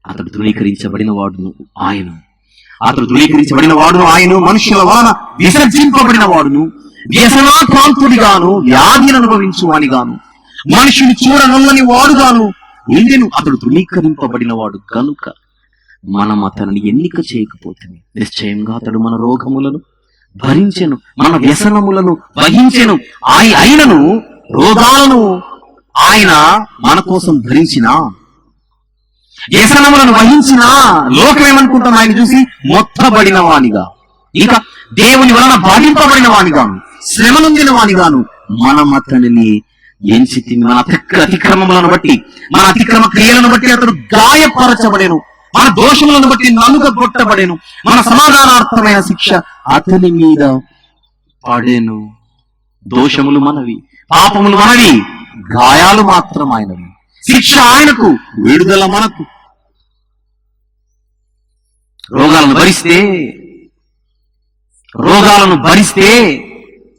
అతడు తృణీకరించబడిన వాడును ఆయన, అతడు ధృవీకరించబడిన వాడును, ఆయన మనుషుల వలన విసర్జింపబడిన వాడును, వ్యసనాక్రాంతుడిగాను, వ్యాధిని అనుభవించు వానిగాను, మనుషుని చూడనున్నని వాడుగాను ఉండెను. అతడు ధృవీకరింపబడిన వాడు కనుక మనం అతనిని ఎన్నిక చేయకపోతే నిశ్చయంగా అతడు మన రోగములను భరించెను, మన వ్యసనములను వహించెను. ఆయనను రోగాలను ఆయన మన కోసం భరించిన, వ్యసనములను వహించిన. లోకం ఏమనుకుంటాం? ఆయన చూసి మొత్తబడిన వానిగా, ఇంకా దేవుని వలన బాధింపబడిన వానిగాను, శ్రమ నొందిన వానిగాను మనం అతనిని ఎంచి, మన అతిక్రమములను బట్టి, మన అతిక్రమ క్రియలను బట్టి అతడు గాయపరచబడేను, మన దోషములను బట్టి నలుగగొట్టబడేను, మన సమాధానార్థమైన శిక్ష అతని మీద పడేను. దోషములు మనవి, పాపములు మనవి, గాయాలు మాత్రం ఆయనవి, శిక్ష ఆయనకు, విడుదల మనకు. రోగాలను భరిస్తే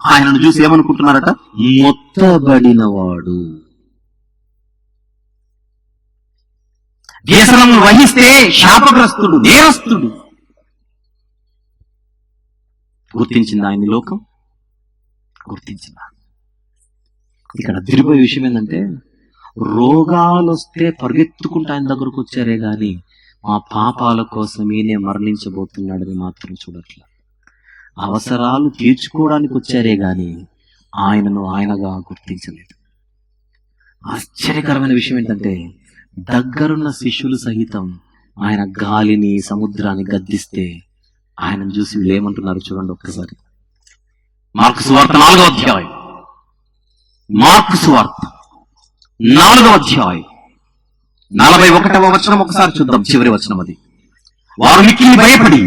ఆయనను చూసి ఏమనుకుంటున్నారట? మొత్తబడినవాడు. వ్యసనము వహిస్తే శాపగ్రస్తుడు, నేరస్తుడు. గుర్తించింది ఆయన లోకం, గుర్తించిందా? ఇక్కడ అదిరిపోయే విషయం ఏంటంటే, రోగాలు వస్తే పరిగెత్తుకుంటూ ఆయన దగ్గరకు వచ్చారే గాని మా పాపాల కోసం ఈయనే మరణించబోతున్నాడని మాత్రం చూడట్లేదు. అవసరాలు తీర్చుకోవడానికి వచ్చారే గాని ఆయనను ఆయనగా గుర్తించలేదు. ఆశ్చర్యకరమైన విషయం ఏంటంటే, దగ్గరున్న శిష్యులు సహితం ఆయన గాలిని, సముద్రాన్ని గద్దిస్తే ఆయనను చూసి వీళ్ళు ఏమంటున్నారు చూడండి ఒక్కసారి. మార్కు సువార్త 4వ అధ్యాయం, మార్కు సువార్త 4వ అధ్యాయం 41వ వచనం ఒకసారి చూద్దాం. చివరి వచనం అది. వారు మిక్కిలి భయపడి,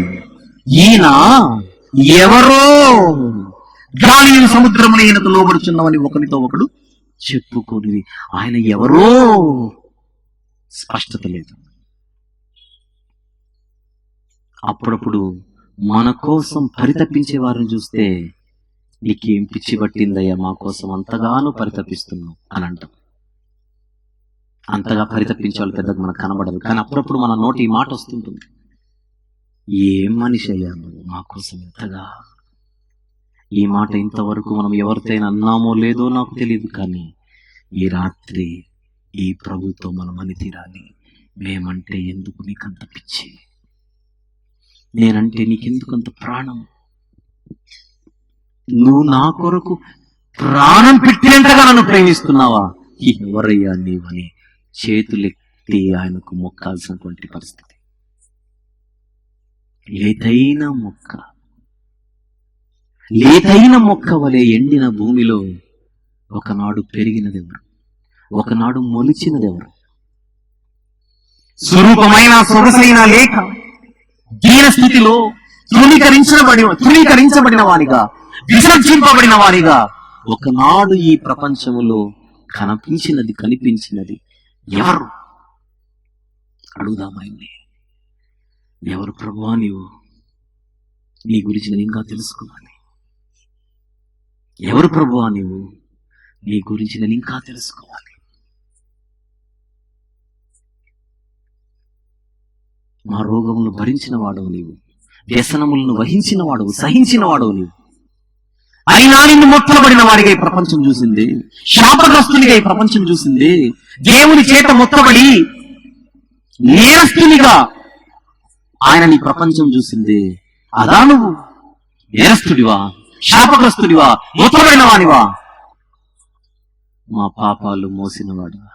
ఈయన ఎవరో గాలిని సముద్రమున ఈయనకు లోబడుచున్నామని ఒకరితో ఒకడు చెప్పుకొని. ఆయన ఎవరో స్పష్టత లేదు. అప్పుడప్పుడు మన కోసం పరితపించే వారిని చూస్తే నీకేం పిచ్చి పట్టిందయ్యా, మా కోసం అంతగానో పరితపిస్తున్నావు అని అంటాం. అంతగా పరితపించే వాళ్ళు పెద్దగా మనకు కనబడదు, కానీ అప్పుడప్పుడు మన నోటి ఈ మాట వస్తుంటుంది. ఏం మనిషి అయ్యా నువ్వు మా కోసం ఇంతగా. ఈ మాట ఇంతవరకు మనం ఎవరితోనైనా అన్నామో లేదో నాకు తెలియదు, కానీ ఈ రాత్రి ఈ ప్రభుతో మనం అని తీరాలి. మేమంటే ఎందుకు నీకంత పిచ్చి, నేనంటే నీకెందుకంత ప్రాణం, నువ్వు నా కొరకు ప్రాణం పెట్టినంతగా నన్ను ప్రేమిస్తున్నావా, ఎవరయ్యా నీవని చేతులెత్తి ఆయనకు మొక్కాల్సినటువంటి పరిస్థితి. లేతైన మొక్క వలె ఎండిన భూమిలో ఒకనాడు పెరిగినదెవరు, ఒకనాడు మొలిచినదెవరు? స్వరూపమైన సొగసైన లేక దీన స్థితిలో తృణీకరించబడిన వానిగా, విసర్జింపబడిన వానిగా ఒకనాడు ఈ ప్రపంచములో కనిపించినది ఎవరు? అడుగుదాం ఆయన్ని. ఎవరు ప్రభువా నీవు? నీ గురించి నేను ఇంకా తెలుసుకోవాలి. ఎవరు ప్రభువా నీవు? నీ గురించి నేను ఇంకా తెలుసుకోవాలి. మా రోగములను భరించిన వాడవు నీవు, వ్యసనములను వహించిన వాడవు, సహించిన వాడవు నీవు. అయినా నిన్ను మొత్తబడిన వారిగా ఈ ప్రపంచం చూసింది, శాపగ్రస్తునిగా ఈ ప్రపంచం చూసింది, దేవుని చేత మొత్తబడి నేరస్తునిగా ఆయన నీ ప్రపంచం చూసింది. అదా నువ్వు నేరస్తుడివా, శాపగ్రస్తుడివా, మొత్తబడిన వానివా, మా పాపాలు మోసినవాడివా?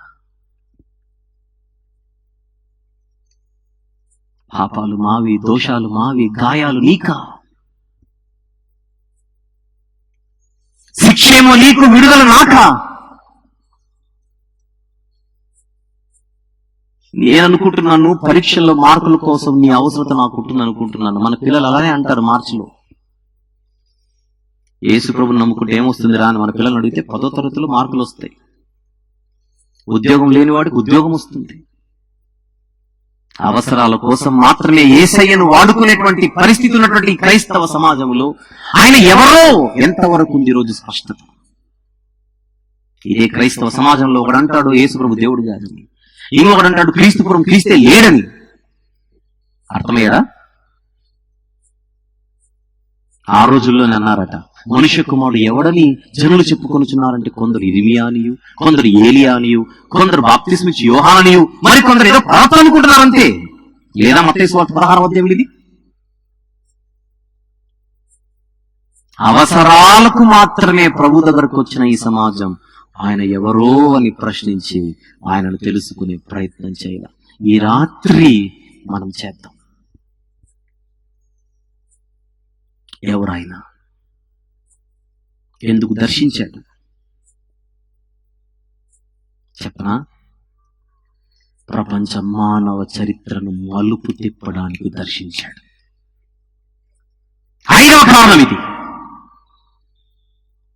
పాపాలు మావి, దోషాలు మావి, గాయాలు నీకా, శిక్షేమో నీకు, విడుదల నాకా. నేను అనుకుంటున్నాను పరీక్షల్లో మార్కుల కోసం నీ అవసరత నాకు ఉంటుంది అనుకుంటున్నాను. మన పిల్లలు అలానే అంటారు మార్చిలో. యేసు ప్రభుని నమ్ముకుంటే ఏమొస్తుంది రా అని మన పిల్లల్ని అడిగితే 10వ తరగతిలో మార్కులు వస్తాయి. ఉద్యోగం లేని వాడికి ఉద్యోగం వస్తుంది. అవసరాల కోసం మాత్రమే యేసయ్యను వాడుకునేటువంటి పరిస్థితి ఉన్నటువంటి క్రైస్తవ సమాజంలో ఆయన ఎవరో ఎంతవరకు ఉంది రోజు స్పష్టత. ఇదే క్రైస్తవ సమాజంలో ఒకడు అంటాడు యేసు ప్రభు దేవుడు కాదని, ఇంకొకడు అంటాడు క్రీస్తు ప్రభు క్రీస్తే లేడని. అర్థమయ్యారా? ఆ రోజుల్లోనే అన్నారట, మనుష్య కుమారుడు ఎవడని జనులు చెప్పుకొనుచున్నారంటే కొందరు ఇర్మియా అనియు, కొందరు ఏలియా అనియు, కొందరు బాప్తిస్మిచ్చి యోహాను అనియు, మరి కొందరు ఏదో ప్రవక్త అనుకుంటున్నారంతే. లేదా మత్తయి సువార్త 16వ అధ్యాయం ఇది. అవసరాలకు మాత్రమే ప్రభు దగ్గరకు వచ్చిన ఈ సమాజం ఆయన ఎవరో అని ప్రశ్నించి ఆయనను తెలుసుకునే ప్రయత్నం చేయాలి. ఈ రాత్రి మనం చేద్దాం. ఎవరైనా ఎందుకు దర్శించాడు చెప్పనా? ప్రపంచ మానవ చరిత్రను మలుపు తిప్పడానికి దర్శించాడు. 5వ కారణం ఇది.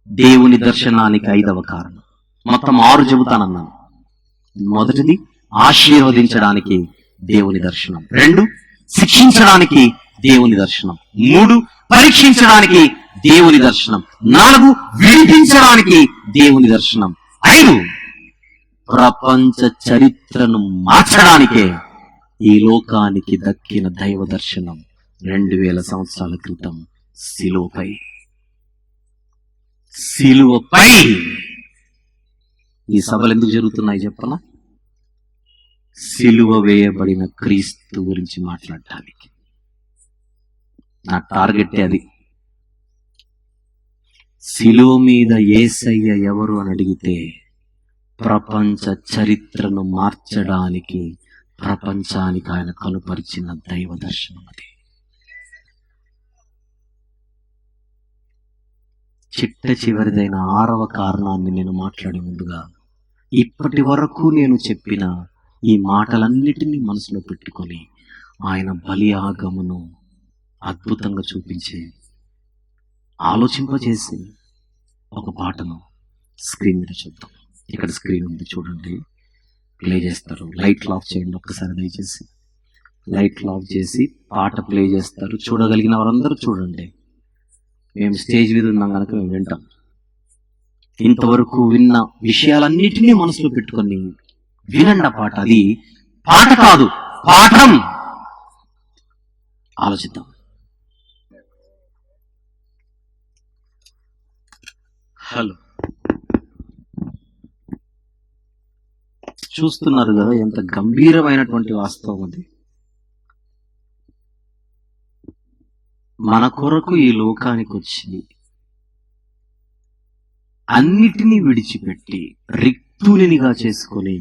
దేవుని దర్శనానికి 5వ కారణం. మొత్తం 6 చెబుతానన్నాను. మొదటిది ఆశీర్వదించడానికి దేవుని దర్శనం, 2 శిక్షించడానికి దేవుని దర్శనం, 3 పరీక్షించడానికి దేవుని దర్శనం, 4 విడిపించడానికి దేవుని దర్శనం, 5 ప్రపంచ చరిత్రను మార్చడానికే ఈ లోకానికి దక్కిన దైవ దర్శనం 2000 సంవత్సరాల క్రితం సిలువపై. ఈ సభలు ఎందుకు జరుగుతున్నాయి చెప్పనా? సిలువ వేయబడిన క్రీస్తు గురించి మాట్లాడటానికి. నా టార్గెట్ అది. సిలువ మీద యేసయ్య ఎవరు అని అడిగితే ప్రపంచ చరిత్రను మార్చడానికి ప్రపంచానికి ఆయన కనుపరిచిన దైవ దర్శనం అది. చిట్ట చివరిదైన 6వ కారణాన్ని నేను మాట్లాడే ముందుగా, ఇప్పటి వరకు నేను చెప్పిన ఈ మాటలన్నిటినీ మనసులో పెట్టుకొని ఆయన బలియాగమును అద్భుతంగా చూపించి ఆలోచింపజేసి ఒక పాటను స్క్రీన్ మీద చూద్దాం. ఇక్కడ స్క్రీన్ ఉంది చూడండి, ప్లే చేస్తారు. లైట్లు ఆఫ్ చేయండి ఒక్కసారి దయచేసి. లైట్లు ఆఫ్ చేసి పాట ప్లే చేస్తారు. చూడగలిగిన వారందరూ చూడండి. మేము స్టేజ్ మీద ఉన్నాం కనుక మేము వింటాం. ఇంతవరకు విన్న విషయాలన్నిటినీ మనసులో పెట్టుకొని వినండి ఆ పాట. అది పాట కాదు, పాఠం. ఆలోచిద్దాం. హలో, చూస్తున్నారు కదా ఎంత గంభీరమైనటువంటి వాస్తవం అది. మన కొరకు ఈ లోకానికి వచ్చి అన్నిటినీ విడిచిపెట్టి రిక్తునిగా చేసుకొని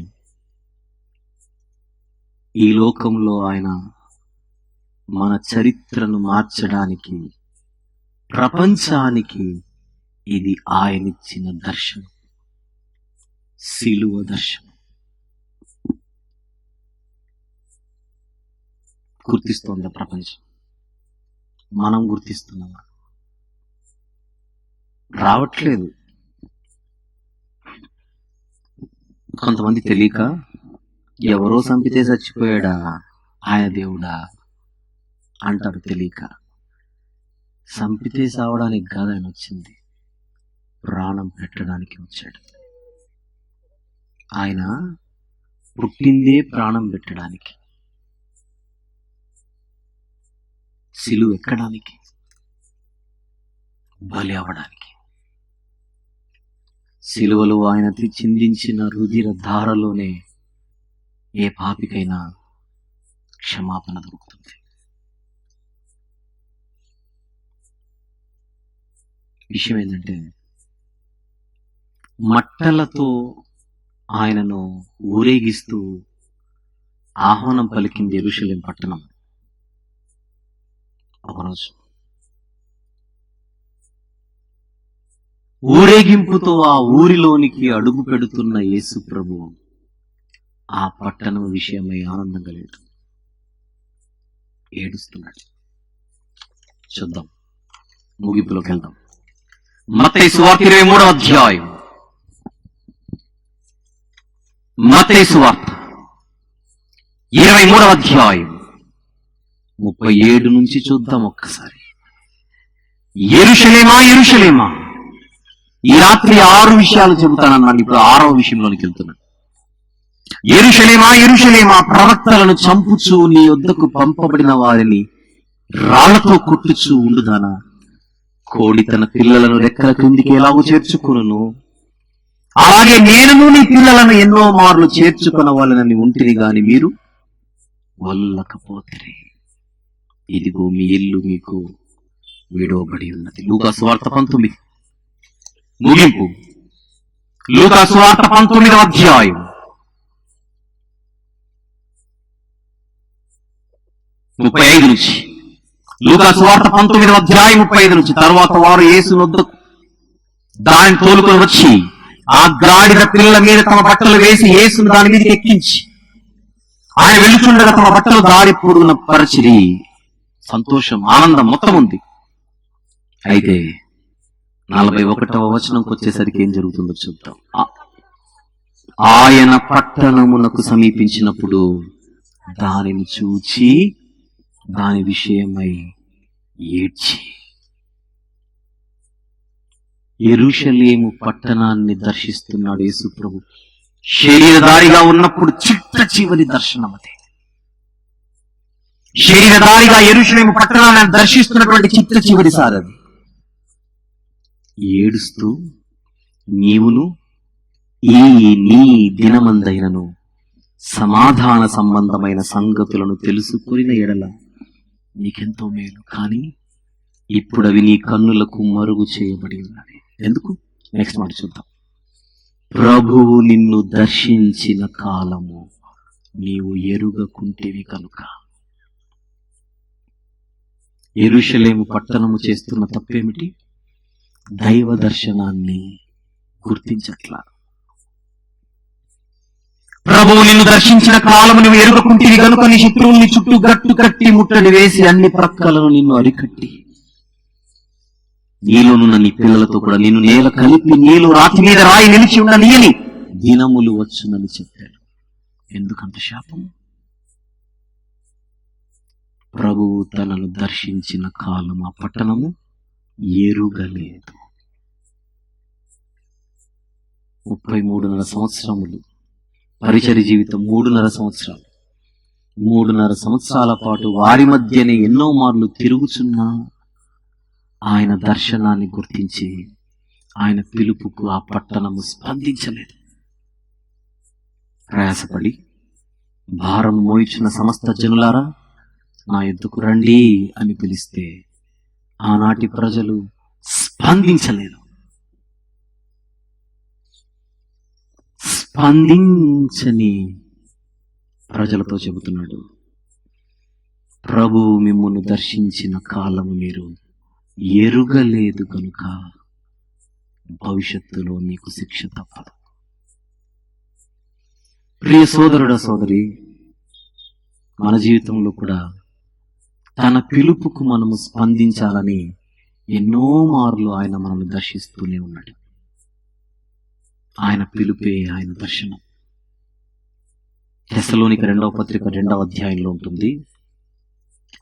ఈ లోకంలో ఆయన మన చరిత్రను మార్చడానికి ప్రపంచానికి ఇది ఆయనిచ్చిన దర్శనం, సిలువ దర్శనం. గుర్తిస్తోందా ప్రపంచం? మనం గుర్తిస్తున్నామా? రావట్లేదు. కొంతమంది తెలియక ఎవరో చంపితే చచ్చిపోయాడా ఆయన దేవుడా అంటారు. తెలియక. చంపితే సావడానికి కాదు ఆయన వచ్చింది, ప్రాణం పెట్టడానికి వచ్చాడు. ఆయన పుట్టిందే ప్రాణం పెట్టడానికి, సిలువ ఎక్కడానికి, బలి అవ్వడానికి. సిలువలో ఆయన చిందించిన రుధిర ధారలోనే ఏ పాపికైనా క్షమాపణ దొరుకుతుంది. విషయం ఏంటంటే, మట్టలతో ఆయనను ఊరేగిస్తూ ఆహ్వానం పలికింది యెరూషలేం పట్టణం. ఒకరోజు ఊరేగింపుతో ఆ ఊరిలోనికి అడుగు పెడుతున్న యేసు ప్రభు ఆ పట్టణం విషయమై ఆనందంగా లేడు, ఏడుస్తున్నాడు. చూద్దాం, ముగింపులోకి వెళ్దాం. మత్తయి సువార్త 23వ అధ్యాయం. మత్తయి సువార్త 23వ అధ్యాయం 37 నుంచి చూద్దాం ఒక్కసారి. యెరూషలేమా యెరూషలేమా, ఈ రాత్రి 6 విషయాలు చెబుతానన్నాను. ఇప్పుడు 6వ విషయంలోనికి వెళ్తున్నాను. యెరూషలేమా యెరూషలేమా, ప్రవక్తలను చంపుచూ నీ యొద్దకు పంపబడిన వారిని రాళ్లతో కొట్టుచూ ఉండుదానా? కోడి తన పిల్లలను రెక్కల క్రిందికి ఎలాగూ చేర్చుకును, అలాగే నేను నీ పిల్లలను ఎన్నో మార్లు చేర్చుకొనవాలని ఉంటిని గాని మీరు వల్లకపోతే ఇదిగో మీ ఇల్లు మీకు విడవబడి ఉన్నది. లూకా సువార్త 19 ముగింపు. లూకా సువార్త 19వ అధ్యాయం 35 నుంచి. లూకా సువార్త 19వ అధ్యాయం 35 నుంచి. తర్వాత వారు యేసు వద్దకు దానిని తోలుకొని వచ్చి ఆ గాడిద పిల్లల మీద తమ బట్టలు వేసి యేసును దాని మీదకి ఎక్కించి ఆయన వెళుచుండగా తమ బట్టలు దారి పొడుగున పరిచిరి. సంతోషం, ఆనందం మొత్తం ఉంది. అయితే 41వ వచనంకి వచ్చేసరికి ఏం జరుగుతుందో చూద్దాం. ఆయన పట్టణమునకు సమీపించినప్పుడు దానిని చూచి దాని విషయమై ఏడ్చి. యెరూషలేము పట్టణాన్ని దర్శిస్తున్నాడు యేసు ప్రభు. శరీరధారిగా ఉన్నప్పుడు చిట్ట చివరి దర్శనం అదే. శరీరధారిగా యెరూషలేము పట్టణాన్ని దర్శిస్తున్నటువంటి చిట్ట చివరిసారి అది. ఏడుస్తూ నీవును ఈ నీ దినమందైనను సమాధాన సంబంధమైన సంగతులను తెలుసుకున్న ఎడల నీకెంతో మేలు, కానీ ఇప్పుడు అవి నీ కన్నులకు మరుగు చేయబడి ఉన్నవి. ఎందుకు? నెక్స్ట్ మాట చూద్దాం. ప్రభువు నిన్ను దర్శించిన కాలము నీవు ఎరుగకుంటేవి కనుక. యెరూషలేము పట్టణము చేస్తున్న తప్పేమిటి? దైవ దర్శనాన్ని గుర్తించట్లా. ప్రభువు నిన్ను దర్శించిన కాలము నువ్వు ఎరుగకుంటేవి కనుక నీ శత్రువుల్ని చుట్టూ గట్టు కట్టి ముట్టడి వేసి అన్ని ప్రక్కలను నిన్ను అరికట్టి నీలోనున్న నీ పిల్లలతో కూడా నిన్ను నేల కలిపి నీలో రాతి మీద రాయి నిలిచి ఉండనీయని దినములు వచ్చునని చెప్పాడు. ఎందుకంత శాపం? ప్రభువు తనను దర్శించిన కాలం ఆ పట్టణము ఎరుగలేదు. 33.5 సంవత్సరములు పరిచర్య జీవితం, 3.5 సంవత్సరాలు. 3.5 సంవత్సరాల పాటు వారి మధ్యనే ఎన్నో మార్లు తిరుగుచున్నా ఆయన దర్శనాన్ని గుర్తించి ఆయన పిలుపుకు ఆ పట్టణము స్పందించలేదు. ప్రయాసపడి భారం మోయిచున్న సమస్త జనులారా నా యొద్దకు రండి అని పిలిస్తే ఆనాటి ప్రజలు స్పందించలేదు. స్పందించని ప్రజలతో చెబుతున్నాడు, ప్రభువు మిమ్మును దర్శించిన కాలము మీరు ఎరుగలేదు కనుక భవిష్యత్తులో మీకు శిక్ష తప్పదు. ప్రియ సోదరుడా, సోదరి, మన జీవితంలో కూడా తన పిలుపుకు మనము స్పందించాలని ఎన్నో మార్లు ఆయన మనల్ని దర్శిస్తూనే ఉన్నాడు. ఆయన పిలుపే ఆయన దర్శనం. తెస్సలోనిక 2వ పత్రిక 2వ అధ్యాయంలో ఉంటుంది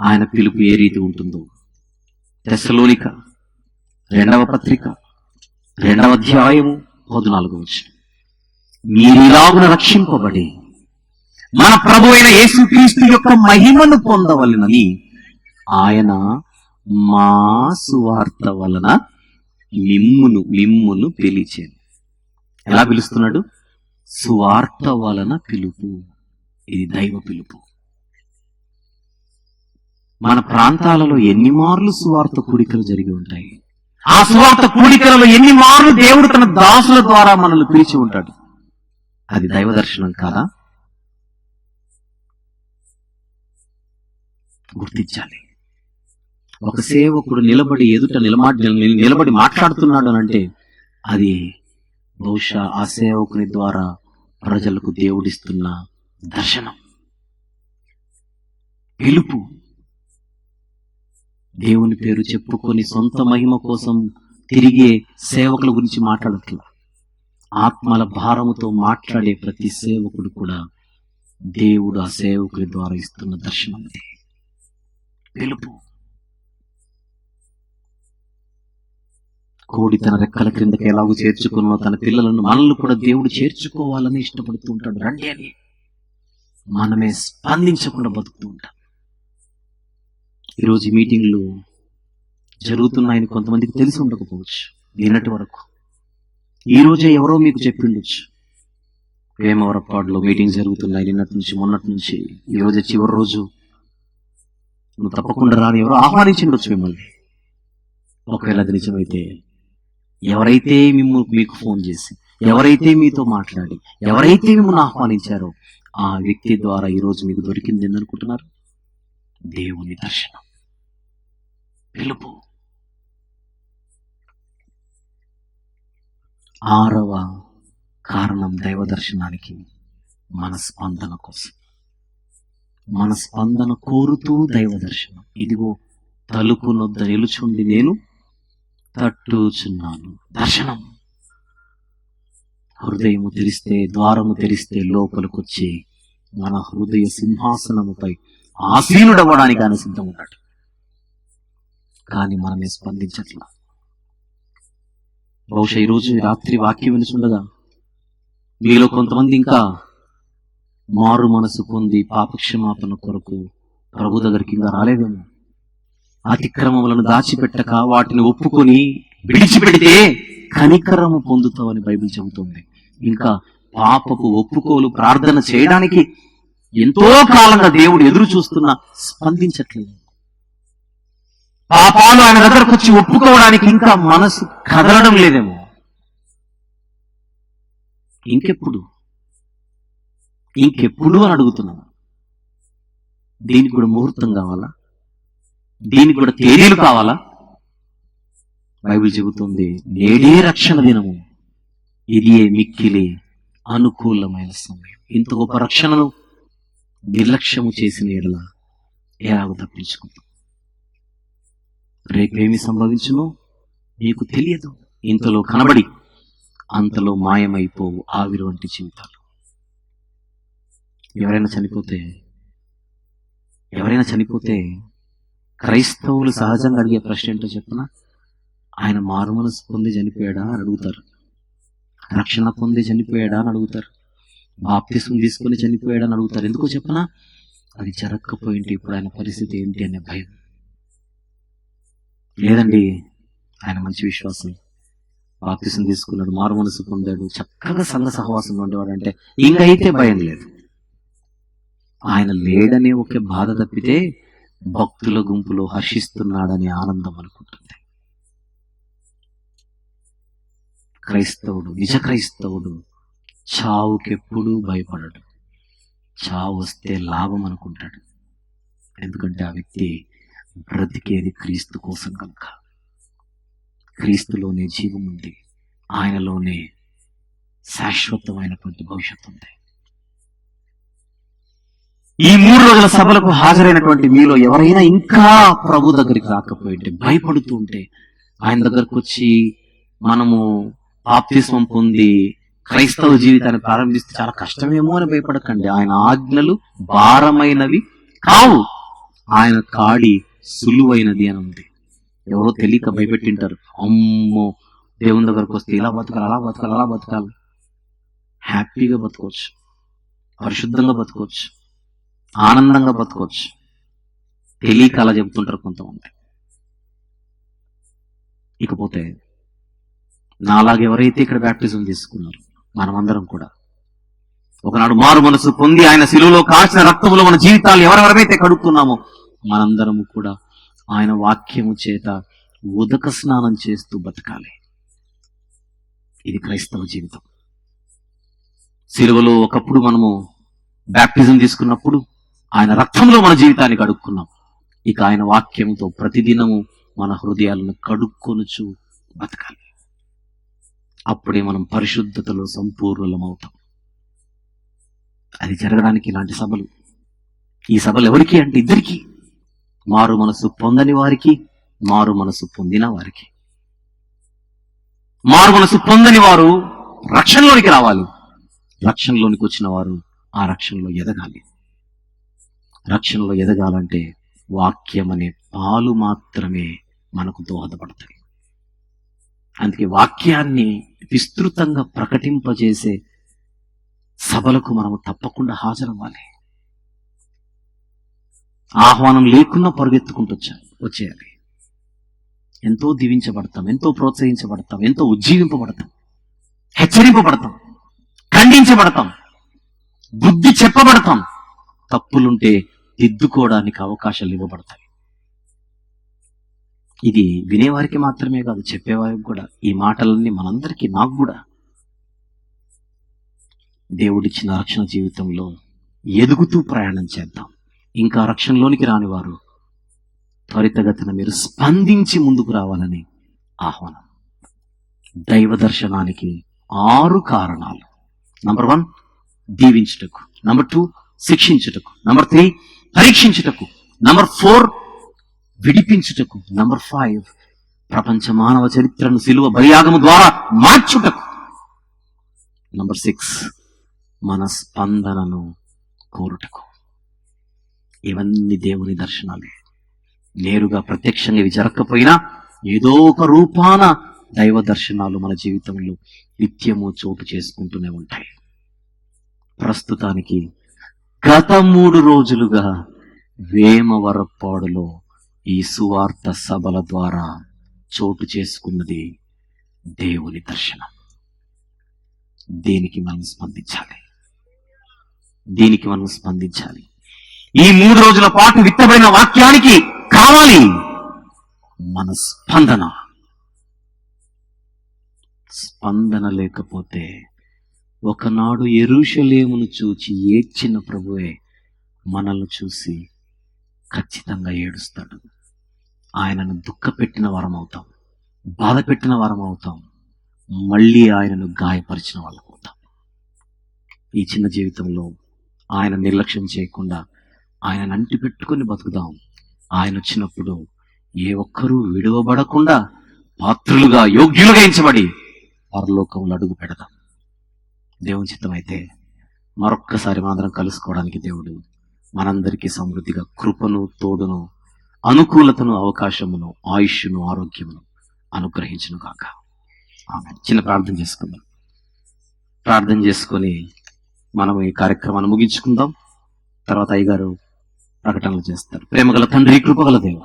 ఆయన పిలుపు ఏ రీతి ఉంటుందో. తెస్సలోనిక 2వ పత్రిక 2వ అధ్యాయము 14వ వచనం. మీరిలాగున రక్షింపబడి మన ప్రభు అయిన యేసుక్రీస్తు యొక్క మహిమను పొందవలెనని ఆయన మా సువార్త వలన మిమ్మును పిలిచాను. ఎలా పిలుస్తున్నాడు? సువార్త వలన పిలుపు. ఇది దైవ పిలుపు. మన ప్రాంతాలలో ఎన్ని మార్లు సువార్త కూడికలు జరిగి ఉంటాయి. ఆ సువార్త కూడికలలో ఎన్ని మార్లు దేవుడు తన దాసుల ద్వారా మనల్ని పిలిచి ఉంటాడు. అది దైవ దర్శనం కాదా? గుర్తించాలి. ఒక సేవకుడు నిలబడి ఎదుట నిలబడి మాట్లాడుతున్నాడు అని అంటే అది బహుశా ఆ సేవకుని ద్వారా ప్రజలకు దేవుడిస్తున్న దర్శనం, పిలుపు. దేవుని పేరు చెప్పుకొని సొంత మహిమ కోసం తిరిగే సేవకుల గురించి మాట్లాడట్లా. ఆత్మల భారముతో మాట్లాడే ప్రతి సేవకుడు కూడా దేవుడు ఆ సేవకుని ద్వారా ఇస్తున్న దర్శనం, పిలుపు. కోడి తన రెక్కల క్రిందకి ఎలాగో చేర్చుకున్నో తన పిల్లలను మనల్ని కూడా దేవుడు చేర్చుకోవాలని ఇష్టపడుతూ ఉంటాడు. రండి అని మనమే స్పందించకుండా బతుకుతూ ఉంటాం. ఈరోజు మీటింగ్లు జరుగుతున్నాయని కొంతమందికి తెలిసి ఉండకపోవచ్చు. నిన్నటి వరకు ఈ రోజే ఎవరో మీకు చెప్పిండొచ్చు, వేమవరపాడులో మీటింగ్ జరుగుతున్నాయి నిన్నటి నుంచి మొన్నటి నుంచి, ఈ రోజే చివరి రోజు, నువ్వు తప్పకుండా రాని ఎవరో ఆహ్వానించిండొచ్చు మిమ్మల్ని. ఒకవేళ అది నిజమైతే, ఎవరైతే మీకు ఫోన్ చేసి, ఎవరైతే మీతో మాట్లాడి, ఎవరైతే మిమ్మల్ని ఆహ్వానించారో ఆ వ్యక్తి ద్వారా ఈరోజు మీకు దొరికింది ఏందనుకుంటున్నారు? దేవుని దర్శనం, పిలుపు. 6వ కారణం దైవ దర్శనానికి మన స్పందన కోసం, మన స్పందన కోరుతూ దైవ దర్శనం. ఇదిగో తలుపు నొద్ద నిలుచుండి నేను తట్టుచున్నాను. దర్శనం. హృదయము తెరిస్తే, ద్వారము తెరిస్తే లోపలికొచ్చి మన హృదయ సింహాసనముపై ఆసీనుడవ్వడానికి ఆయన సిద్ధం ఉన్నాడు. కానీ మనమే స్పందించట్లా. బహుశా ఈరోజు రాత్రి వాక్యం వినుచుండగా మీలో కొంతమంది ఇంకా మారు మనసు పొంది పాపక్షమాపణ కొరకు ప్రభు దగ్గరికి ఇంకా రాలేదేమో. అతిక్రమములను దాచిపెట్టక వాటిని ఒప్పుకొని విడిచిపెడితే కనికరము పొందుతావని బైబిల్ చెబుతుంది. ఇంకా పాపపు ఒప్పుకోలు ప్రార్థన చేయడానికి ఎంతో కాలంగా దేవుడు ఎదురు చూస్తున్నా స్పందించట్లేదు. పాపాలు ఆయన దగ్గరకు వచ్చి ఒప్పుకోవడానికి ఇంకా మనసు కదలడం లేదేమో. ఇంకెప్పుడు అని అడుగుతున్నాను. దీనికి కూడా ముహూర్తం కావాలా? దీనికి కూడా తేదీలు కావాలా? బైబిల్ చెబుతుంది, నేడే రక్షణ దినము, ఇది మిక్కిలి అనుకూలమైన సమయం. ఇంత గొప్ప రక్షణను నిర్లక్ష్యము చేసిన ఎడల ఎలాగో తప్పించుకుంటాం. రేపేమి సంభవించునో నీకు తెలియదు. ఇంతలో కనబడి అంతలో మాయమైపోవు ఆవిరి వంటి జీవితాలు. ఎవరైనా చనిపోతే క్రైస్తవులు సహజంగా అడిగే ప్రశ్న ఏంటో చెప్పనా? ఆయన మారు మనసు పొంది చనిపోయాడా అని అడుగుతారు. రక్షణ పొంది చనిపోయాడా అని అడుగుతారు. బాప్తిస్మం తీసుకొని చనిపోయాడా అని అడుగుతారు. ఎందుకో చెప్పనా? అది జరగకపోయింటే ఇప్పుడు ఆయన పరిస్థితి ఏంటి అనే భయం. లేదండి, ఆయన మంచి విశ్వాసం, బాప్తిస్మం తీసుకున్నాడు, మారు మనసు పొందాడు, చక్కగా సంఘ సహవాసంలో ఉండేవాడు అంటే ఇంకా అయితే భయం లేదు. ఆయన లేడనే ఒకే బాధ తప్పితే భక్తుల గుంపులో హర్షిస్తున్నాడని ఆనందం అనుకుంటుంది. క్రైస్తవుడు, నిజ క్రైస్తవుడు చావుకెప్పుడూ భయపడడు. చావు వస్తే లాభం అనుకుంటాడు. ఎందుకంటే ఆ వ్యక్తి బ్రతికేది క్రీస్తు కోసం కనుక. క్రీస్తులోనే జీవం ఉంది, ఆయనలోనే శాశ్వతమైనటువంటి భవిష్యత్తు ఉంది. ఈ 3 రోజుల సభలకు హాజరైనటువంటి మీలో ఎవరైనా ఇంకా ప్రభు దగ్గరికి రాకపోయింటే, భయపడుతూ ఉంటే, ఆయన దగ్గరకు వచ్చి మనము బాప్తిస్మం పొంది క్రైస్తవ జీవితాన్ని ప్రారంభిస్తే చాలా కష్టమేమో అని భయపడకండి. ఆయన ఆజ్ఞలు భారమైనవి కావు, ఆయన కాడి సులువైనది అని ఉంది. ఎవరో తెలియక భయపెట్టింటారు. అమ్మో, దేవుని దగ్గరకు వస్తే ఇలా బతకాలి, అలా బతకాలి, అలా బతకాలి. హ్యాపీగా బతకవచ్చు, పరిశుద్ధంగా బతకవచ్చు, ఆనందంగా బతకవచ్చు. తెలియక అలా చెబుతుంటారు కొంతమంది. ఇకపోతే నాలాగా ఎవరైతే ఇక్కడ బ్యాప్టిజం తీసుకున్నారు, మనమందరం కూడా ఒకనాడు మారు మనసు పొంది ఆయన శిలువలో కాచిన రక్తములో మన జీవితాలు ఎవరెవరైతే కడుక్కున్నామో మనందరము కూడా ఆయన వాక్యము చేత ఉదక స్నానం చేస్తూ బతకాలి. ఇది క్రైస్తవ జీవితం. శిలువలో ఒకప్పుడు మనము బ్యాప్టిజం తీసుకున్నప్పుడు ఆయన రక్తంలో మన జీవితాన్ని కడుక్కున్నాం. ఇక ఆయన వాక్యంతో ప్రతిదినము మన హృదయాలను కడుక్కొనుచు బతకాలి. అప్పుడే మనం పరిశుద్ధతలో సంపూర్ణమవుతాం. అది జరగడానికి ఇలాంటి సభలు, ఈ సభలు ఎవరికి అంటే ఇద్దరికి, మారు మనసు పొందని వారికి, మారు మనసు పొందిన వారికి. మారు మనసు పొందని వారు రక్షణలోనికి రావాలి, రక్షణలోనికి వచ్చిన వారు ఆ రక్షణలో ఎదగాలి. రక్షణలో ఎదగాలంటే వాక్యం అనే పాలు మాత్రమే మనకు దోహదపడతాయి. అందుకే వాక్యాన్ని విస్తృతంగా ప్రకటింపజేసే సభలకు మనము తప్పకుండా హాజరవ్వాలి. ఆహ్వానం లేకున్నా పరుగెత్తుకుంటూ వచ్చేయాలి. ఎంతో దీవించబడతాం, ఎంతో ప్రోత్సహించబడతాం, ఎంతో ఉజ్జీవింపబడతాం, హెచ్చరింపబడతాం, ఖండించబడతాం, బుద్ధి చెప్పబడతాం. తప్పులుంటే దిద్దుకోవడానికి అవకాశాలు ఇవ్వబడతాయి. ఇది వినేవారికి మాత్రమే కాదు, చెప్పేవారికి కూడా. ఈ మాటలన్నీ మనందరికీ, నాకు కూడా. దేవుడిచ్చిన రక్షణ జీవితంలో ఎదుగుతూ ప్రయాణం చేద్దాం. ఇంకా రక్షణలోనికి రాని వారు త్వరితగతిన మీరు స్పందించి ముందుకు రావాలని ఆహ్వానం. దైవ దర్శనానికి 6 కారణాలు. నంబర్ 1, దీవించుటకు. నంబర్ 2, శిక్షించుటకు. నంబర్ 3, పరీక్షించుటకు. నంబర్ 4, విడిపించుటకు. నంబర్ 5, ప్రపంచ మానవ చరిత్రను శిలువ బలియాగము ద్వారా మార్చుటకు. నంబర్ 6, మన స్పందనను కోరుటకు. ఇవన్నీ దేవుని దర్శనాలు. నేరుగా ప్రత్యక్షంగా ఇవి జరగకపోయినా ఏదో ఒక రూపాన దైవ దర్శనాలు మన జీవితంలో నిత్యము చోటు చేసుకుంటూనే ఉంటాయి. ప్రస్తుతానికి గత 3 రోజులుగా వేమవరపాడులో ఈ సువార్త సభల ద్వారా చోటు చేసుకున్నది దేవుని దర్శనం. దీనికి మనం స్పందించాలి. ఈ 3 రోజుల పాటు విత్తబడిన వాక్యానికి కావాలి మన స్పందన. స్పందన లేకపోతే ఒకనాడు యెరూషలేమును చూచి ఏడ్చిన ప్రభువే మనల్ని చూసి ఖచ్చితంగా ఏడుస్తాడు. ఆయనను దుఃఖపెట్టిన వారం అవుతాం, బాధ పెట్టిన వారం అవుతాం, మళ్ళీ ఆయనను గాయపరిచిన వాళ్ళం అవుతాం. ఈ చిన్న జీవితంలో ఆయన నిర్లక్ష్యం చేయకుండా ఆయనను అంటి పెట్టుకుని బతుకుదాం. ఆయన వచ్చినప్పుడు ఏ ఒక్కరూ విడువబడకుండా పాత్రులుగా, యోగ్యులుగా ఎంచబడి పరలోకంలో అడుగు పెడదాం. దేవుని చిత్తమైతే మరొక్కసారి మనందరం కలుసుకోవడానికి దేవుడు మనందరికీ సమృద్ధిగా కృపను, తోడును, అనుకూలతను, అవకాశమును, ఆయుష్ను, ఆరోగ్యమును అనుగ్రహించును కాక. ఆమేన్. చిన్న ప్రార్థన చేసుకుందాం. ప్రార్థన చేసుకొని మనం ఈ కార్యక్రమాన్ని ముగించుకుందాం. తర్వాత అయ్యగారు ప్రకటనలు చేస్తారు. ప్రేమగల తండ్రి, కృపగల దేవ,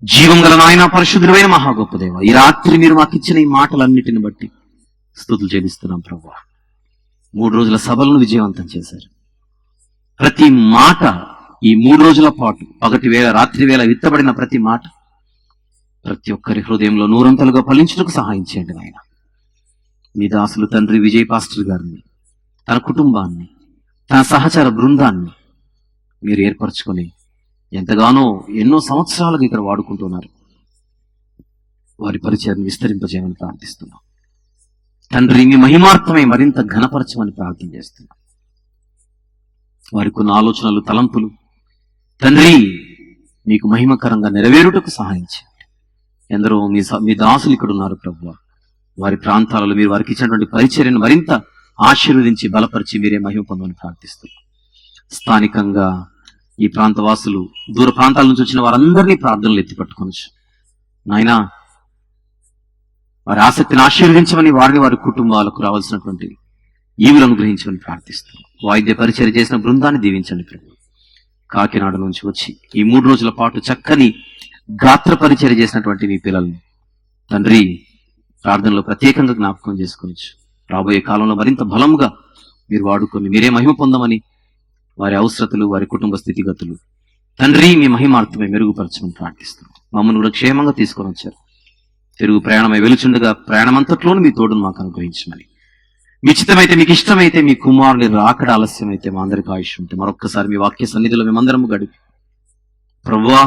జీవం గల నాయన, పరిశుద్ధుడైన మహా గొప్ప దేవ, ఈ రాత్రి మీరు మాకు ఇచ్చిన ఈ మాటలన్నిటిని బట్టి స్తుతులు చెల్లిస్తున్నాం ప్రభువా. 3 రోజుల సభలను విజయవంతం చేశారు. ప్రతి మాట ఈ 3 రోజుల పాటు పగటి వేళ, రాత్రి వేళ విత్తబడిన ప్రతి మాట ప్రతి ఒక్కరి హృదయంలో నూరంతలుగా ఫలించుటకు సహాయం చేయండి నాయన. మీ దాసులు తండ్రి విజయ్ పాస్టర్ గారిని, తన కుటుంబాన్ని, తన సహచర బృందాన్ని మీరు ఏర్పరచుకొని ఎంతగానో ఎన్నో సంవత్సరాలుగా ఇక్కడ వాడుకుంటున్నారు. వారి పరిచయాన్ని విస్తరింపజేయమని ప్రార్థిస్తున్నాం తండ్రి. మీ మహిమార్థమై మరింత ఘనపరచమని ప్రార్థన చేస్తున్నాం. వారికి ఉన్న ఆలోచనలు, తలంపులు తండ్రి మీకు మహిమకరంగా నెరవేరుటకు సహాయం చేయండి. ఎందరో మీ దాసులు ఇక్కడ ఉన్నారు ప్రభువా. వారి ప్రాంతాలలో మీరు వారికి ఇచ్చినటువంటి పరిచర్యను మరింత ఆశీర్వదించి బలపరిచి మీరే మహిమ పొందమని ప్రార్థిస్తున్నాం. స్థానికంగా ఈ ప్రాంతవాసులు, దూర ప్రాంతాల నుంచి వచ్చిన వారందరినీ ప్రార్థనలు ఎత్తిపట్టుకోవచ్చు నాయనా. వారి ఆసక్తిని ఆశీర్వదించమని, వారి కుటుంబాలకు రావాల్సినటువంటి ఈవులు అనుగ్రహించమని ప్రార్థిస్తున్నాం. వాయిద్య పరిచర్య చేసిన బృందాన్ని దీవించండి ప్రభు. కాకినాడ నుంచి వచ్చి ఈ 3 రోజుల పాటు చక్కని గాత్ర పరిచర్య చేసినటువంటి మీ పిల్లల్ని తండ్రి ప్రార్థనలో ప్రత్యేకంగా జ్ఞాపకం చేసుకోవచ్చు. రాబోయే కాలంలో మరింత బలంగా మీరు వాడుకొని మీరే మహిమ పొందమని, వారి అవసరతలు, వారి కుటుంబ స్థితిగతులు తండ్రి మీ మహిమార్థమే మెరుగుపరచమని ప్రార్థిస్తున్నాం. మమ్మల్ని కూడా క్షేమంగా తీసుకొని వచ్చారు. తిరుగు ప్రయాణమై వెలుచుండగా ప్రయాణమంతట్లోనూ మీ తోడును మాకు అనుగ్రహించమని, మీ చిత్తమైతే, మీకు ఇష్టమైతే మీ కుమారుని రాకడ ఆలస్యమైతే మా అందరికి ఆయుష్ ఉంటే మరొక్కసారి మీ వాక్య సన్నిధిలో మేమందరము గడిపి ప్రభువా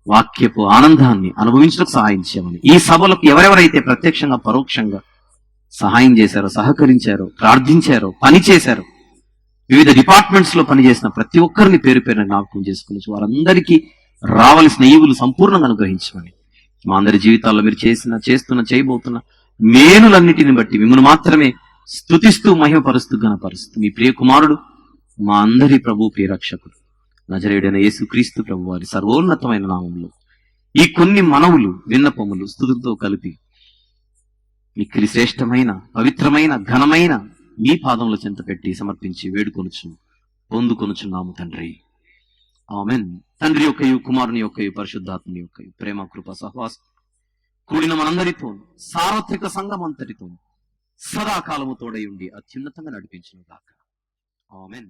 వాక్యపు ఆనందాన్ని అనుభవించడానికి సహాయం చేయమని, ఈ సభలకు ఎవరెవరైతే ప్రత్యక్షంగా పరోక్షంగా సహాయం చేశారో, సహకరించారో, ప్రార్థించారో, పని చేశారో, వివిధ డిపార్ట్మెంట్స్ లో పనిచేసిన ప్రతి ఒక్కరిని పేరు పేరున జ్ఞాపకం చేసుకుని వారందరికీ రావలసిన ఈవులు సంపూర్ణంగా అనుగ్రహించమని, మా అందరి జీవితాల్లో మీరు చేయబోతున్న మేలులన్నిటిని బట్టి మిమ్మల్ని మాత్రమే స్తుతిస్తూ, మహిమపరుస్తూ, ఘనపరుస్తూ మీ ప్రియ కుమారుడు, మా అందరి ప్రభు, ప్రియ రక్షకుడు నజరేయుడైన యేసుక్రీస్తు ప్రభు వారి సర్వోన్నతమైన నామంలో ఈ కొన్ని మనవులు, విన్నపములు, స్తుతులతో కలిపి మిక్కిలి శ్రేష్టమైన, పవిత్రమైన, ఘనమైన మీ పాదముల చెంత పెట్టి సమర్పించి పొందుకొనుచున్నాము తండ్రి. ఆమేన్. తండ్రి యొక్కయు, కుమారుని యొక్కయు, పరిశుద్ధాత్మని యొక్కయు ప్రేమ, కృప, సహవాసం కూడిన మనందరితో సార్వత్రిక సంఘం అంతటితో సదాకాలము తోడై ఉండి అత్యున్నతంగా నడిపించును గాక. ఆమేన్.